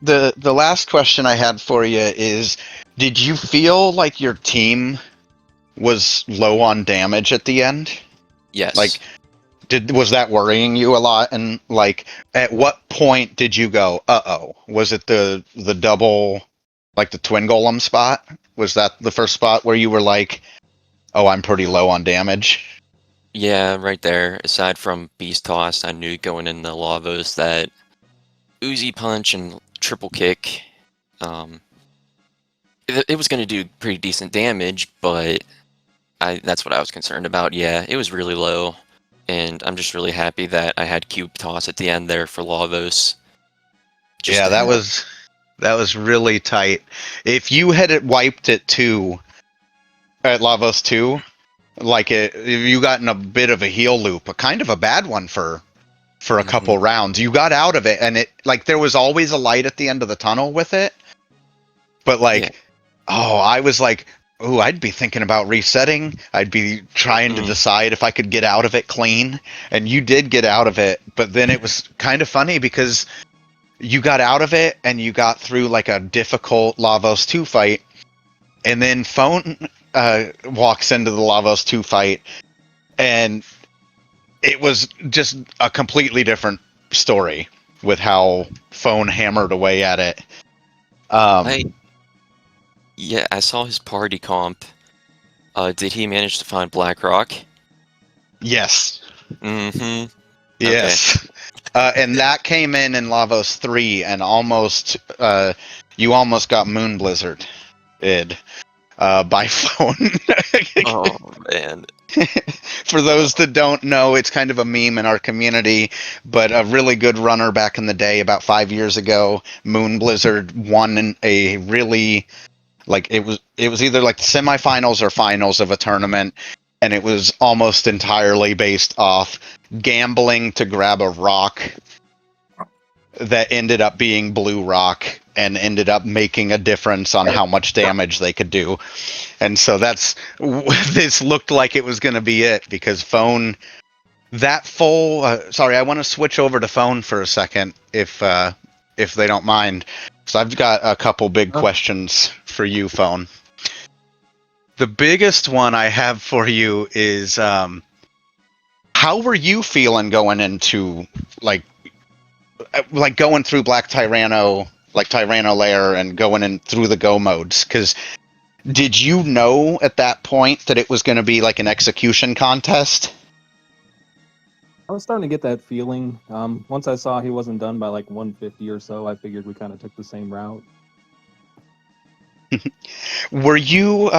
The last question I had for you is, did you feel like your team was low on damage at the end? Like, Yes. was that worrying you a lot? And like, at what point did you go, "Uh-oh"? Was it the double, like the twin golem spot? Was that the first spot where you were like, "Oh, I'm pretty low on damage"? Yeah, right there. Aside from Beast Toss, I knew going in the Lavos that Uzi Punch and Triple Kick, um, it was going to do pretty decent damage, but that's what I was concerned about. Yeah, it was really low, and I'm just really happy that I had Cube Toss at the end there for Lavos. Just Yeah, to have. that was really tight. If you had it wiped it too at Lavos 2, like you got in a bit of a heel loop, a kind of a bad one for a couple Mhm. rounds. You got out of it, and it like there was always a light at the end of the tunnel with it. But Yeah. like, oh, I was like, oh, I'd be thinking about resetting. I'd be trying to Mm. decide if I could get out of it clean. And you did get out of it, but then it was kind of funny because you got out of it and you got through like a difficult Lavos 2 fight, and then Phone walks into the Lavos 2 fight, and it was just a completely different story. with how Phone hammered away at it. Yeah, I saw his party comp. Did he manage to find BlackRock? Yes. Mm-hmm. Yes. And that came in Lavos 3, and you almost got Moon Blizzard by Phone. Oh man. For those that don't know, it's kind of a meme in our community, but a really good runner back in the day, about 5 years ago, Moon Blizzard won a really, like, it was either like the semifinals or finals of a tournament, and it was almost entirely based off gambling to grab a rock that ended up being blue rock and ended up making a difference on how much damage they could do. And so this looked like it was going to be it, because Phone, that full, sorry, I want to switch over to Phone for a second, if they don't mind. So I've got a couple big questions for you, Phone. The biggest one I have for you is, how were you feeling going into, like going through Black Tyranno, like Tyranno Lair, and going in through the go modes? Because did you know at that point that it was going to be like an execution contest? I was starting to get that feeling. Once I saw he wasn't done by like 150 or so, I figured we kind of took the same route. Were you,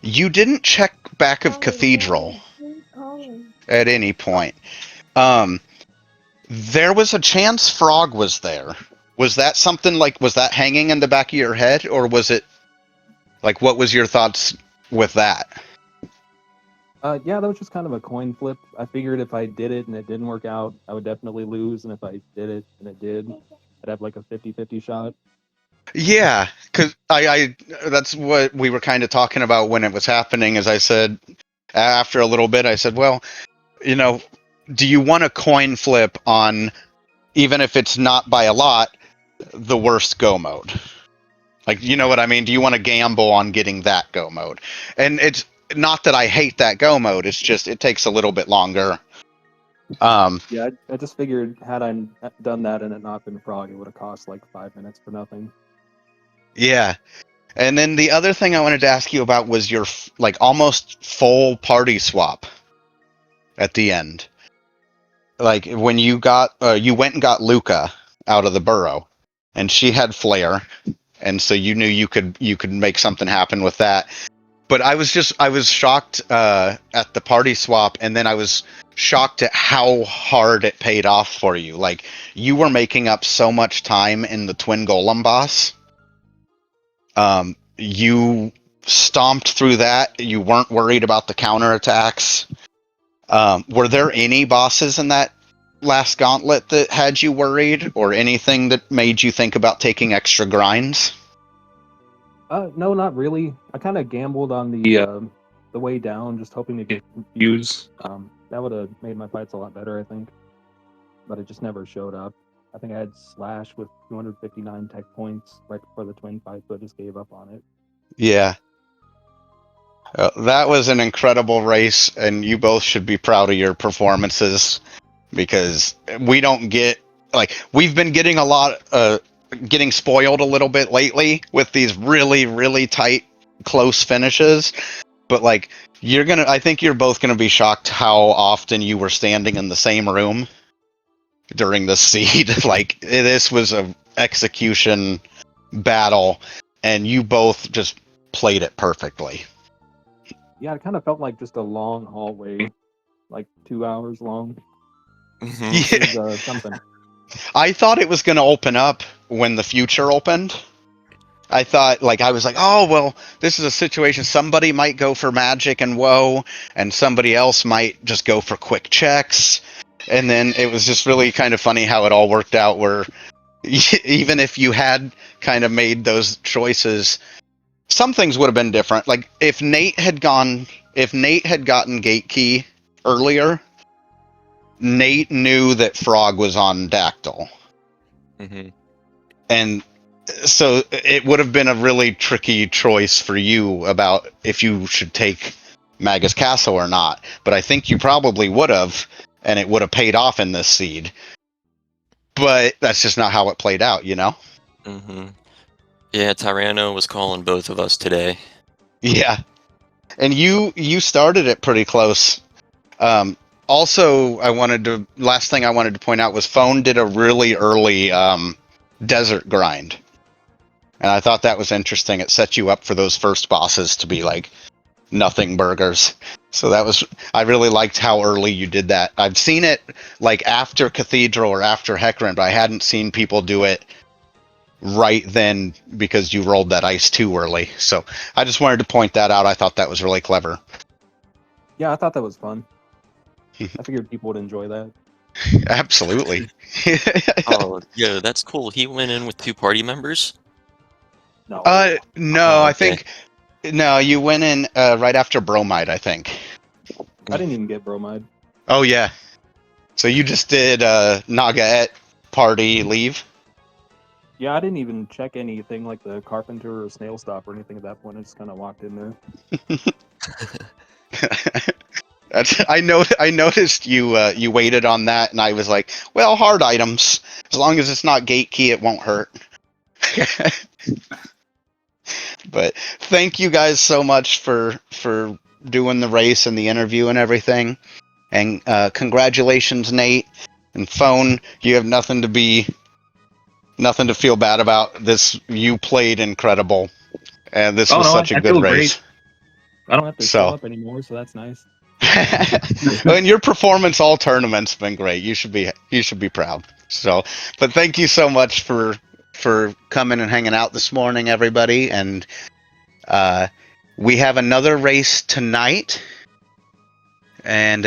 you didn't check back of Cathedral at any point. There was a chance Frog was there. Was that something like, was that hanging in the back of your head, or was it, like, what was your thoughts with that? Yeah, that was just kind of a coin flip. I figured if I did it and it didn't work out, I would definitely lose. And if I did it and it did, I'd have like a 50-50 shot. Yeah, because I that's what we were kind of talking about when it was happening. As I said, after a little bit, I said, well, do you want a coin flip on, even if it's not by a lot, the worst go mode? Like, you know what I mean? Do you want to gamble on getting that go mode? And it's not that I hate that go mode, it's just it takes a little bit longer. Yeah, I just figured had I done that and it not been Frog, it would have cost like 5 minutes for nothing. Yeah. And then the other thing I wanted to ask you about was your like almost full party swap at the end. Like when you you went and got Luca out of the burrow, and she had flare, and so you knew you could make something happen with that. But I was shocked at the party swap, and then I was shocked at how hard it paid off for you. Like, you were making up so much time in the Twin Golem boss. You stomped through that. You weren't worried about the counterattacks. Were there any bosses in that last gauntlet that had you worried, or anything that made you think about taking extra grinds? No, not really. I kind of gambled on the way down, just hoping to get confused. That would have made my fights a lot better, I think. But it just never showed up. I think I had Slash with 259 tech points right before the twin fight, so I just gave up on it. Yeah. That was an incredible race, and you both should be proud of your performances, because we don't get, like, we've been getting a lot, getting spoiled a little bit lately with these really, really tight, close finishes. But, like, I think you're both gonna be shocked how often you were standing in the same room during the seed. Like, this was a execution battle, and you both just played it perfectly. Yeah, it kind of felt like just a long hallway, like 2 hours long. Mm-hmm. It was something. I thought it was going to open up when the future opened. I thought, I was like, oh, well, this is a situation. Somebody might go for magic and woe, and somebody else might just go for quick checks. And then it was just really kind of funny how it all worked out, where even if you had kind of made those choices, some things would have been different. Like, if Nate had gotten Gate Key earlier, Nate knew that Frog was on Dactyl. Mm-hmm. And so it would have been a really tricky choice for you about if you should take Magus Castle or not. But I think you probably would have, and it would have paid off in this seed. but that's just not how it played out, you know? Mm-hmm. Yeah, Tyranno was calling both of us today. Yeah. And you started it pretty close. Also, last thing I wanted to point out was Phone did a really early desert grind. And I thought that was interesting. It set you up for those first bosses to be like nothing burgers. So I really liked how early you did that. I've seen it like after Cathedral or after Hecarim, but I hadn't seen people do it right then because you rolled that ice too early. So I just wanted to point that out. I thought that was really clever. Yeah, I thought that was fun. I figured people would enjoy that. Absolutely. Oh, yeah, that's cool. He went in with 2 party members. No. No, Oh, I okay. think no, you went in right after Bromide, I think. I didn't even get bromide. Oh yeah. So you just did Nagaet party leave? Yeah, I didn't even check anything like the carpenter or snail stop or anything at that point. I just kind of walked in there. I noticed you waited on that, and I was like, well, hard items. As long as it's not gate key, it won't hurt. But thank you guys so much for doing the race and the interview and everything. And congratulations, Nate and Phone. You have nothing to feel bad about. You played incredible, and this was such a good feel race. great. I don't have to So- show up anymore, so that's nice. And your performance all tournaments been great. You should be proud. So, but thank you so much for coming and hanging out this morning, everybody. And we have another race tonight. And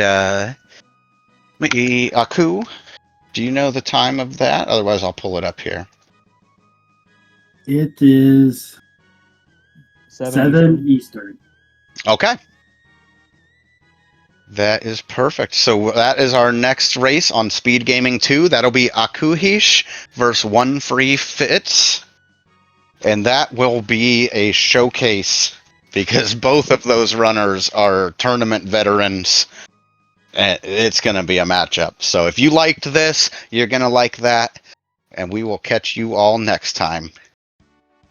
Aku, do you know the time of that? Otherwise, I'll pull it up here. It is 7 Eastern. Eastern. Okay. That is perfect. So that is our next race on Speedgaming 2. That'll be Akuhish versus One Free Fits. And that will be a showcase because both of those runners are tournament veterans. And it's going to be a matchup. So if you liked this, you're going to like that. And we will catch you all next time.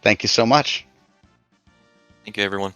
Thank you so much. Thank you, everyone.